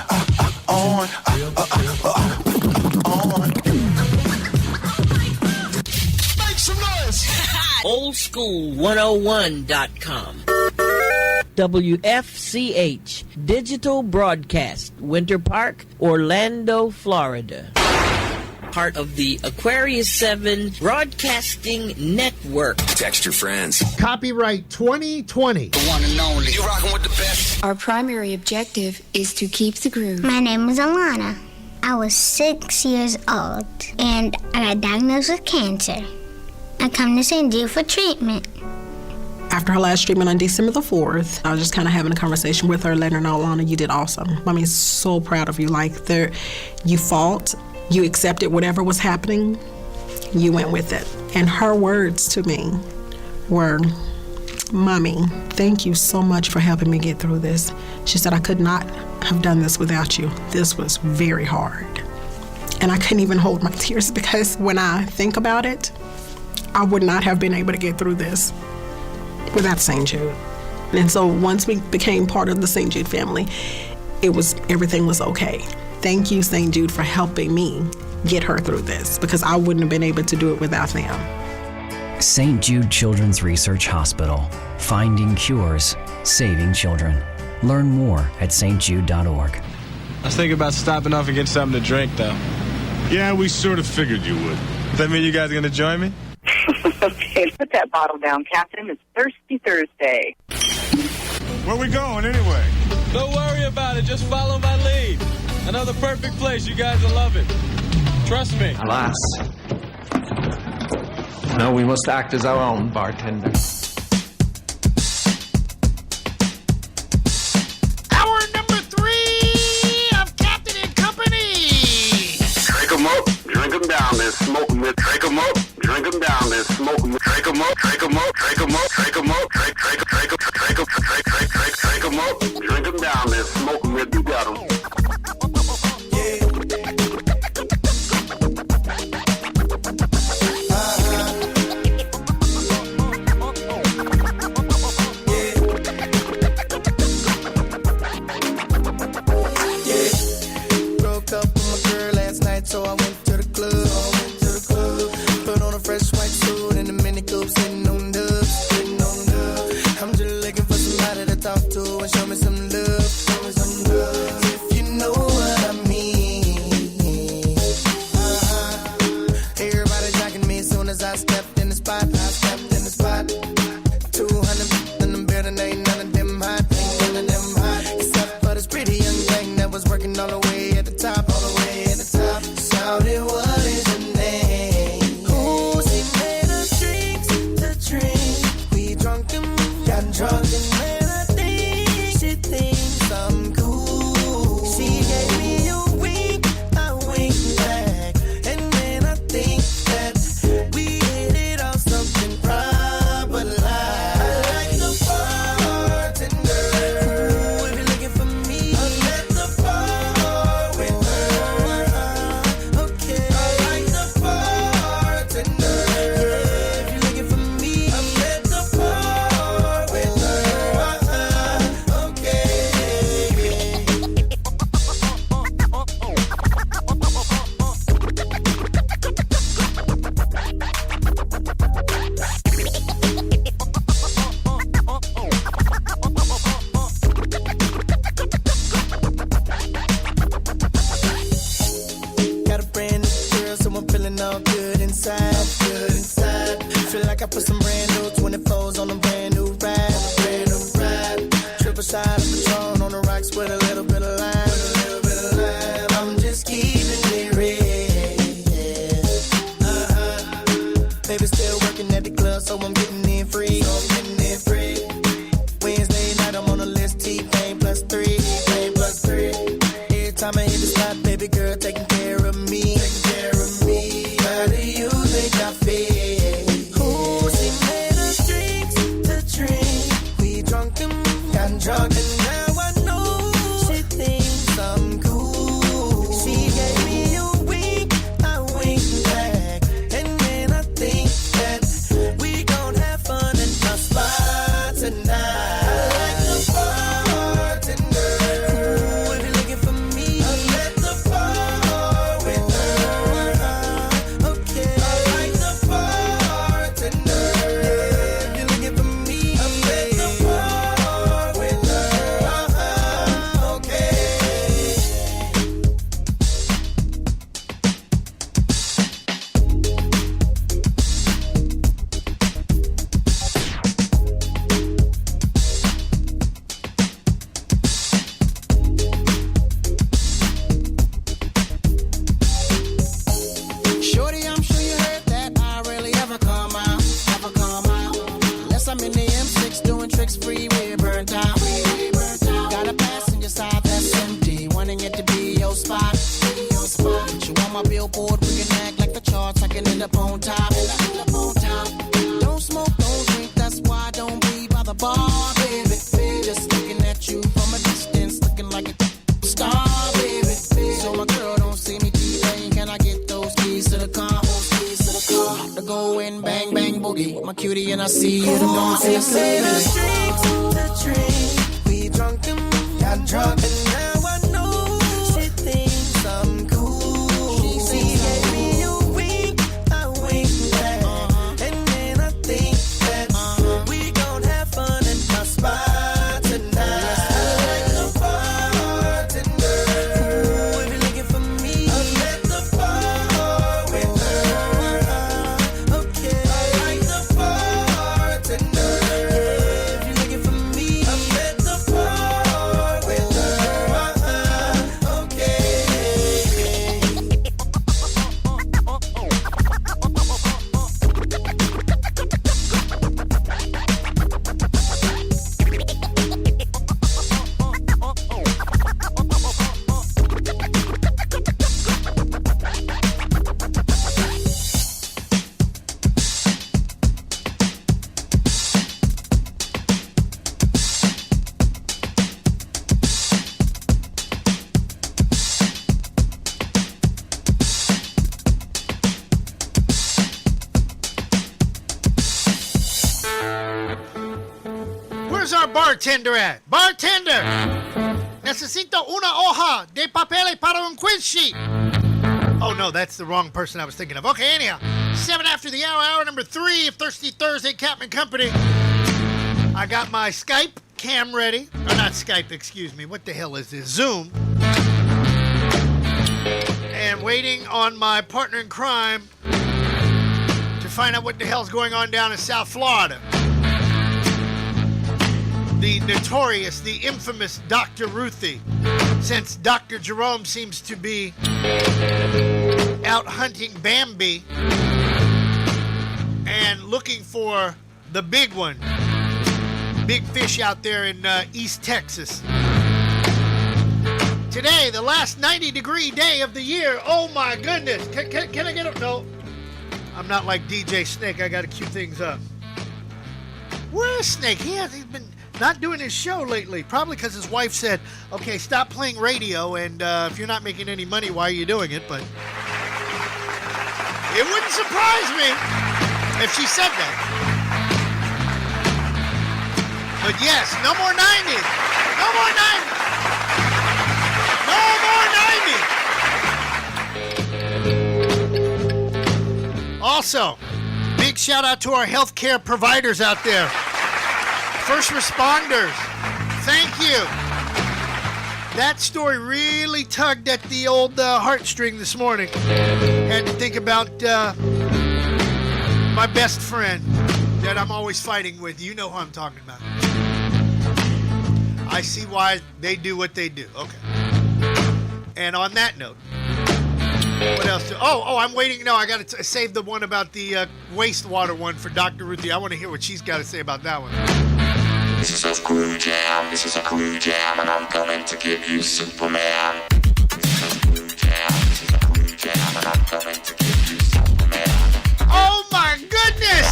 Make some noise. oldschool101.com. WFCH Digital Broadcast, Winter Park, Orlando, Florida. Part of the Aquarius 7 Broadcasting Network. Text your friends. Copyright 2020. The one and only. You rocking with the best. Our primary objective is to keep the groove. My name is Alana. I was 6 years old, and I got diagnosed with cancer. I come to St. Jude for treatment. After her last treatment on December the 4th, I was just kind of having a conversation with her, letting her know, Alana, you did awesome. Mommy's so proud of you. You fought, you accepted whatever was happening, you went with it. And her words to me were, Mommy, thank you so much for helping me get through this. She said, I could not have done this without you. This was very hard. And I couldn't even hold my tears because when I think about it, I would not have been able to get through this without St. Jude. And so once we became part of the St. Jude family, everything was okay. Thank you, St. Jude, for helping me get her through this, because I wouldn't have been able to do it without them. St. Jude Children's Research Hospital. Finding cures, saving children. Learn more at stjude.org. I was thinking about stopping off and getting something to drink, though. Yeah, we sort of figured you would. Does that mean you guys are going to join me? Okay, put that bottle down, Captain. It's Thirsty Thursday. Where we going, anyway? Don't worry about it. Just follow my lead. Another perfect place. You guys will love it. Trust me. Alas. No, we must act as our own bartender. Hour number 3 of Captain and Company. smoke 'em. Drink 'em up, drink 'em up, drink 'em up, drink 'em up, drink 'em up, drink 'em down, man. Smoke 'em if you got 'em. So I went to the club, put on a fresh white suit and a mini coupe, sitting on dubs, I'm just looking for somebody to talk to and show me some love, if you know what I mean. Everybody jacking me as soon as I stepped in the spot. 200 in the building, ain't none of them hot, except for this pretty young thing that was working all the way at the top, Shouted, what is your name? Who she made us drinks to drink? We drunk and got drunk and man, I think she thinks I'm cool. She gave me a wink, I winked back, and then I think that we hit it off something proper like. I like the bartender. Ooh, if you're looking for me, I'm at the bar with her. Got a brand new girl, so I'm feeling all good inside. Feel like I put some brand new 24s on a brand new ride. Triple shot of Patron on the rocks with a little bit of lime. I'm just keeping it real. Baby still working at the club, so I'm getting in free. Wednesday night I'm on the list, T-Pain plus 3. Every time I hit the spot, baby girl taking care of me. How do you think I feel? Who she made us drinks to drink? We drunk and got drunk and now I know she thinks I'm cool. She gave me a wink, I winked back, and then I think that we gon' have fun in my spot tonight. I like the bartender. Ooh, if you're looking for me, I'm at the bar with her. Okay, I like the bartender. If you're looking for me, I'm at the bar with her. Okay. Shorty, I'm sure you heard that I rarely ever come out. Unless I'm in the M6 doing tricks, freeway burnt out. Got a passenger side that's empty, wanting it to be your spot. You on my billboard, we can act like the charts, I can end up on top. Don't smoke, don't drink, that's why I don't be by the bar, baby. Just looking at you from a distance, looking like a star, baby. So my girl don't see me T-Pain, can I get those keys to the car? To go in, bang, bang, boogie. My cutie and I see you tomorrow. See you later. We drunk and got drunk and now I know she thinks I'm cool. She gave me a wink, I winked back, and then I think that we gon' have fun in my spot tonight. I like the bartender. Ooh, if you're looking for me, I'm at the bar with her. Okay, I like the bartender. If you're looking for me, I'm at the bar with her. Where's our bartender at? Bartender! Necesito una hoja de papel para un quiz sheet. Oh, no, that's the wrong person I was thinking of. Okay, anyhow. 7 after the hour, hour number 3 of Thirsty Thursday, Captain Company. I got my Skype cam ready. Or not Skype, excuse me. What the hell is this? Zoom. And waiting on my partner in crime to find out what the hell's going on down in South Florida. The notorious, the infamous Dr. Ruthie. Since Dr. Jerome seems to be out hunting Bambi and looking for the big one. Big fish out there in East Texas. Today, the last 90-degree day of the year. Oh my goodness. Can I get it? No. I'm not like DJ Snake. I got to cue things up. Where is Snake? He's been not doing his show lately. Probably because his wife said, okay, stop playing radio, and if you're not making any money, why are you doing it? But it wouldn't surprise me if she said that. But yes, no more 90s. No more 90s. No more 90s. Also, big shout out to our healthcare providers out there. First responders, thank you. That story really tugged at the old heartstring this morning. Had to think about my best friend that I'm always fighting with. You know who I'm talking about. I see why they do what they do. Okay. And on that note, what else? I'm waiting. No, I got to save the one about the wastewater one for Dr. Ruthie. I want to hear what she's got to say about that one. This is a screw jam, this is a clue jam, and I'm coming to give you Superman. This is a clue jam, this is a clue jam, and I'm coming to give you Superman. Oh my goodness!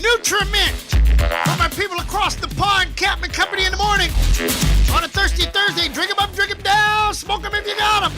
Nutriment for my people across the pond, Captain Company in the morning. On a Thirsty Thursday, drink 'em up, drink 'em down, smoke 'em if you got 'em.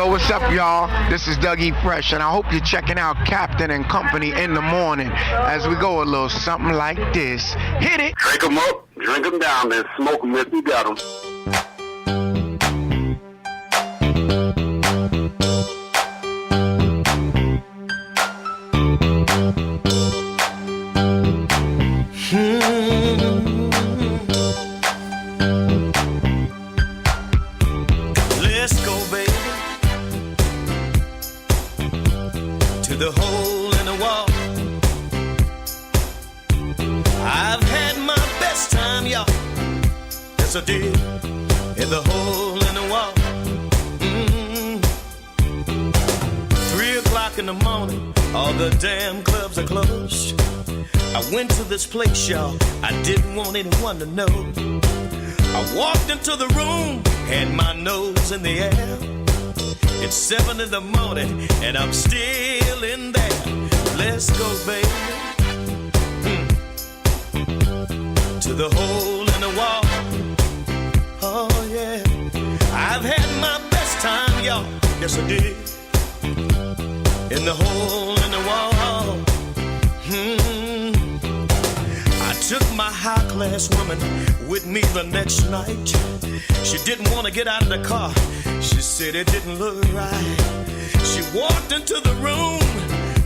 Yo, what's up, y'all? This is Dougie Fresh, and I hope you're checking out Captain and Company in the morning as we go a little something like this. Hit it! Drink 'em up, drink 'em down, then smoke 'em if you got 'em. Let's go, baby, to the hole in the wall. I've had my best time, y'all. Yes, I did. In the hole in the wall. 3 o'clock in the morning, all the damn clubs are closed. I went to this place, y'all. I didn't want anyone to know. I walked into the room, had my nose in the air. It's 7 in the morning, and I'm still in there. Let's go, baby, to the hole in the wall. Oh, yeah. I've had my best time, y'all. Yes, I did. In the hole in the wall. I took my high-class woman with me the next night. She didn't want to get out of the car. She said it didn't look right. She walked into the room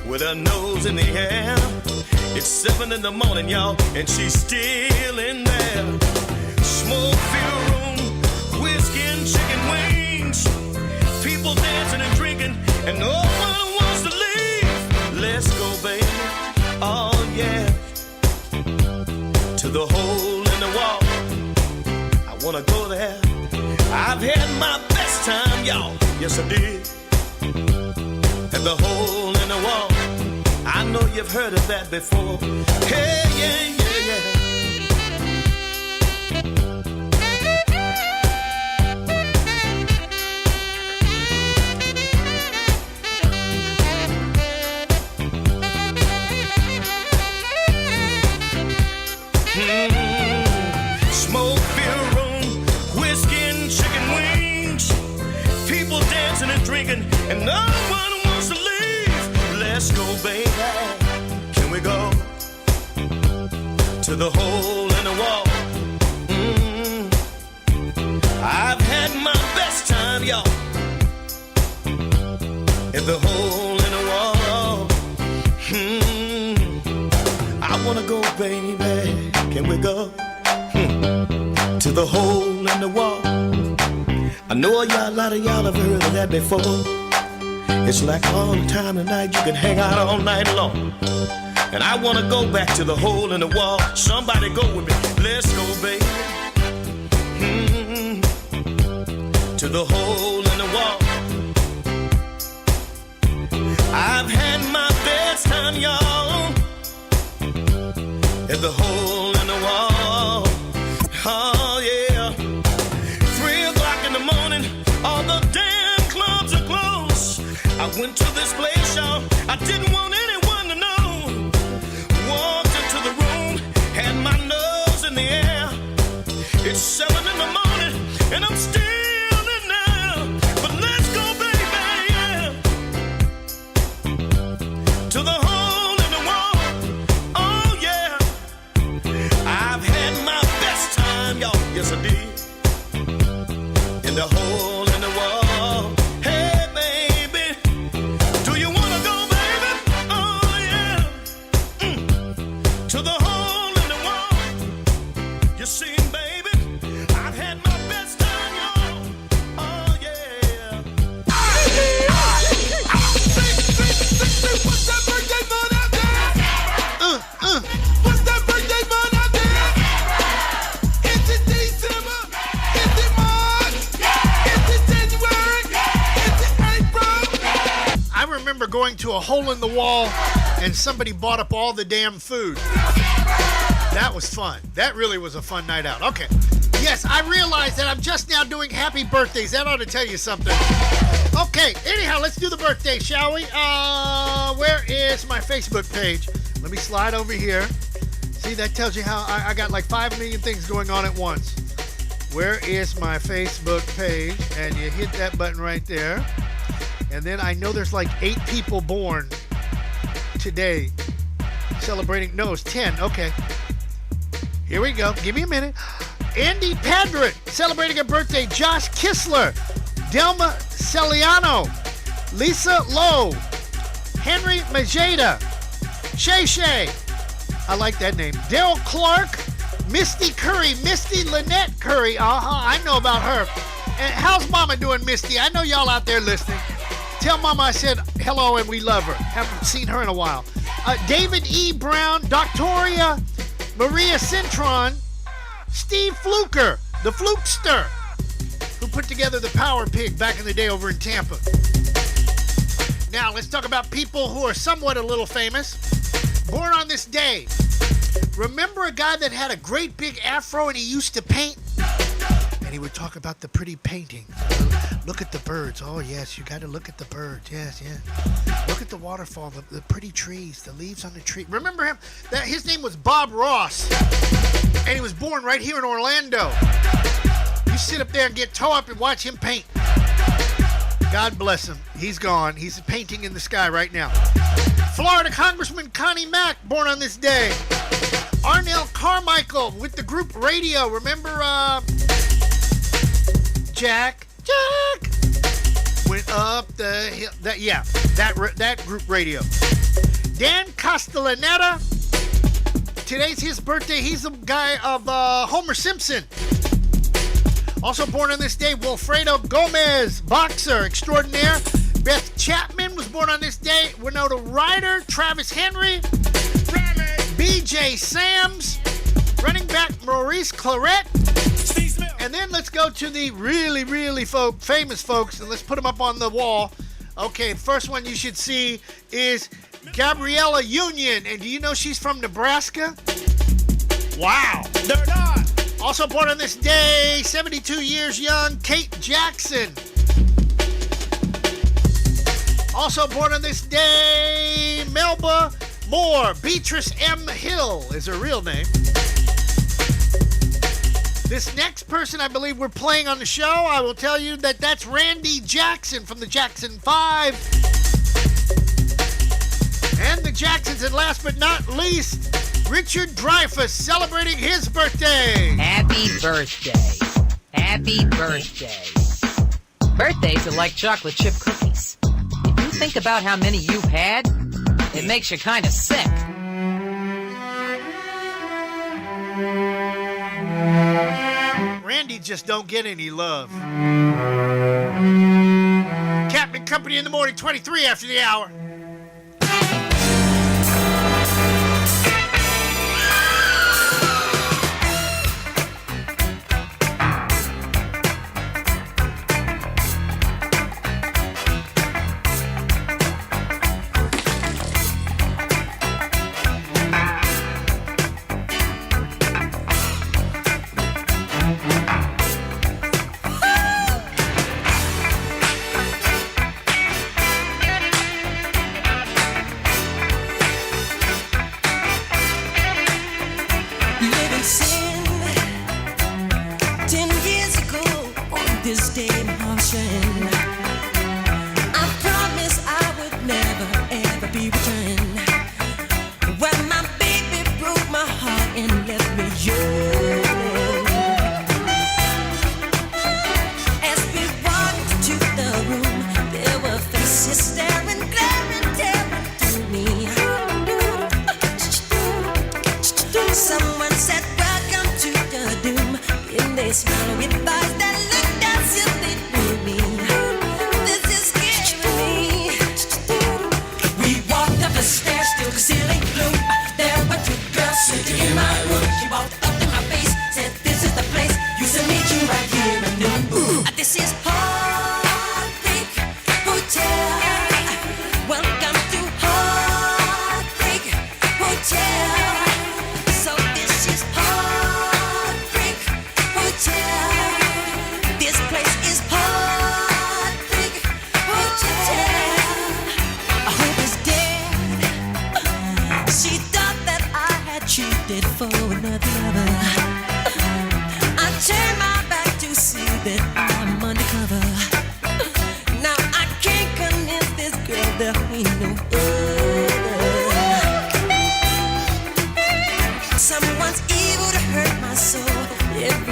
with her nose in the air. It's 7 in the morning, y'all, and she's still in there. Smoke-filled room, whiskey and chicken wings. People dancing and drinking, and no one wants to leave. Let's go, baby. Oh, yeah. To the hole in the wall. I wanna go there. I've had my best time, y'all. Yes, I did. And the hole in the wall. I know you've heard of that before. Hey, yeah, yeah, yeah. Smoke-filled room, whiskey and chicken wings. People dancing and drinking, and no one wants to leave. Let's go, baby. Can we go to the hole in the wall? I've had my best time, y'all. In the hole in the wall. I wanna go, baby. Can we go to the hole in the wall? I know a lot of y'all have heard of that before. It's like all the time tonight, you can hang out all night long. And I wanna go back to the hole in the wall. Somebody go with me. Let's go, baby. To the hole in the wall. I've had my best time, y'all. In the hole in the wall. Oh, yeah. 3 o'clock in the morning, all the damn clubs are closed. I went to this place, y'all. I didn't want anyone to know. Walked into the room, had my nose in the air. It's 7 in the morning, and I'm still in there. But let's go, baby, yeah. To the hole in the wall. Oh, yeah. I've had my best time, y'all. Yes, I did. In the hole in the wall. Hey, baby. Do you want to go, baby? Oh, yeah. To the hole in the wall. You see, baby, I've had my best time, y'all. Oh, yeah. What's that birthday man out there? What's that birthday man out there? Is it December? Is it March? Is it January? Is it April? I remember going to a hole in the wall and somebody bought up all the damn food. That was fun. That really was a fun night out. Okay. Yes, I realize that I'm just now doing happy birthdays. That ought to tell you something. Okay, anyhow, let's do the birthday, shall we? Where is my Facebook page? Let me slide over here. See, that tells you how I got like 5 million things going on at once. Where is my Facebook page? And you hit that button right there. And then I know there's like 8 people born today celebrating. No, it's 10. Okay. Here we go. Give me a minute. Andy Padrick celebrating a birthday. Josh Kissler. Delma Celiano. Lisa Lowe. Henry Majeda. Shay Shay. I like that name. Daryl Clark. Misty Curry. Misty Lynette Curry. I know about her. And how's Mama doing, Misty? I know y'all out there listening. Tell Mama I said hello and we love her. Haven't seen her in a while. David E. Brown, Doctoria, Maria Cintron, Steve Fluker, the Flukester, who put together the Power Pig back in the day over in Tampa. Now, let's talk about people who are somewhat a little famous. Born on this day. Remember a guy that had a great big afro and he used to paint? And he would talk about the pretty painting. Look at the birds. Oh, yes, you got to look at the birds. Yes, yeah. Look at the waterfall, the pretty trees, the leaves on the tree. Remember him? His name was Bob Ross. And he was born right here in Orlando. You sit up there and get toe up and watch him paint. God bless him. He's gone. He's painting in the sky right now. Florida Congressman Connie Mack, born on this day. Arnell Carmichael with the group Radio. Remember, Jack went up the hill. That group Radio. Dan Castellaneta. Today's his birthday. He's the guy of Homer Simpson. Also born on this day, Wilfredo Gomez, boxer extraordinaire. Beth Chapman was born on this day. Winona Ryder, Travis Henry, B.J. Sams, running back Maurice Claret. And then let's go to the really, really famous folks, and let's put them up on the wall. Okay, the first one you should see is Gabriella Union. And do you know she's from Nebraska? Wow. They're not. Also born on this day, 72 years young, Kate Jackson. Also born on this day, Melba Moore. Beatrice M. Hill is her real name. This next person I believe we're playing on the show, I will tell you that that's Randy Jackson from the Jackson 5. And the Jacksons, and last but not least, Richard Dreyfuss celebrating his birthday. Happy birthday. Happy birthday. Birthdays are like chocolate chip cookies. If you think about how many you've had, it makes you kind of sick. Randy just don't get any love. Captain Company in the morning, 23 after the hour.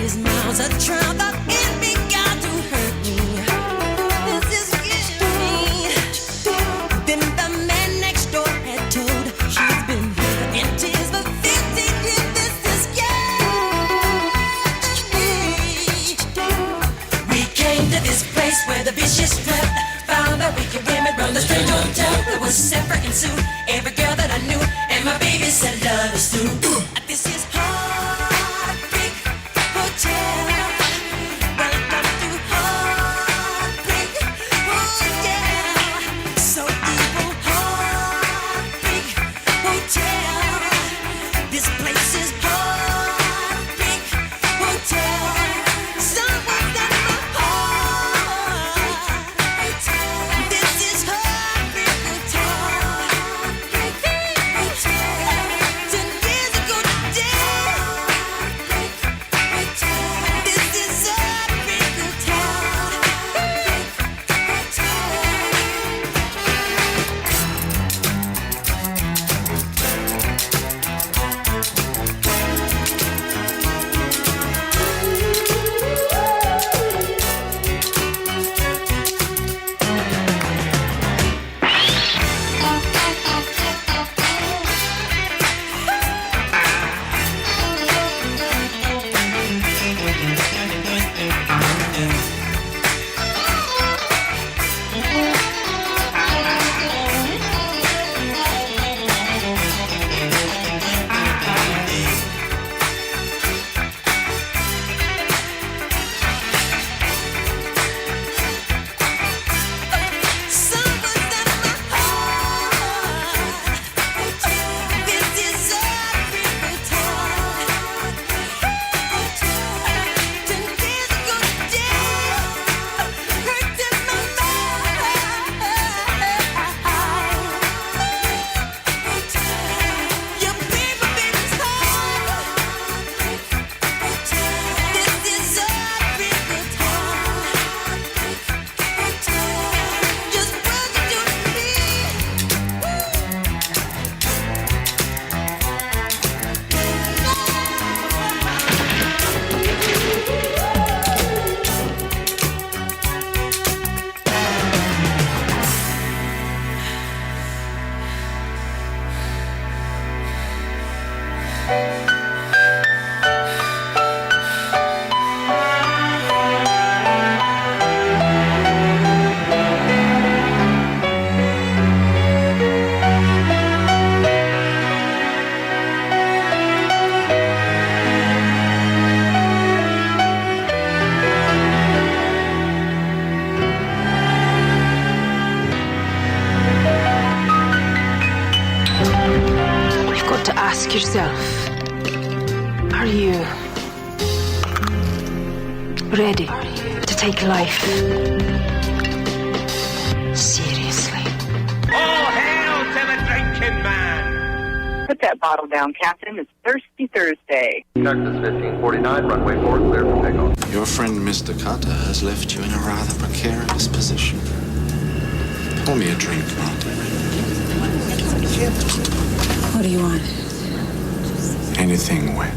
these miles of travel, it began to hurt me. This is me. Then the man next door had told she's been in tears for 15 years. This is we came to this place where the vicious slept. Found that wicked women run the strange hotel. There was Separate and Sue, every girl that I knew, and my baby said love is through. This is Heartbreak Hotel. Welcome to Heartbreak Hotel. So evil Heartbreak Hotel. This place is Heartbreak Hotel. Someone's got my heart. This is Heartbreak Hotel. 10 years ago today. This is Heartbreak Hotel. You've got to ask yourself, are you ready to take life seriously? All hail to the drinking man! Put that bottle down, Captain. It's Thirsty Thursday. Texas 1549, runway 4, clear for takeoff. Your friend Mr. Carter has left you in a rather precarious position. Pour me a drink, Martin. What do you want? Anything wet.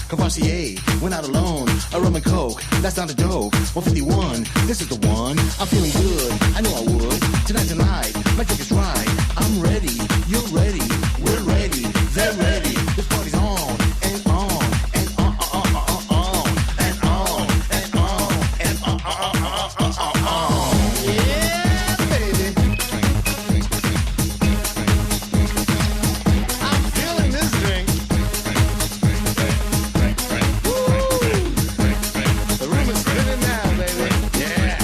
Cavassier, went out alone. A rum and coke, that's not a joke. 151, this is the one. I'm feeling good, I knew I would. Tonight, my drink is right. I'm ready, you're ready, we're ready, they're ready. This party's on and on and on and on and on and on. Yeah, baby. I'm feeling this drink. The room is spinning now, baby. Yeah.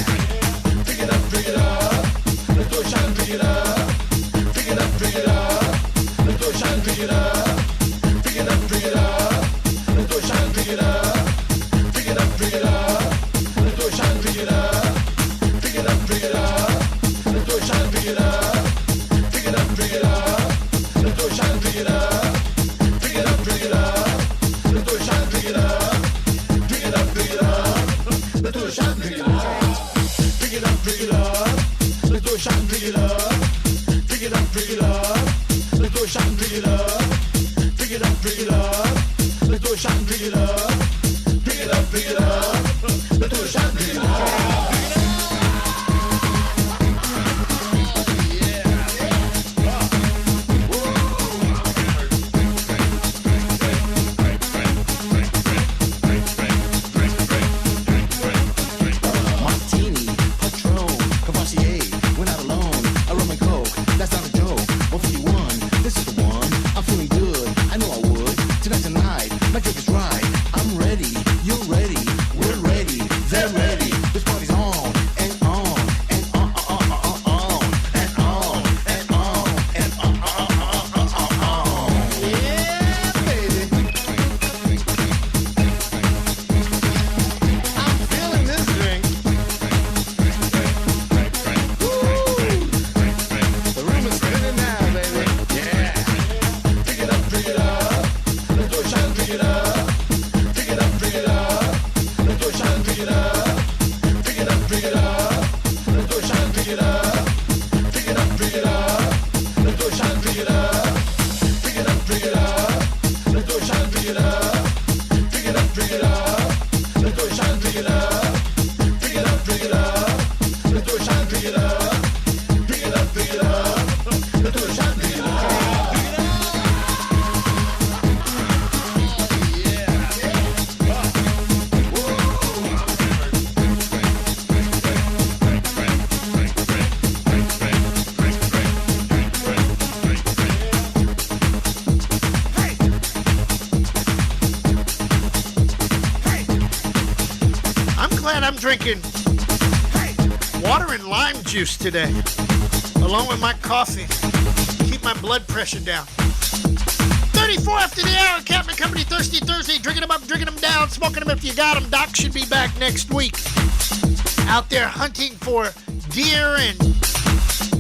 Drink it up, drink it up. Let's go shine, drink it up. Drink it up, drink it up. Let's go shine, drink it up. Drink it up, drink it up. Let's go shine, drink it up. Drink it up, drink it up. Let's go shine, drink it up. Drink it up, drink it up. Let's go shine, drink it up. Drink it up, drink it up. Let's go shine, drink it up. Drink it up, drink it up. Let's go shine, drink it up. Drink it up, drink it up. Let's go shine, drink it up. Drink it up, drink it up. Let's go shine, drink it up. Drink it up, drink it up. Let's go shine, drink it up. Drink it up, drink it up. Let's go shine, drink it up. Drink it up, drink it up. Let's go shine, drink it up. Martini, Patron, Cavassier, went out alone. A rum and coke, that's not a joke. 151, this is the one. I'm feeling good, I knew I would. Tonight, my drink is right. I'm ready, you're ready, we're ready, they're ready. This party's on and on and on and on and on and on. Yeah, baby. I'm feeling this drink. The room is spinning now, baby. Yeah. Drink it up, drink it up. Let's go shine, drink it up. Drink it up, drink it up. Let's go shine, drink it up. Drink it up, drink it up. Let's go shine, drink it up. Drink it up, drink it up. Let's go shine, drink it up. Drink it up, drink it up. Let's go shine, drink it up. Drink it up, drink it up. Let's go shine, drink it up. Drink it up, drink it up. Let's go shine, drink it up. Drink it up, drink it up. Let's go shine, drink it up. I'm glad I'm drinking water and lime juice today, along with my coffee. Keep my blood pressure down. 34 after the hour, Captain Company, Thirsty Thursday. Drinking them up, drinking them down, smoking them if you got them. Doc should be back next week. Out there hunting for deer and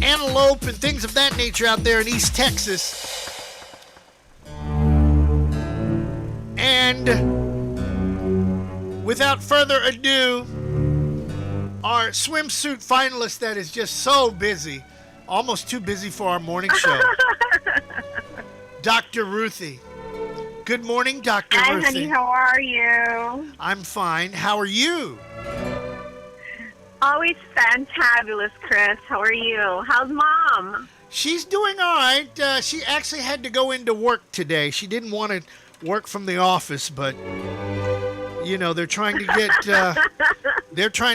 antelope and things of that nature out there in East Texas. And without further ado, our swimsuit finalist that is just so busy, almost too busy for our morning show, Dr. Ruthie. Good morning, Dr. Hi, Ruthie. honey. How are you? I'm fine. How are you? Always fantabulous, Chris. How are you? How's Mom? She's doing all right. She actually had to go into work today. She didn't want to work from the office, but you know they're trying to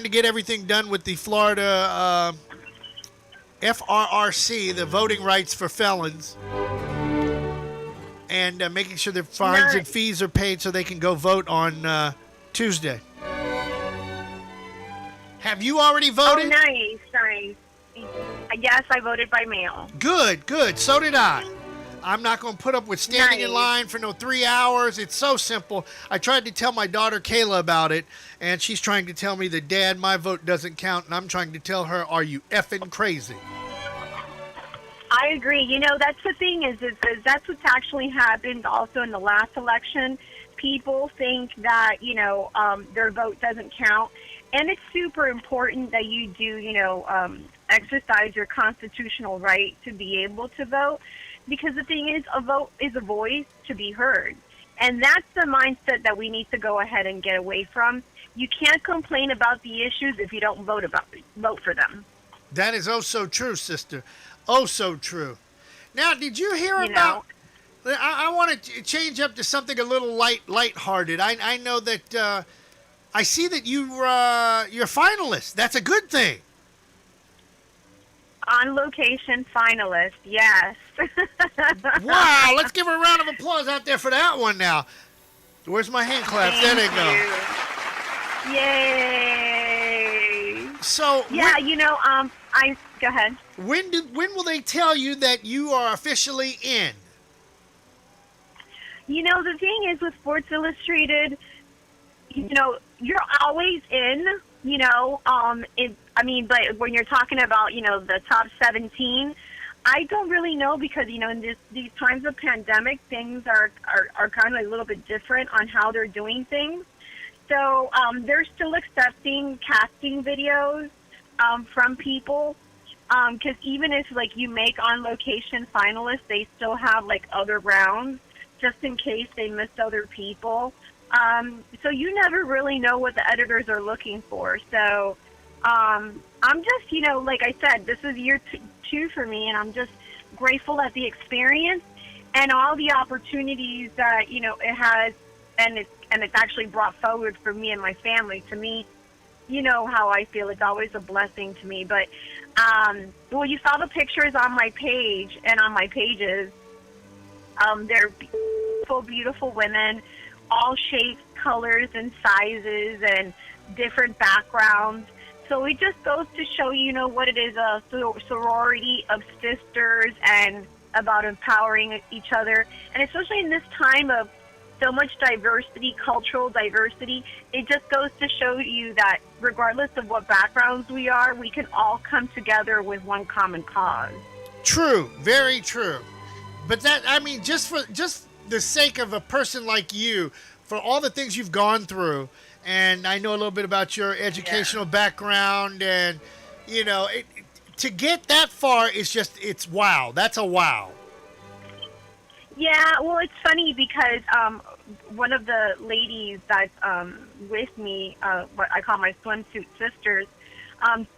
get everything done with the Florida FRRC, the voting rights for felons, and making sure their fines and fees are paid so they can go vote on Tuesday. Have you already voted? Oh, nice. Yes, I voted by mail. Good. So did I. I'm not going to put up with standing in line for no 3 hours. It's so simple. I tried to tell my daughter Kayla about it, and she's trying to tell me that, Dad, my vote doesn't count, and I'm trying to tell her, are you effing crazy? I agree. You know, that's the thing is that's what's actually happened also in the last election. People think that, their vote doesn't count. And it's super important that you do, exercise your constitutional right to be able to vote. Because the thing is, a vote is a voice to be heard. And that's the mindset that we need to go ahead and get away from. You can't complain about the issues if you don't vote for them. That is oh so true, sister. Oh so true. Now, did you hear You about? know? I want to change up to something a little lighthearted. I know that I see that you're finalist. That's a good thing. On location finalist, yes. Wow! Let's give her a round of applause out there for that one. Now, where's my hand claps? There they go. Yay! So yeah, I go ahead. When will they tell you that you are officially in? The thing is with Sports Illustrated, you're always in. But when you're talking about the top 17, I don't really know because in these times of pandemic, things are kind of a little bit different on how they're doing things. So they're still accepting casting videos from people. Because even if you make on location finalists, they still have other rounds just in case they missed other people. So you never really know what the editors are looking for. So I'm just, like I said, this is year two for me, and I'm just grateful at the experience and all the opportunities that it has, and it's actually brought forward for me and my family. To me, how I feel. It's always a blessing to me. But you saw the pictures on my page and on my pages. They're beautiful women, all shapes, colors, and sizes, and different backgrounds. So it just goes to show what it is, a sorority of sisters and about empowering each other. And especially in this time of so much diversity, cultural diversity, it just goes to show you that regardless of what backgrounds we are, we can all come together with one common cause. True, very true. But just for the sake of a person like you, for all the things you've gone through, and I know a little bit about your educational background, and to get that far is it's wow. That's a wow. Yeah, well, it's funny because one of the ladies that's with me, what I call my swimsuit sisters,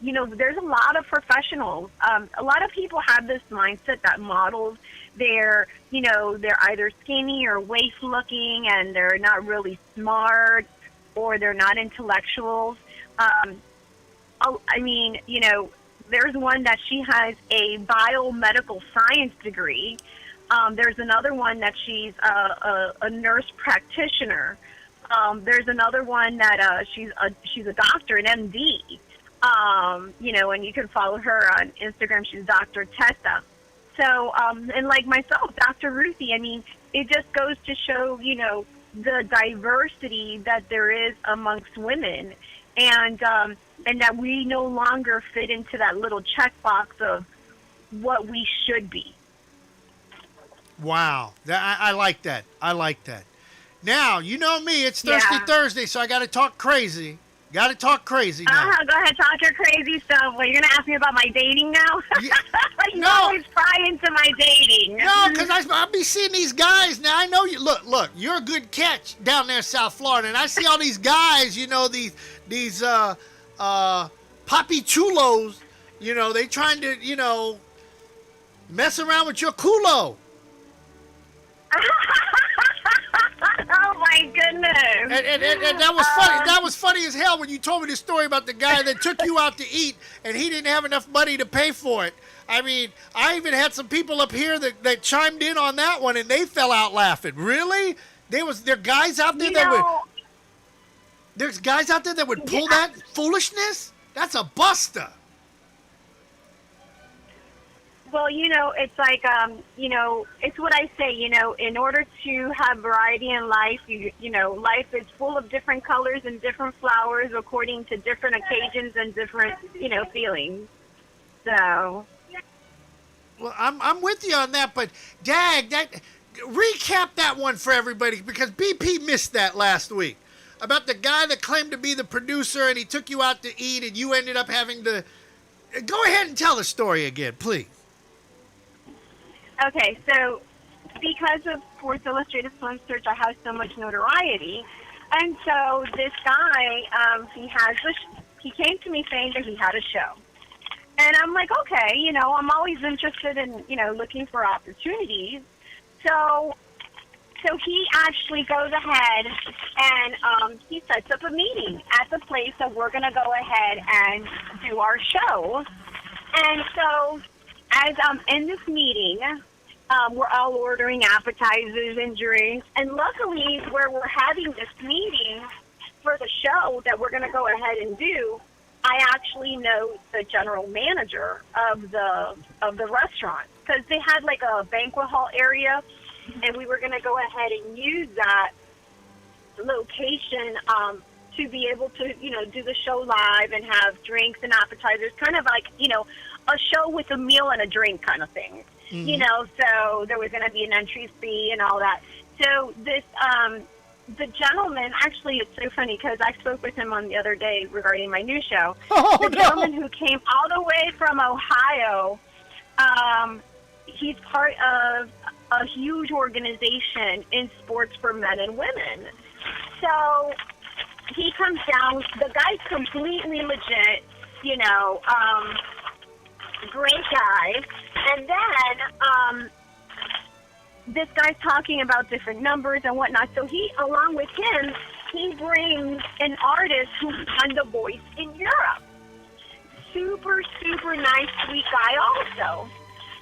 there's a lot of professionals. A lot of people have this mindset that models, they're either skinny or waif looking, and they're not really smart, or they're not intellectuals. There's one that she has a biomedical science degree. There's another one that she's a nurse practitioner. There's another one that she's a doctor, an MD. And you can follow her on Instagram. She's Dr. Tessa. So, and like myself, Dr. Ruthie, it just goes to show, the diversity that there is amongst women, and that we no longer fit into that little checkbox of what we should be. Wow. I like that. I like that. Now, you know me, it's Thirsty Thursday, so I got to talk crazy. Got to talk crazy now. Go ahead, talk your crazy stuff. Well, you're going to ask me about my dating now? You always pry into my dating. No, because I'll be seeing these guys. Now, I know you. Look, you're a good catch down there in South Florida. And I see all these guys, these poppy chulos, they trying to, mess around with your culo. Oh my goodness! And that was funny. That was funny as hell when you told me the story about the guy that took you out to eat and he didn't have enough money to pay for it. I even had some people up here that chimed in on that one and they fell out laughing. Really? There are guys out there there's guys out there that would pull that foolishness? That's a buster. Well, it's like, it's what I say, in order to have variety in life, life is full of different colors and different flowers according to different occasions and different, feelings. So. Well, I'm with you on that, but recap that one for everybody because BP missed that last week about the guy that claimed to be the producer and he took you out to eat and you ended up having to. Go ahead and tell the story again, please. Okay, so because of Sports Illustrated Swim Search, I have so much notoriety. And so this guy, he came to me saying that he had a show. And I'm like, okay, you know, I'm always interested in, you know, looking for opportunities. So he actually goes ahead and he sets up a meeting at the place that we're going to go ahead and do our show. And so as I'm in this meeting, we're all ordering appetizers and drinks. And luckily, where we're having this meeting for the show that we're going to go ahead and do, I actually know the general manager of the restaurant, because they had like a banquet hall area, and we were going to go ahead and use that location to be able to, you know, do the show live and have drinks and appetizers, kind of like, you know, a show with a meal and a drink kind of thing. Mm-hmm. You know, so there was going to be an entry fee and all that. So this, the gentleman, actually, it's so funny because I spoke with him on the other day regarding my new show. Gentleman who came all the way from Ohio, he's part of a huge organization in sports for men and women. So he comes down. The guy's completely legit, you know, great guy. And then this guy's talking about different numbers and whatnot. So he, along with him, he brings an artist who's done The Voice in Europe. Super, super nice, sweet guy also.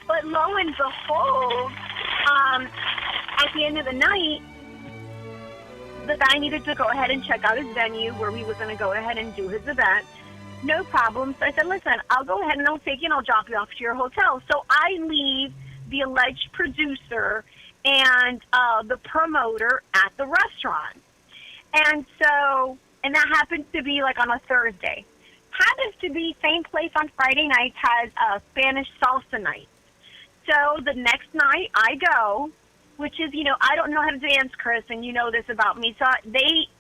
But lo and behold, at the end of the night, the guy needed to go ahead and check out his venue where we was going to go ahead and do his event. No problem. So I said, listen, I'll go ahead and I'll take you and I'll drop you off to your hotel. So I leave the alleged producer and the promoter at the restaurant. And that happens to be like on a Thursday. Happens to be same place on Friday nights has a Spanish salsa night. So the next night I go, which is, you know, I don't know how to dance, Chris, and you know this about me. So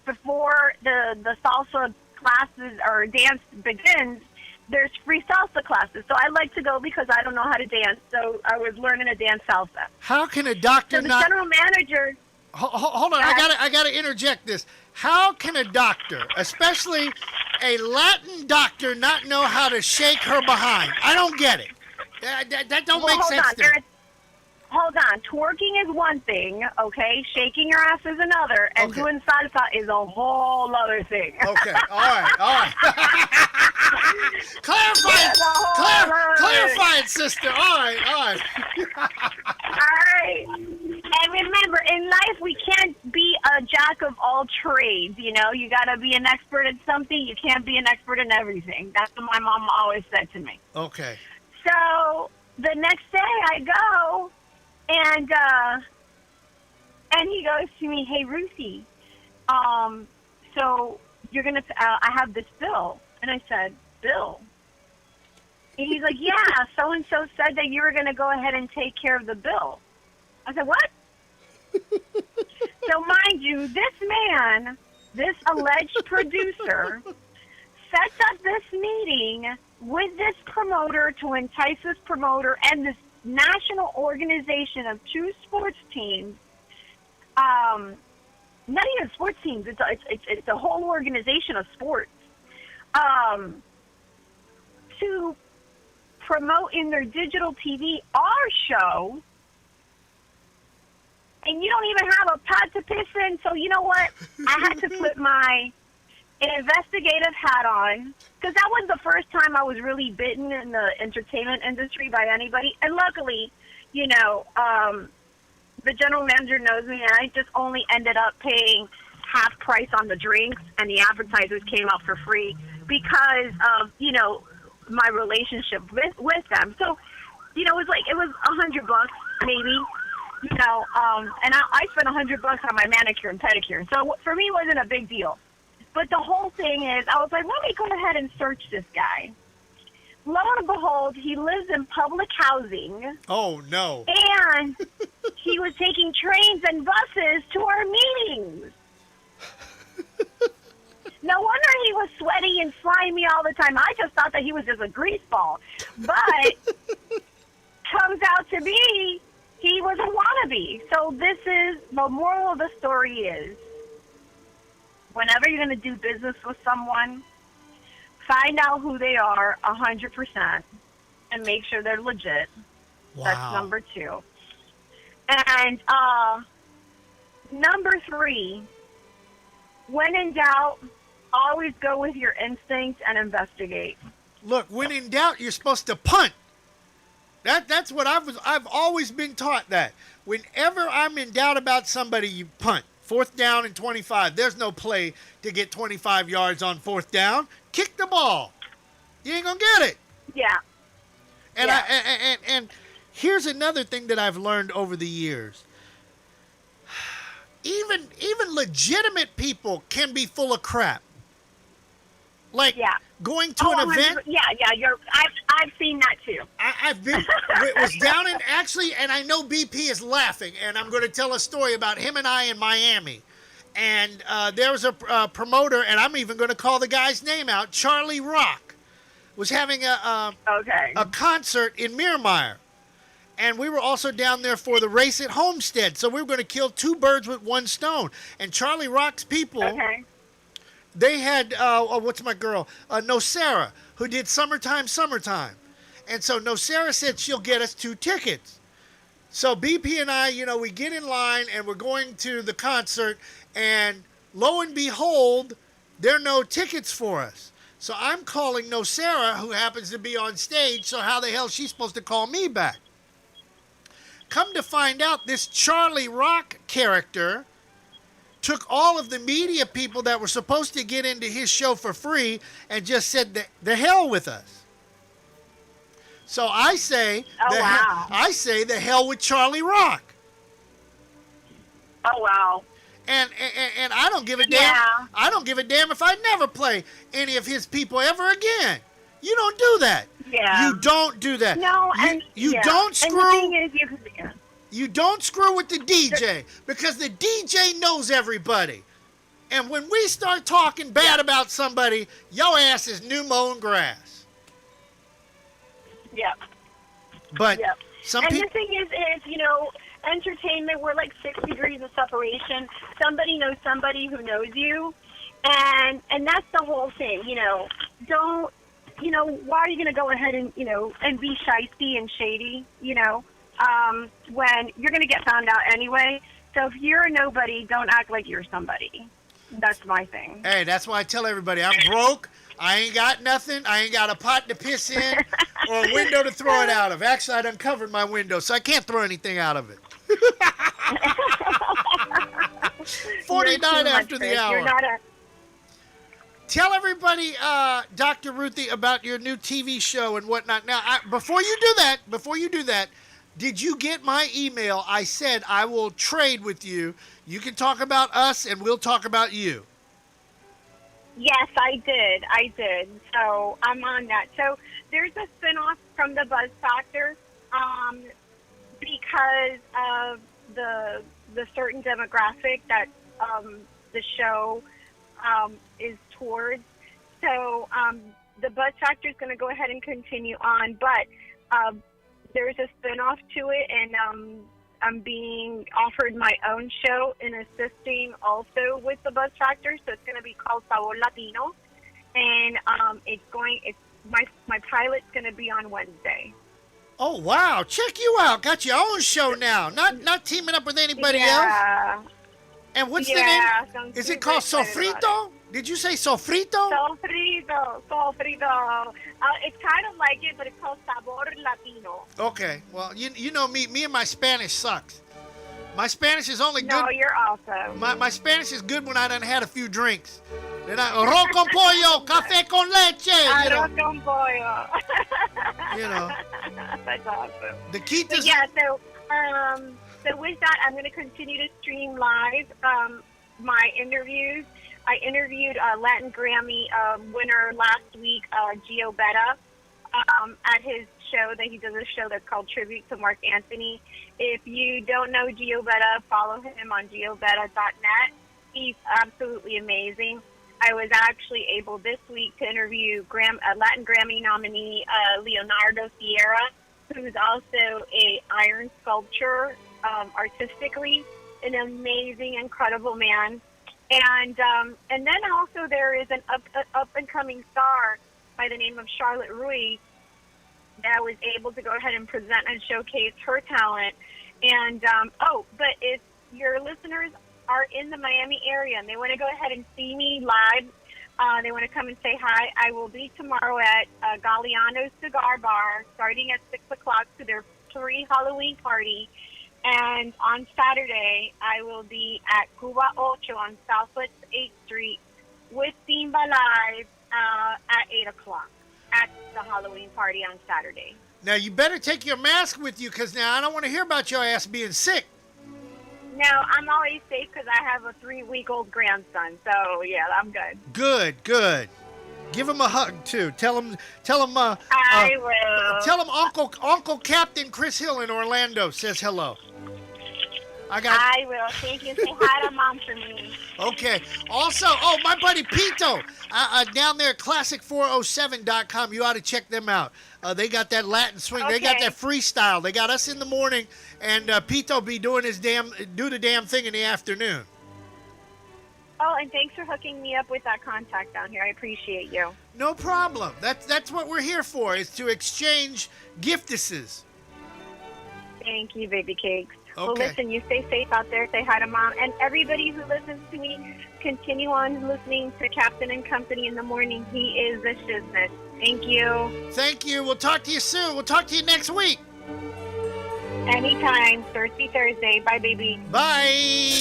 before the salsa classes or dance begins, there's free salsa classes. So I like to go because I don't know how to dance. So I was learning to dance salsa. How can a doctor so the general manager... Hold on, I gotta interject this. How can a doctor, especially a Latin doctor, not know how to shake her behind? I don't get it. That don't make sense to me. Hold on. Twerking is one thing, okay? Shaking your ass is another, and doing salsa is a whole other thing. Okay, all right. Clarify it, sister. All right. All right. And remember, in life, we can't be a jack of all trades, you know? You got to be an expert at something. You can't be an expert in everything. That's what my mom always said to me. Okay. So the next day I go, and he goes to me, hey, Ruthie, so you're going to, I have this bill. And I said, bill? And he's like, yeah, so-and-so said that you were going to go ahead and take care of the bill. I said, what? So mind you, this man, this alleged producer, sets up this meeting with this promoter to entice this promoter and this national organization of two sports teams, not even sports teams, it's a whole organization of sports, to promote in their digital TV our show, and you don't even have a pot to piss in. So you know what? I had to put my investigative hat on, because that was the first time I was really bitten in the entertainment industry by anybody. And luckily, you know, the general manager knows me, and I just only ended up paying half price on the drinks, and the appetizers came out for free because of, you know, my relationship with them. So, you know, it was $100 maybe, you know, and I spent $100 on my manicure and pedicure. So for me, it wasn't a big deal. But the whole thing is, I was like, let me go ahead and search this guy. Lo and behold, he lives in public housing. Oh, no. And he was taking trains and buses to our meetings. No wonder he was sweaty and slimy all the time. I just thought that he was just a greaseball. But comes out to be he was a wannabe. So this is, the moral of the story is, whenever you're going to do business with someone, find out who they are 100% and make sure they're legit. Wow. That's number 2. And number 3, when in doubt, always go with your instinct and investigate. Look, when in doubt, you're supposed to punt. That's what I've always been taught that. Whenever I'm in doubt about somebody, you punt. 4th down and 25. There's no play to get 25 yards on 4th down. Kick the ball. You ain't gonna get it. Yeah. And and here's another thing that I've learned over the years. Even legitimate people can be full of crap. Like going to an event. Yeah, I've seen that too. I've been, it was down in, actually, and I know BP is laughing, and I'm going to tell a story about him and I in Miami. And there was a promoter, and I'm even going to call the guy's name out, Charlie Rock, was having a concert in Miramar. And we were also down there for the race at Homestead. So we were going to kill 2 birds with 1 stone. And Charlie Rock's people, they had, what's my girl? Nocera, who did Summertime. And so Nocera said she'll get us 2 tickets. So BP and I, we get in line and we're going to the concert. And lo and behold, there are no tickets for us. So I'm calling Nocera, who happens to be on stage. So how the hell is she supposed to call me back? Come to find out, this Charlie Rock character took all of the media people that were supposed to get into his show for free and just said the hell with us. So I say, the hell with Charlie Rock. Oh wow. And I don't give a damn. Yeah. I don't give a damn if I never play any of his people ever again. You don't do that. Yeah. You don't do that. No, you don't screw. And the thing is, you don't screw with the DJ because the DJ knows everybody. And when we start talking bad about somebody, your ass is new mown grass. Yeah. But some and people. the thing is, entertainment, we're like 6 degrees of separation. Somebody knows somebody who knows you. And that's the whole thing, Don't, why are you going to go ahead and, and be shysty and shady, when you're going to get found out anyway. So if you're a nobody, don't act like you're somebody. That's my thing. Hey, that's why I tell everybody I'm broke. I ain't got nothing. I ain't got a pot to piss in or a window to throw it out of. Actually, I done covered my window, so I can't throw anything out of it. 49 after the hour. You're not a... Tell everybody, Dr. Ruthie, about your new TV show and whatnot. Now, before you do that, did you get my email? I said I will trade with you. You can talk about us, and we'll talk about you. Yes, I did. So I'm on that. So there's a spinoff from the Buzz Factor because of the certain demographic that the show is towards. So the Buzz Factor is going to go ahead and continue on, but there's a spinoff to it, and I'm being offered my own show and assisting also with the Buzz Factor. So it's going to be called Sabor Latino, and my pilot's going to be on Wednesday. Oh wow! Check you out. Got your own show now. Not teaming up with anybody else. And what's the name? Is it called Sofrito? Did you say Sofrito? Sofrito. It's kind of like it, but it's called Sabor Latino. Okay. Well, you know me. Me and my Spanish sucks. My Spanish is only good. No, you're awesome. My Spanish is good when I done had a few drinks. Then arroz con pollo, café con leche. Arroz con pollo. That's awesome. The key to So with that, I'm going to continue to stream live my interviews. I interviewed Latin Grammy winner last week, Gio Betta, at his show. That he does a show that's called Tribute to Mark Anthony. If you don't know Gio Betta, follow him on giobetta.net. He's absolutely amazing. I was actually able this week to interview Latin Grammy nominee Leonardo Sierra, who's also a iron sculptor, artistically, an amazing, incredible man. And then also there is an up and coming star by the name of Charlotte Rui that was able to go ahead and present and showcase her talent. And but if your listeners are in the Miami area and they want to go ahead and see me live, they want to come and say hi, I will be tomorrow at Galliano's Cigar Bar starting at 6 o'clock to their pre-Halloween party. And on Saturday, I will be at Cuba Ocho on Southwest 8th Street with Simba Live at 8 o'clock at the Halloween party on Saturday. Now, you better take your mask with you, because now I don't want to hear about your ass being sick. No, I'm always safe because I have a 3-week-old grandson. So, yeah, I'm good. Good. Give him a hug, too. Tell him. I will. Tell him Uncle Captain Chris Hill in Orlando says hello. I will. Thank you. Say hi to Mom for me. Okay. Also, my buddy Pito, down there at classic407.com. You ought to check them out. They got that Latin swing. Okay. They got that freestyle. They got us in the morning, and Pito be doing do the damn thing in the afternoon. Oh, and thanks for hooking me up with that contact down here. I appreciate you. No problem. That's what we're here for, is to exchange giftices. Thank you, baby cakes. Okay. Well, listen, you stay safe out there. Say hi to Mom. And everybody who listens to me, continue on listening to Captain and Company in the morning. He is the shiznit. Thank you. Thank you. We'll talk to you soon. We'll talk to you next week. Anytime. Thirsty Thursday. Bye, baby. Bye.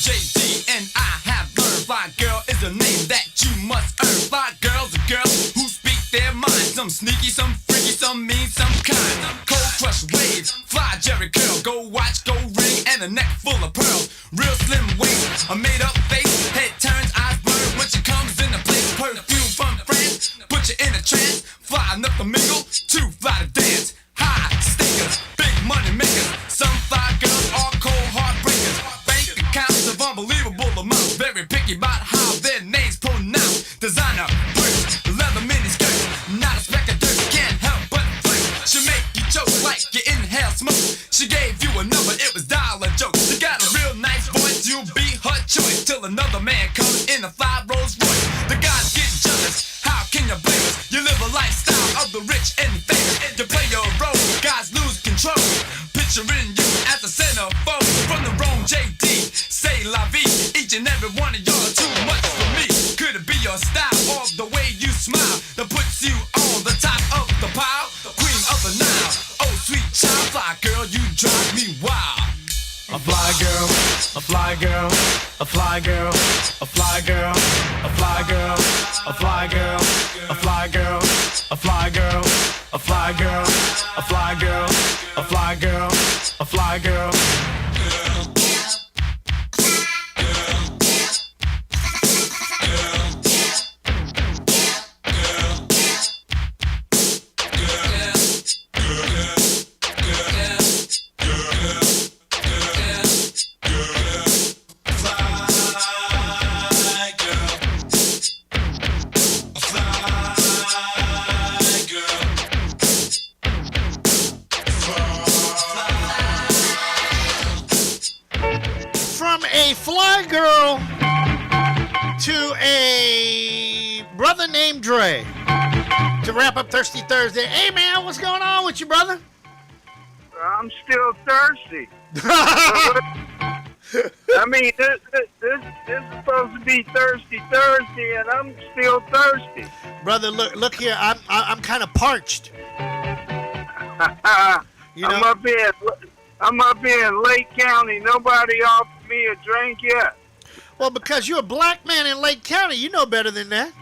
JD, and I have learned fly girl is a name that you Some sneaky, some freaky, some mean, some kind. Cold crush waves, fly Jerry curl, go watch, go ring, and a neck full of pearls. Real slim waist, a made up face, head turns, eyes blurred when she comes in the place. Perfume from France, put you in a trance. Fly enough to mingle, too fly to dance. High stickers, big money makers. Some fly girls are cold heartbreakers. Bank accounts of unbelievable amounts. Very picky about how their names pronounced. Designer, bricks, leather mini skirts. Not a speck of dirt, can't help but flirt. She make you choke like you inhale smoke. She gave you a number, it was dollar jokes. She got a real nice voice, you'll be her choice. Till another man comes in a 5 Rolls Royce. The guys get jealous, how can you blame us? You live a lifestyle of the rich and famous. You play your role, guys lose control. Picturing you as the centerfold. From the Rome JD, say la vie. Each and every one of y'all are too much for me. Could it be your style or the way you smile that puts you on the top of the pile? Queen of the Nile, oh sweet child. Fly girl, you drive me wild. A fly girl, a fly girl, a fly girl, a fly girl, a fly girl, a fly girl, a fly girl, a fly girl, a fly girl, a fly girl, a fly girl, a fly girl. A fly girl to a brother named Dre. To wrap up Thirsty Thursday. Hey man, what's going on with you, brother? I'm still thirsty. I mean, this is supposed to be Thirsty Thursday, and I'm still thirsty. Brother, look here. I'm kind of parched. You know? I'm up here in Lake County. Nobody offered me a drink yet. Well, because you're a black man in Lake County, you know better than that.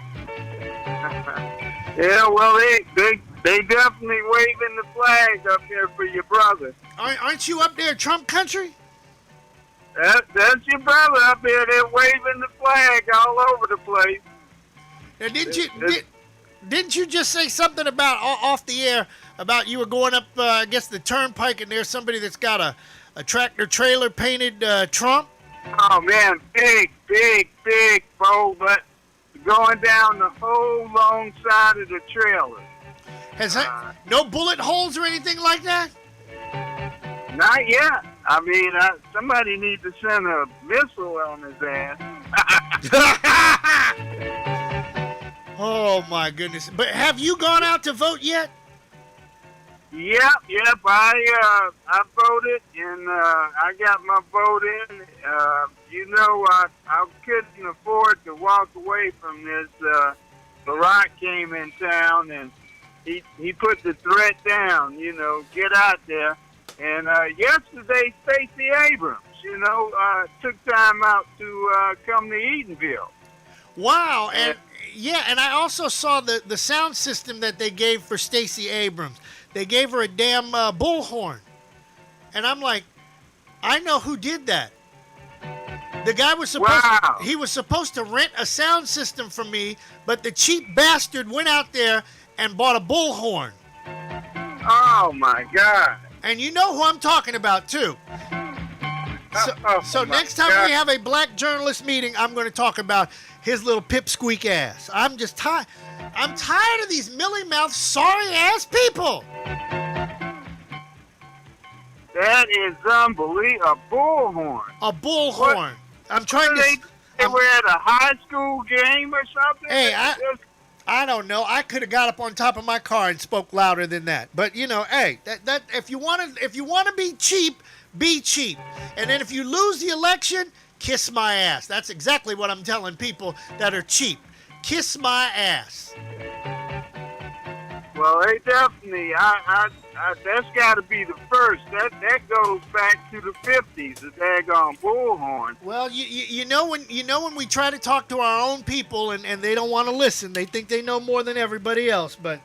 Yeah, well, they definitely waving the flag up there for your brother. Aren't you up there, Trump country? That's your brother up there. They're waving the flag all over the place. Now, didn't you just say something about off the air about you were going up, I guess, the turnpike, and there's somebody that's got a tractor trailer painted Trump? Oh man, big boat, but going down the whole long side of the trailer. Has no bullet holes or anything like that? Not yet. I mean, somebody needs to send a missile on his ass. Oh my goodness! But have you gone out to vote yet? Yep. I voted, and I got my vote in. I couldn't afford to walk away from this. Barack came in town, and he put the threat down. Get out there. And yesterday, Stacey Abrams, took time out to come to Eatonville. Wow, and I also saw the sound system that they gave for Stacey Abrams. They gave her a damn bullhorn. And I'm like, I know who did that. The guy was supposed to rent a sound system from me, but the cheap bastard went out there and bought a bullhorn. Oh my God. And you know who I'm talking about too. So next time we have a black journalist meeting, I'm going to talk about his little pipsqueak ass. I'm just tired. I'm tired of these mealy-mouthed, sorry-ass people. That is unbelievable. A bullhorn. A bullhorn. What? I'm trying to... They were at a high school game or something? Hey, I don't know. I could have got up on top of my car and spoke louder than that. But, hey, that if you want to be cheap, be cheap. And then if you lose the election, kiss my ass. That's exactly what I'm telling people that are cheap. Kiss my ass. Well, they definitely, that's got to be the first. That goes back to the 50s, the daggone bullhorn. Well, you know when we try to talk to our own people and they don't want to listen, they think they know more than everybody else. But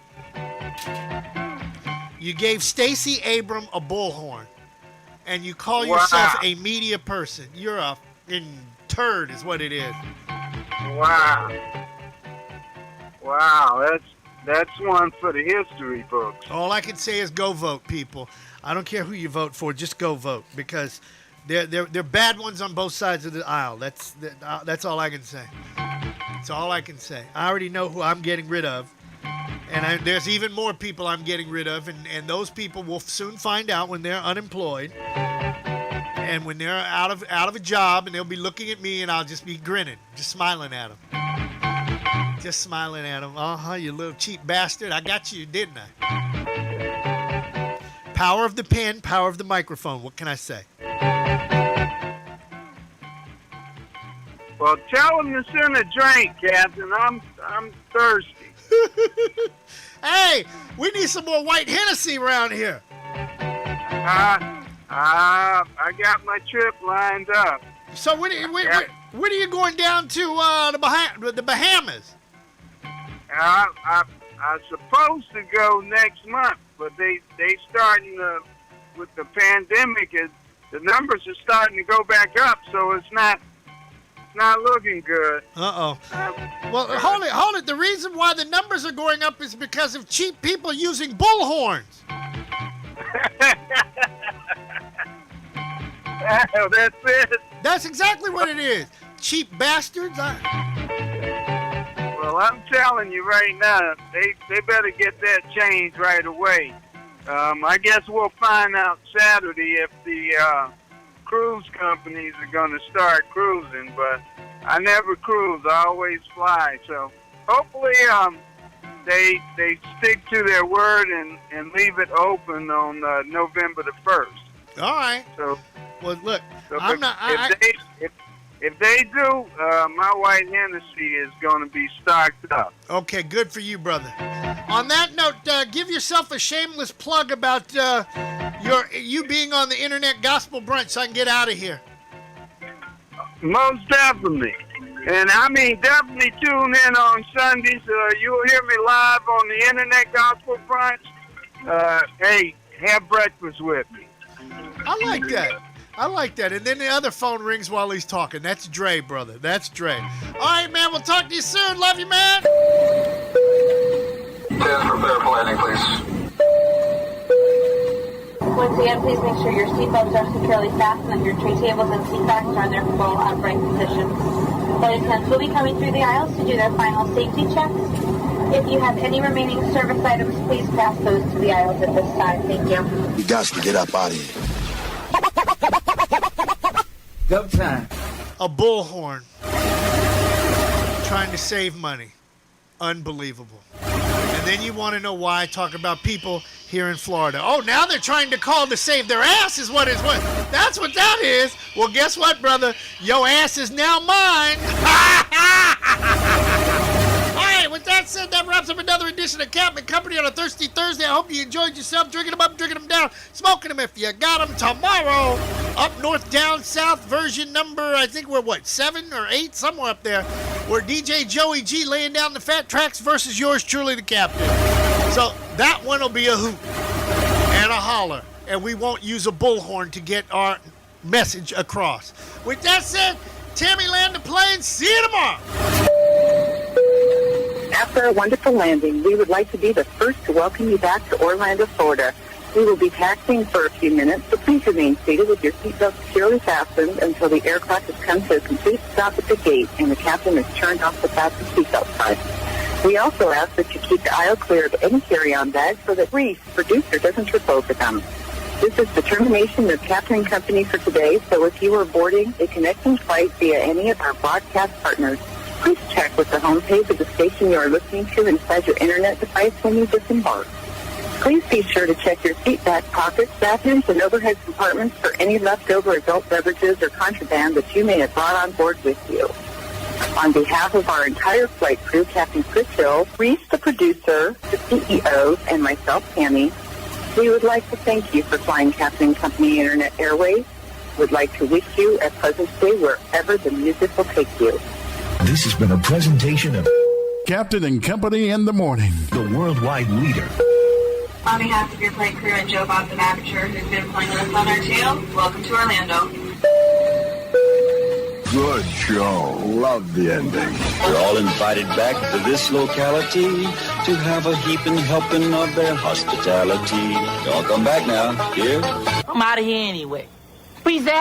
You gave Stacey Abram a bullhorn, and you call yourself a media person. You're a f***ing turd is what it is. Wow, that's one for the history books. All I can say is go vote, people. I don't care who you vote for, just go vote, because they're bad ones on both sides of the aisle. That's all I can say. That's all I can say. I already know who I'm getting rid of, and there's even more people I'm getting rid of, and those people will soon find out when they're unemployed and when they're out of a job, and they'll be looking at me, and I'll just be grinning, just smiling at them. Just smiling at them. You little cheap bastard. I got you, didn't I? Power of the pen, power of the microphone. What can I say? Well, tell them to send a drink, Captain. I'm thirsty. Hey, we need some more white Hennessy around here. I got my trip lined up. So when are you going down to the Bahamas? I'm supposed to go next month, but they starting with the pandemic. The numbers are starting to go back up, so it's not looking good. Well, hold it. The reason why the numbers are going up is because of cheap people using bullhorns. That's it. That's exactly what it is. Cheap bastards. Well, I'm telling you right now, they better get that changed right away. I guess we'll find out Saturday if the cruise companies are going to start cruising, but I never cruise. I always fly. So hopefully they stick to their word and leave it open on November the 1st. All right. So, well, look, if they do, my white Hennessy is going to be stocked up. Okay, good for you, brother. On that note, give yourself a shameless plug about you being on the Internet Gospel Brunch so I can get out of here. Most definitely. And I mean, definitely tune in on Sundays. You'll hear me live on the Internet Gospel Brunch. Hey, have breakfast with me. I like that. And then the other phone rings while he's talking. That's Dre, brother. That's Dre. All right, man. We'll talk to you soon. Love you, man. 10, prepare for landing, please. Once again, please make sure your seatbelts are securely fastened and your tray tables and seat backs are in their full upright position. Flight attendants will be coming through the aisles to do their final safety checks. If you have any remaining service items, please pass those to the aisles at this time. Thank you. You got to get up out of here. Go time. A bullhorn. Trying to save money. Unbelievable. And then you want to know why I talk about people here in Florida. Oh, now they're trying to call to save their ass is what is what. That's what that is. Well, guess what, brother? Your ass is now mine. All right, with that said, that wraps up another edition of Captain Company on a Thirsty Thursday. I hope you enjoyed yourself drinking them up, drinking them down, smoking them if you got them. Tomorrow, up north, down south, version number, I think we're 7 or 8, somewhere up there, where DJ Joey G laying down the fat tracks versus yours truly, the Captain. So that one will be a hoot and a holler, and we won't use a bullhorn to get our message across. With that said, Tammy, land the plane. See you tomorrow. After a wonderful landing, we would like to be the first to welcome you back to Orlando, Florida. We will be taxiing for a few minutes, so please remain seated with your seatbelt securely fastened until the aircraft has come to a complete stop at the gate and the captain has turned off the fasten seatbelt sign. We also ask that you keep the aisle clear of any carry-on bags so that Reese, producer, doesn't trip over them. This is the termination of Captain Company for today, so if you are boarding a connecting flight via any of our broadcast partners, please check with the homepage of the station you are listening to inside your internet device when you disembark. Please be sure to check your seat back pockets, bathrooms, and overhead compartments for any leftover adult beverages or contraband that you may have brought on board with you. On behalf of our entire flight crew, Captain Chris Hill, Reese, the producer, the CEO, and myself, Tammy, we would like to thank you for flying Captain Company Internet Airways. We'd like to wish you a pleasant stay wherever the music will take you. This has been a presentation of Captain and Company in the Morning, the worldwide leader On behalf of your flight crew and Joe Bob the Mavager, who's been flying with us on our tail, welcome to Orlando. Good show. Love the ending. We're all invited back to this locality to have a heaping helping of their hospitality. Y'all come back now. Here. I'm out of here anyway. Peace out.